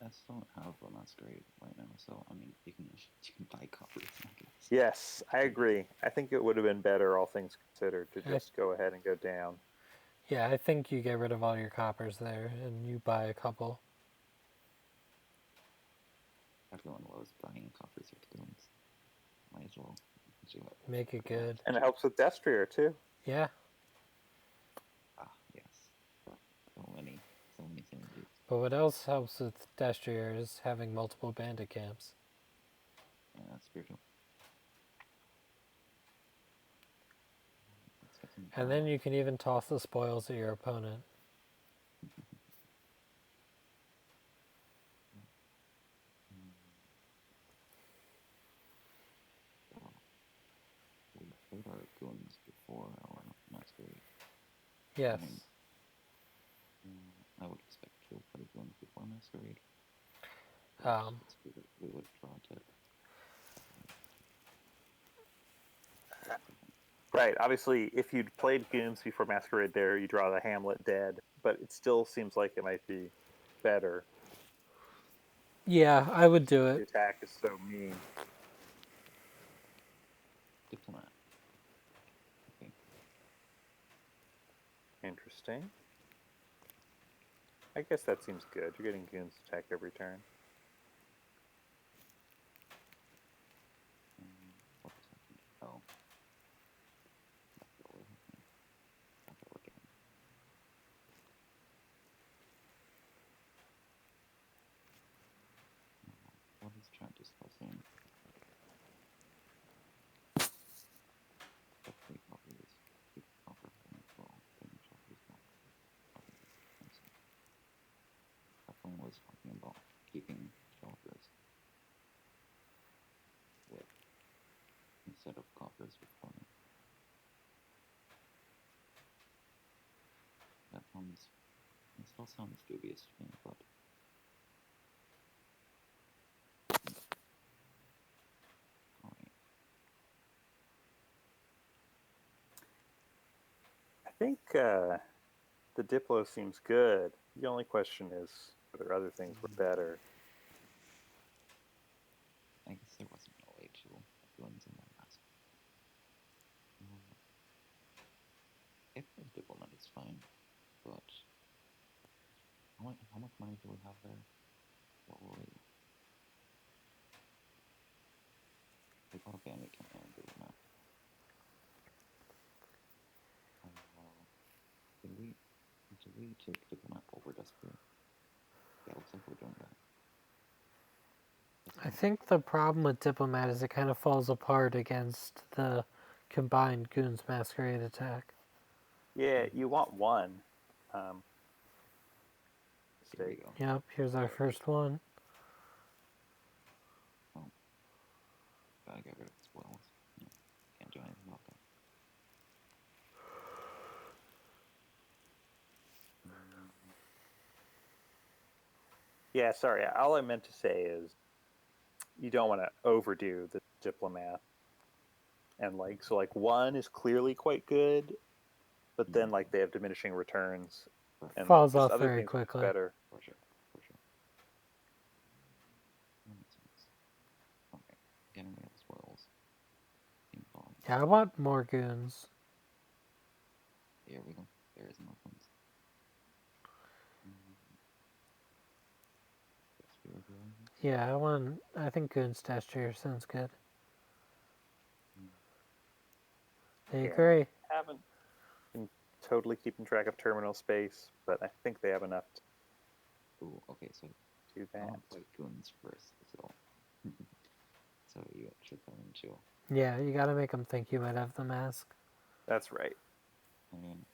I still don't have a masquerade right now, so I mean you can buy coppers, I guess. Yes, I agree. I think it would have been better, all things considered, to Okay. just go ahead and go down. Yeah, I think you get rid of all your coppers there and you buy a couple. Everyone loves buying coppers with guns. Might as well do it. Make it good. And it helps with Destrier, too. Yeah, Ah, yes. So many synergies. but what else helps with Destrier is having multiple bandit camps. Yeah, that's spiritual. Let's get some And then you can even toss the spoils at your opponent. We played our guns before our masquerade. Yes. I would expect to play guns before masquerade. We would draw to. Right. Obviously, if you'd played Goons before Masquerade there, you draw the Hamlet dead, but it still seems like it might be better. Yeah, I would do The it. attack is so mean. Diplomat. Okay. Interesting. I guess that seems good. You're getting Goons attack every turn. What was happening? Oh. That's what we're happening. That's what we're getting. What is Trent discussing? The three copies. Keep copper and well, getting copies back. Definitely was talking about keeping set of coffers with coin. That sounds. It still sounds dubious to me, but. Alright. I think the Diplo seems good. The only question is whether other things were better. I guess there wasn't no way to influence in that mask. If there's diplomat, it's fine, but how much money do we have there? What will we? They got a bandit camp and diplomat. Did we take diplomat over desperate? Yeah, looks like we're doing that. I think the problem with Diplomat is it kind of falls apart against the combined Goons Masquerade attack. Yeah, you want one. Here we Mistake. go. Yep, here's our first one. Oh, gotta get rid of his wells. No, can't do anything about that. Yeah, sorry. All I meant to say is you don't want to overdo the diplomat. And like, so like one is clearly quite good, but then like they have diminishing returns and Falls just off other very things are quickly. better. For sure. That makes sense. Okay, getting rid of his wells. Yeah, I want more Goons. Here we go. There is more points. Yeah, I think Goons Dash here sounds good. They agree. Haven't been totally keeping track of terminal space, but I think they have enough to Ooh, okay, so do I that. want to play Goons first, so so you should come in too. Yeah, you gotta make them think you might have the mask. That's right. I mean,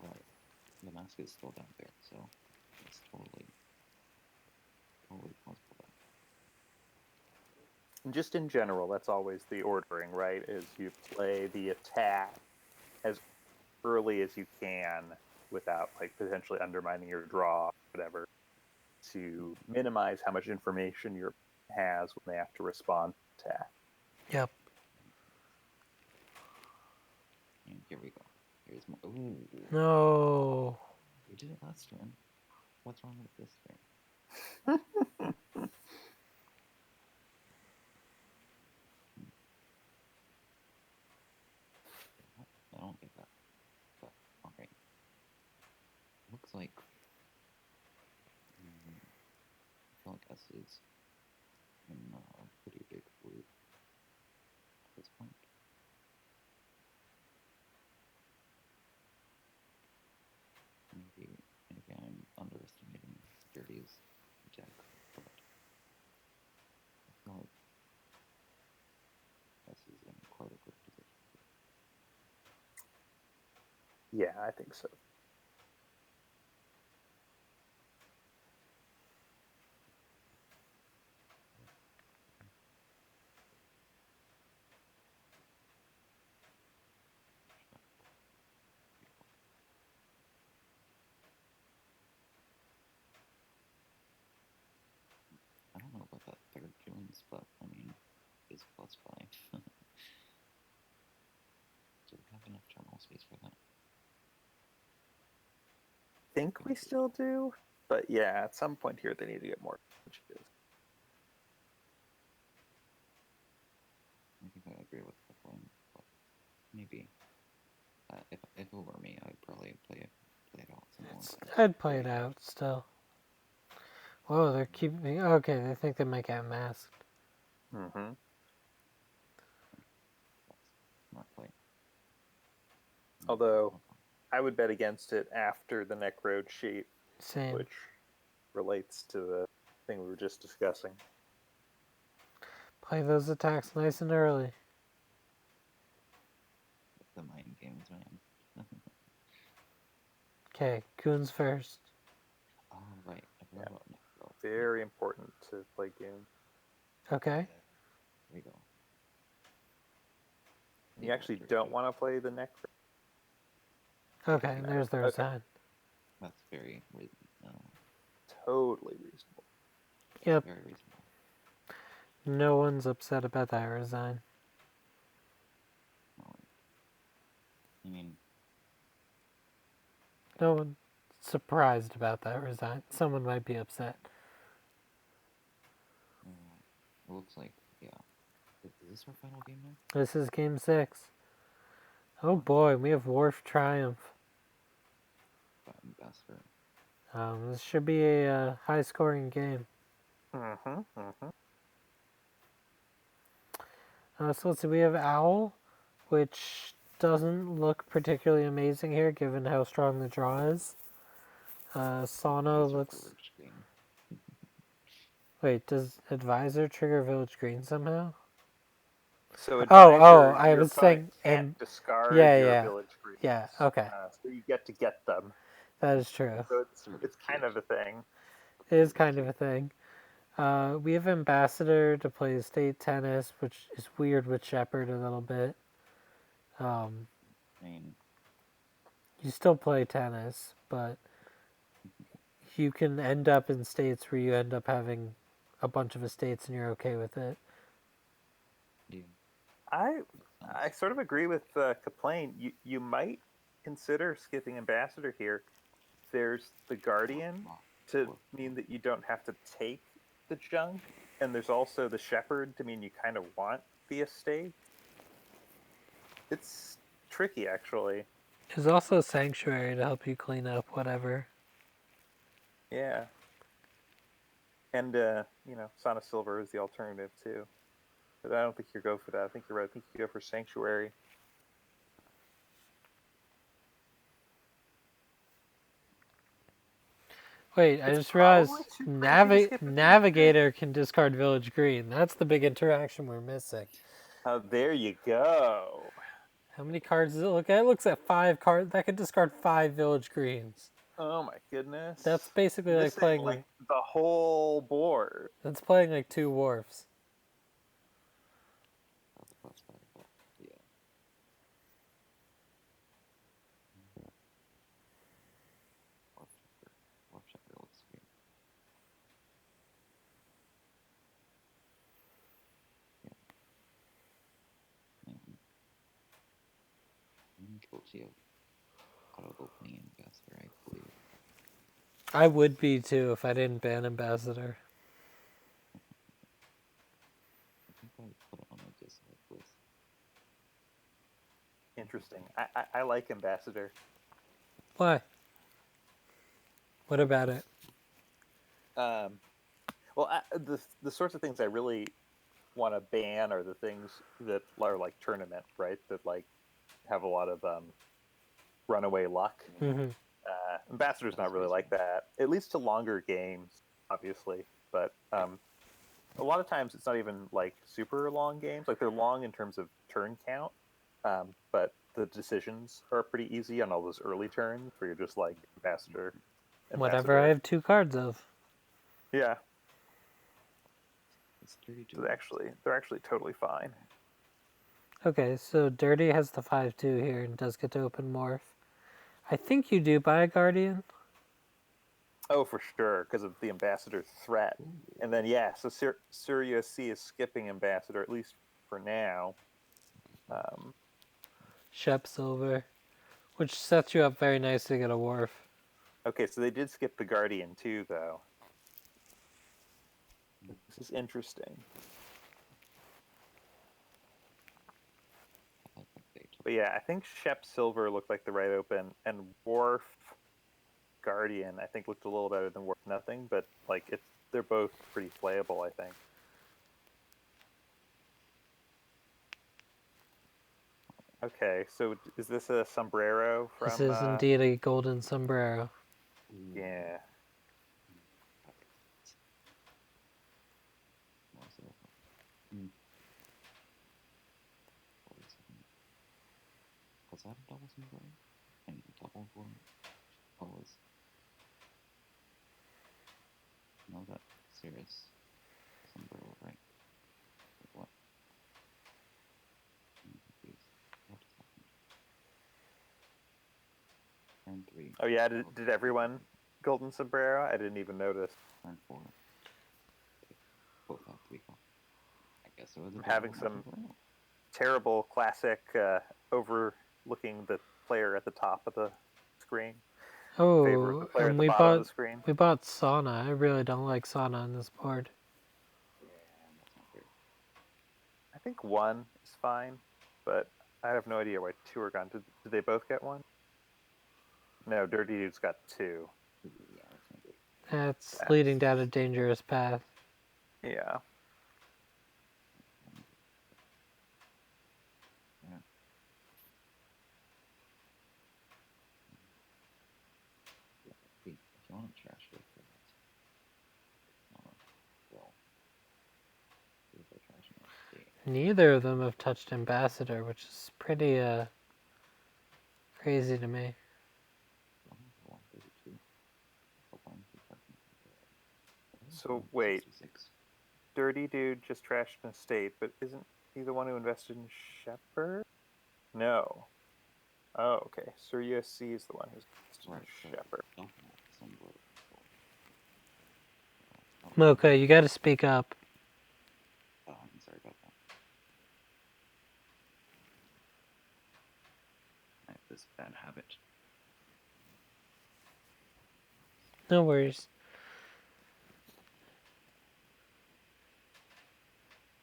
right, the mask is still down there, so it's totally possible. And just in general, that's always the ordering, right? Is you play the attack as early as you can without like potentially undermining your draw, whatever, to minimize how much information your has when they have to respond to attack. Yep. And here we go. Here's more. Ooh, No. we did it last turn. What's wrong with this turn? I don't get that. But okay. Looks like I feel like S is in a pretty big lead at this point. Maybe I'm underestimating Dirty's deck, but I feel like S is in quite a good position. Yeah, I think so. I don't know about that third Jones, but I mean, it's +5. Do we have enough terminal space for that? I think we still do, but yeah, at some point here they need to get more punches. I think I agree with that one, but maybe if it were me, I'd probably play it out some more. I'd play it out still. Whoa, they're keeping. Okay, they think they might get masked. Mm-hmm. Not play. Although I would bet against it after the Necrode sheet, Same. which relates to the thing we were just discussing. Play those attacks nice and early. The mind games, man. Okay, Goons first. Oh, right. I forgot about Necro. Very important to play Goon. Okay. Here we go. You actually don't want to play the neck. Okay, there's their Okay. sign. That's very reasonable. Totally reasonable. Yep. Very reasonable. No one's upset about that resign. I mean, No one's surprised about that resign. Someone might be upset. it looks like, yeah. Is this our final game now? This is game 6. Oh boy, we have Wharf Triumph. Ambassador. This should be a high-scoring game. Mm-hmm. Mm-hmm. So let's see, we have Owl, which doesn't look particularly amazing here, given how strong the draw is. Sono Advisor looks... Village Green. Wait, does Advisor trigger Village Green somehow? So I your was opponent saying... can't discard yeah, your yeah. village greens. Yeah, okay. So you get to get them. That is true. So Sort of it's kind of a thing. It is kind of a thing. We have Ambassador to play State Tennis, which is weird with Shepherd a little bit. I mean, You still play tennis, but you can end up in states where you end up having a bunch of estates and you're okay with it. yeah. I sort of agree with Kaplane. You might consider skipping Ambassador here. There's the Guardian to mean that you don't have to take the junk, and there's also the Shepherd to mean you kind of want the estate. It's tricky, actually. There's also Sanctuary to help you clean up whatever. Yeah. And, Son of Silver is the alternative, too. But I don't think you go for that. I think you're right. I think you go for Sanctuary. Wait, I just realized Navigator can discard Village Green. That's the big interaction we're missing. There you go. How many cards does it look at? It looks at 5 cards. That can discard 5 Village Greens. Oh my goodness. That's basically like playing like the whole board. That's playing like 2 Wharfs. That's valuable. Yeah. Warp Shepherd looks great. Yeah. I'm guilty of auto-opening Ambassador, I believe. I would be too if I didn't ban Ambassador. I think I put it on my dislike list. Interesting. I like Ambassador. Why? What about it? The sorts of things I really want to ban are the things that are like tournament, right? That like have a lot of runaway luck. Mm-hmm. Ambassador's not really like that, at least to longer games, obviously. But a lot of times it's not even like super long games. Like they're long in terms of turn count, but the decisions are pretty easy on all those early turns where you're just like Ambassador. Whatever I have 2 cards of. Yeah. It's 32. So they're actually totally fine. Okay, so Dirty has the 5/2 here and does get to open Morph. I think you do buy a Guardian. Oh, for sure, because of the Ambassador threat. And then, so Sirusc is skipping Ambassador, at least for now. Shep Silver, which sets you up very nice to get a Wharf. Okay, so they did skip the Guardian too, though. This is interesting. But yeah, I think Shep Silver looked like the right open, and Wharf Guardian I think looked a little better than Wharf Nothing, but like they're both pretty playable, I think. Okay, so is this a sombrero from? This is indeed a golden sombrero. Yeah. Was that a double sombrero? And double one? What was? No, that Sirusc sombrero, right? What? I'm confused. Turn 3. Oh yeah, did everyone golden sombrero? I didn't even notice. Turn 4. Both have to be called. I guess it was a I'm having double some sombrero. terrible classic overlooking the player at the top of the screen. Favor of the Oh, player at and the bottom of the screen. we bought sauna. I really don't like sauna on this board. Yeah, that's not great. I think 1 is fine, but I have no idea why 2 are gone. Did they both get 1? No, Dirty Dude's got 2. Yeah, that's not great. That's leading down a dangerous path. Yeah. Yeah. If you want to trash it, well, if they're trashing it, Neither of them have touched Ambassador, which is pretty crazy to me. 132. So wait, Dirty Dude just trashed an estate, but isn't he the one who invested in Shepherd? No. Oh, okay. Sirusc is the one who's invested in Shepherd. Mocha, you gotta speak up. Oh, I'm sorry about that. I have this bad habit. No worries.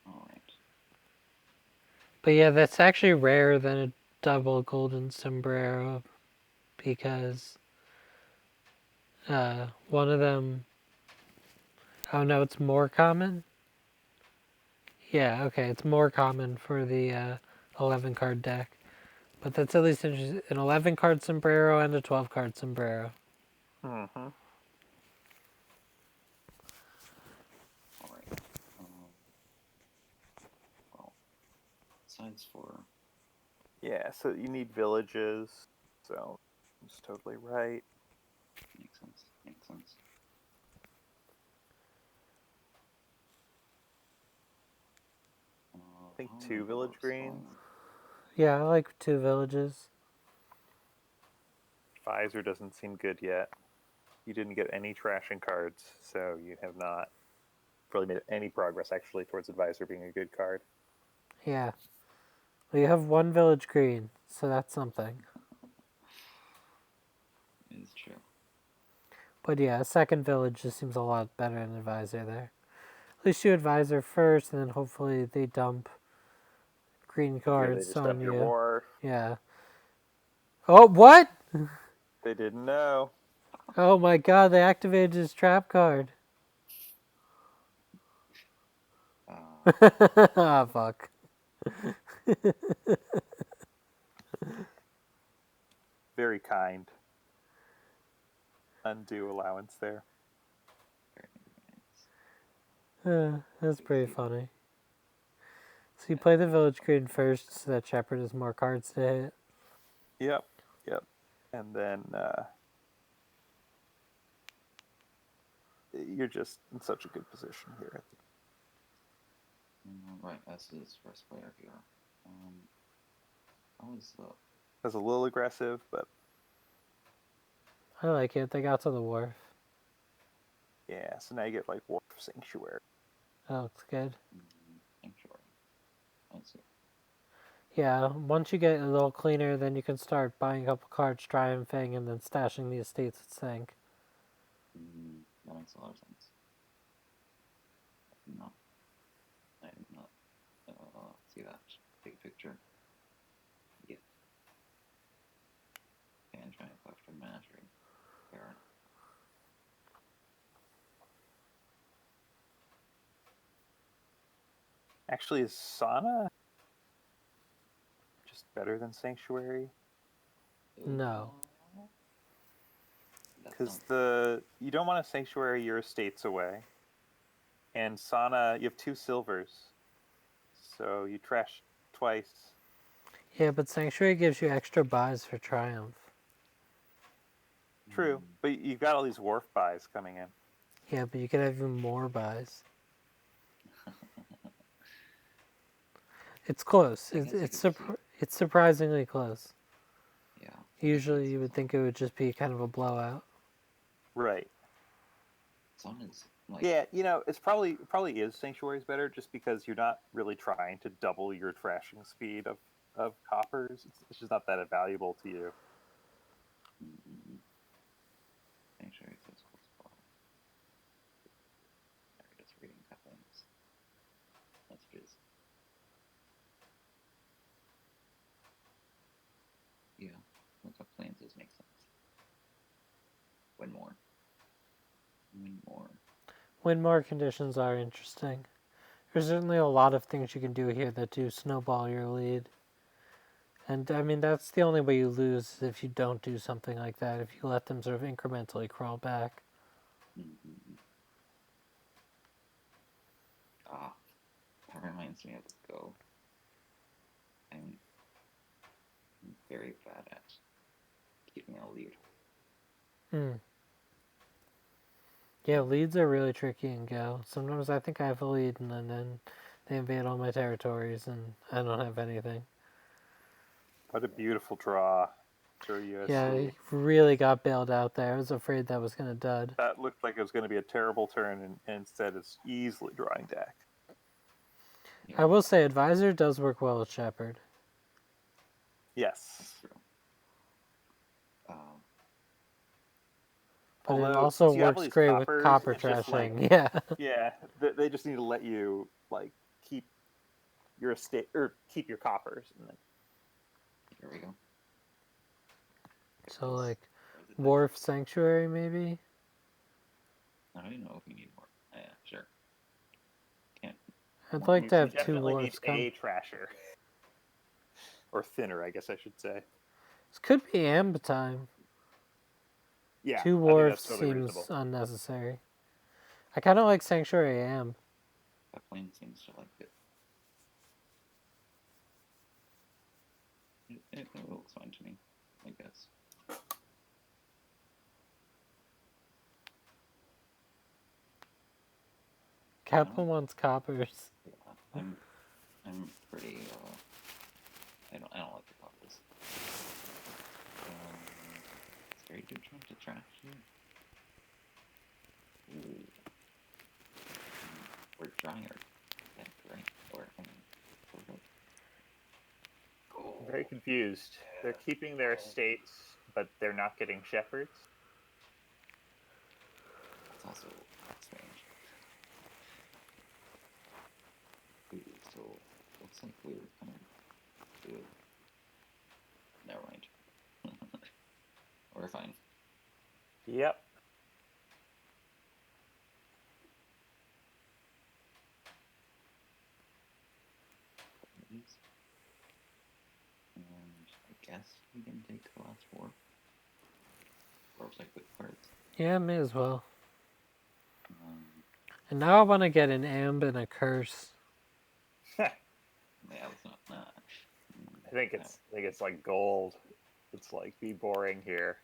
Alright. But yeah, that's actually rarer than a double golden sombrero because one of them. Oh no, it's more common? Yeah, okay, it's more common for the 11 card deck. But that's at least interesting. An 11 card sombrero and a 12 card sombrero. Mm-hmm. Alright. Well, besides for... Yeah, so you need villages, so it's totally right. Makes sense. Makes sense. I think 2 village greens. Yeah, I like 2 villages. Visor doesn't seem good yet. You didn't get any trashing cards, so you have not really made any progress actually towards Advisor being a good card. Yeah. We have 1 village green, so that's something. It is true. But yeah, a second village just seems a lot better than Advisor there. At least you Advisor first, and then hopefully they dump green Here they cards just on dump you. your war. Yeah. Oh, what? They didn't know. Oh my god, they activated his trap card. Ah, fuck. Very kind. Undue allowance there. That's pretty funny. So you play the village green first so that Shepherd has more cards to hit. Yep. And then you're just in such a good position here. Right, as his first player here. How is the... That's a little aggressive, but I like it. They got to the wharf. yeah, so now you get like Wharf Sanctuary. That looks good. Sanctuary. I see. Yeah, once you get a little cleaner, then you can start buying a couple cards, triumphing, and then stashing the estates at Sank. That makes a lot of sense. I did not see that big picture. Yeah. And trying to collect from mastery. Fair enough. Actually, is Sauna just better than Sanctuary? No. Because you don't want to Sanctuary your estates away. And Sauna, you have 2 silvers. So you trash twice. Yeah, but Sanctuary gives you extra buys for Triumph. True, but you've got all these Wharf buys coming in. Yeah, but you could have even more buys. It's close. It's surprisingly close. Yeah. Usually you would think it would just be kind of a blowout. Right. Sun is like Yeah, it's probably is Sanctuary's better just because you're not really trying to double your trashing speed of coppers. It's just not that valuable to you. Sanctuary physical spell. Sorry, just reading couplings. Messages. Yeah, look up plans makes sense. Win more. Win more. Win more conditions are interesting. There's certainly a lot of things you can do here that do snowball your lead. And I mean, that's the only way you lose is if you don't do something like that, if you let them sort of incrementally crawl back. Ah, that reminds me of the Go. I'm very bad at keeping a lead. Yeah, leads are really tricky in Go. Sometimes I think I have a lead and then they invade all my territories and I don't have anything. What a beautiful draw. Sure, USC. Yeah, he really got bailed out there. I was afraid that was going to dud. That looked like it was going to be a terrible turn, and instead it's easily drawing deck. Yeah, I will say Advisor does work well with Shepherd. Yes. that's true. But it Although, also since you have all works these great with coppers, copper it's just like, trashing. Yeah. yeah, they just need to let you like keep your estate or keep your coppers, and then Here we go. So like Where's the Wharf Sanctuary maybe? I don't even know if we need more. Yeah, sure. Can't. I'd like to you have two definitely need wharfs come. a trasher or thinner, I guess I should say. This could be amp time. Yeah, Two I think wharfs that's totally seems reasonable. unnecessary. I kind of like Sanctuary amp. That plane seems to like it. It looks fine to me, I guess. Kaplan wants coppers. Yeah, I'm pretty. I don't like the coppers. Scary dude trying to trash you. Ooh. Or dryer. Yeah, right. Or I'm very confused. They're keeping their estates, but they're not getting shepherds. that's also strange. Ooh, so looks like we're kind of good. Never mind. We're fine. Yep. And I guess we can take the last four. Or like with cards. Yeah, may as well. And now I want to get an amp and a curse. Yeah, let's not. I think it's like gold. It's like be boring here.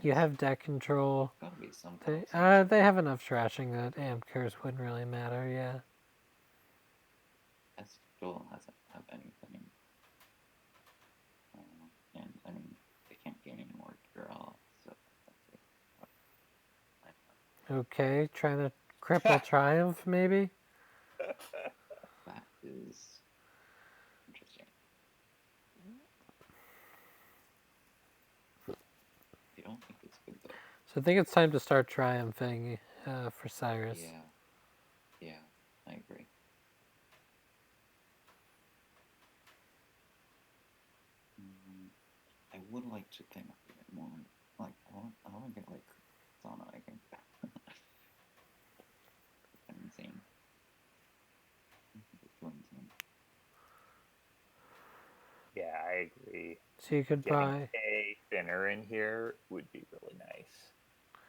You have deck control. Gotta be some. They have enough trashing that amp curse wouldn't really matter. Yeah. S still doesn't have anything. And I mean, they can't gain any more draw. So. Okay, trying to cripple Triumph maybe. That is interesting. I don't think it's good though. So I think it's time to start triumphing for Cyrus. Yeah, I agree. I would like to think a bit more. Like, I want to get like Sauna, I think. Insane. It's so insane. Yeah, I agree. So you could Getting buy a thinner in here would be really nice.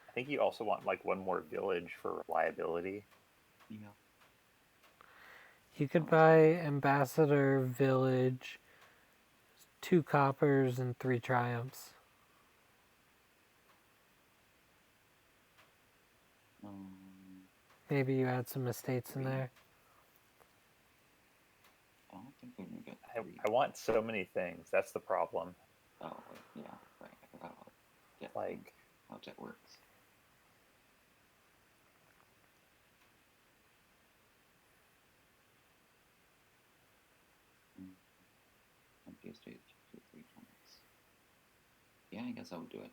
I think you also want like one more village for reliability. Yeah. You could buy Ambassador Village, 2 coppers, and 3 triumphs. Maybe you add some estates in there. I don't think we can get. I want so many things. That's the problem. Oh, wait, yeah, right. I forgot about debt, Like, how debt works. Empty estate 2 or 3 times. Yeah, I guess I would do it.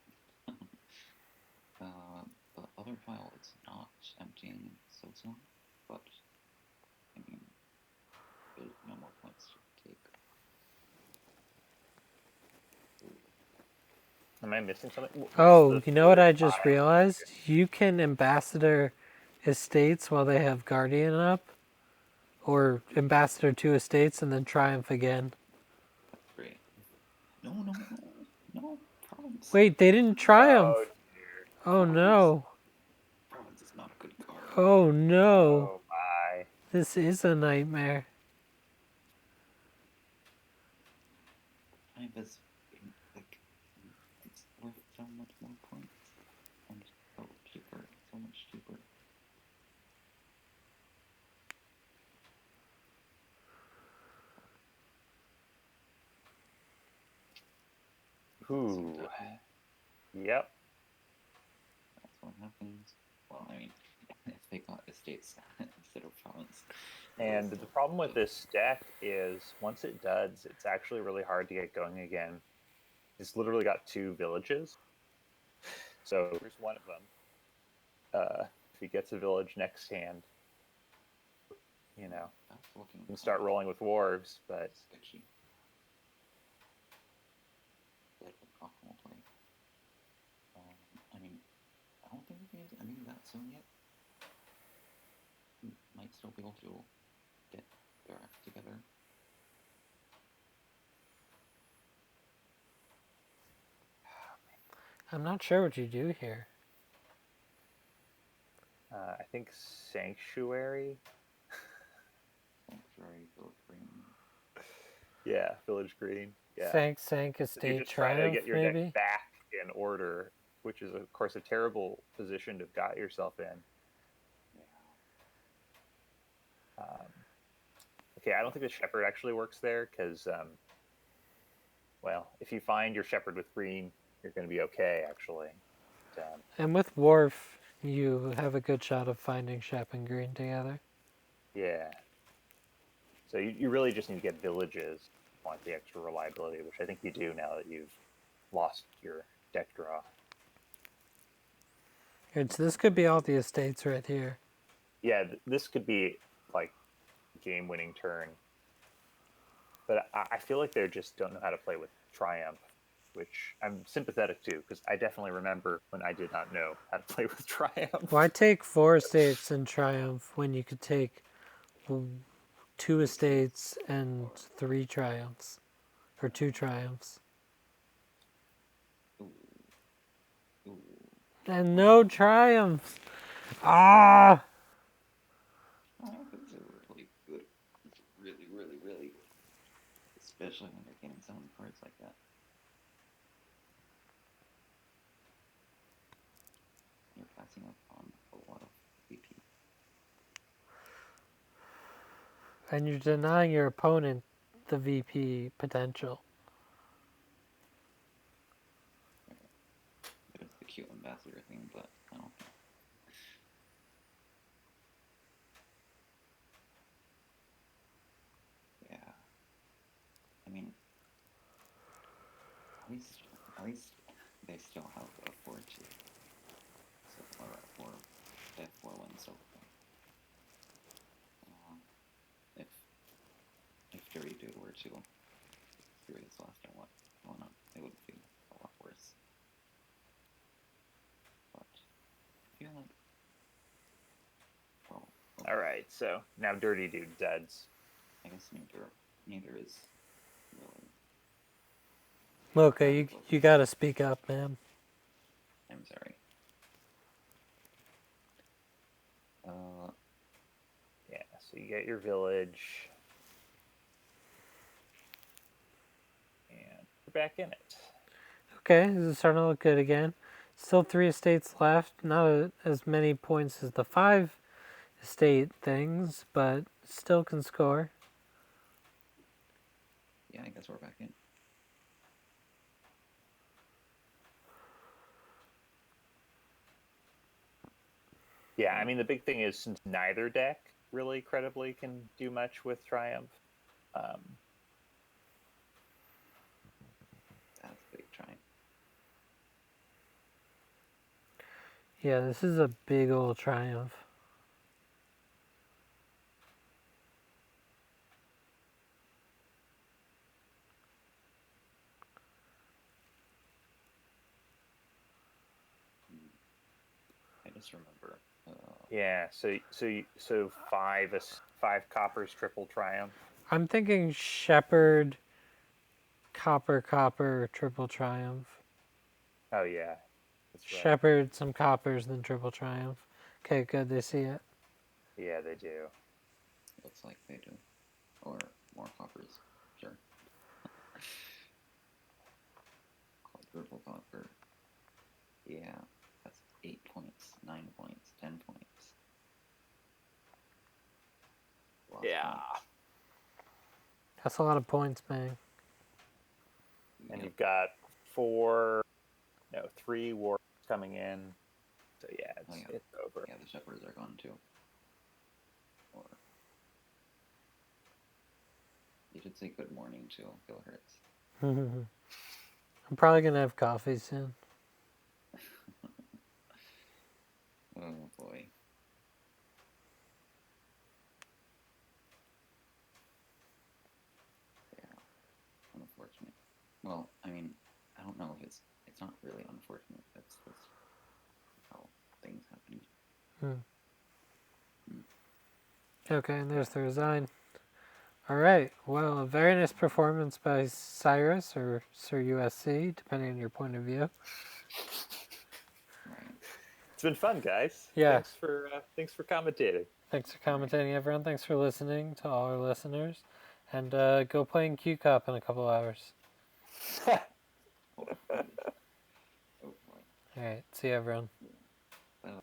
The other file is not emptying so, but I mean, there's no more points to take. am I missing something? Oh, you know what I just realized? You can ambassador estates while they have guardian up, or ambassador 2 estates and then triumph again. That's great. No, province. Wait, they didn't triumph. Oh, dear. Oh no. Province is not a good card. Oh no. Oh, my. This is a nightmare. Triumph is like it's worth so much more points and so cheaper, so much cheaper. Ooh. Yep. That's what happens. Well, I mean, if they got estates instead of province. And the problem with this deck is once it duds, it's actually really hard to get going again. It's literally got 2 villages. So here's one of them. If he gets a village next hand, you know, That's looking you can start rolling with dwarves, but sketchy. That would optimal play. I mean, I don't think we can use any of that soon yet. We might still be able to get their act together. I'm not sure what you do here. I think Sanctuary. Sanctuary, Village Green. Yeah, Village Green. Yeah. Sank So you estate just try to triumph get your maybe. deck back in order, which is of course a terrible position to have got yourself in. Yeah. Okay, I don't think the shepherd actually works there because, well, if you find your shepherd with green, you're going to be okay actually. And with Wharf, you have a good shot of finding Shep and Green together. Yeah. So you really just need to get villages. Want the extra reliability, which I think you do now that you've lost your deck draw. And so this could be all the estates right here. Yeah, this could be like game-winning turn. But I feel like they just don't know how to play with Triumph, which I'm sympathetic to because I definitely remember when I did not know how to play with Triumph. Why take 4 estates and Triumph when you could take 2 estates and 3 triumphs? Or 2 triumphs. Ooh. And no triumphs! Ah! Triumph is a really good. It's really. Especially when you're getting so many cards like that. You're passing up on a lot of VP. And you're denying your opponent the VP potential. There's the cute ambassador thing, but I don't think. Yeah. I mean, at least they still have a 4-2. So, or a 4, they have 4 wins so far. If Dirty Dude were to do this last or what, well, no, it would be a lot worse. But I feel like, well, All right, so now Dirty Dude duds. I guess neither is really. Mocha, you gotta speak up, man. I'm sorry. Yeah, so you get your village. And we're back in it. Okay, this is starting to look good again. Still 3 estates left. Not as many points as the 5 estate things, but still can score. yeah, I guess we're back in. Yeah, I mean the big thing is since neither deck really credibly can do much with Triumph. That's a big triumph. Yeah, this is a big old triumph. I just remember. Yeah, so five coppers triple Triumph. I'm thinking Shepherd, copper, triple triumph. Oh yeah, that's right. Shepherd, some coppers, then triple triumph. Okay, good. They see it. Yeah, they do. Looks like they do. Or more coppers. Sure. Quadruple copper. Yeah, that's 8 points, 9 points, 10 points. Lots of Yeah, points. That's a lot of points, man. and Yep. you've got 3 warps coming in. So yeah, it's over. Yeah, the shepherds are gone too. Or you should say good morning to Gil Hurts. I'm probably gonna have coffee soon. Oh boy. Yeah, unfortunate. Well, I mean, I don't know if it's not really unfortunate. That's how things happen. Okay, and there's the resign. All right. Well, a very nice performance by Cyrus or Sir USC, depending on your point of view. Right. It's been fun, guys. Yeah. Thanks for commentating. Thanks for commentating, everyone. Thanks for listening to all our listeners. And go play in Q Cup in a couple hours. Oh boy. All right. See you, everyone. Bye.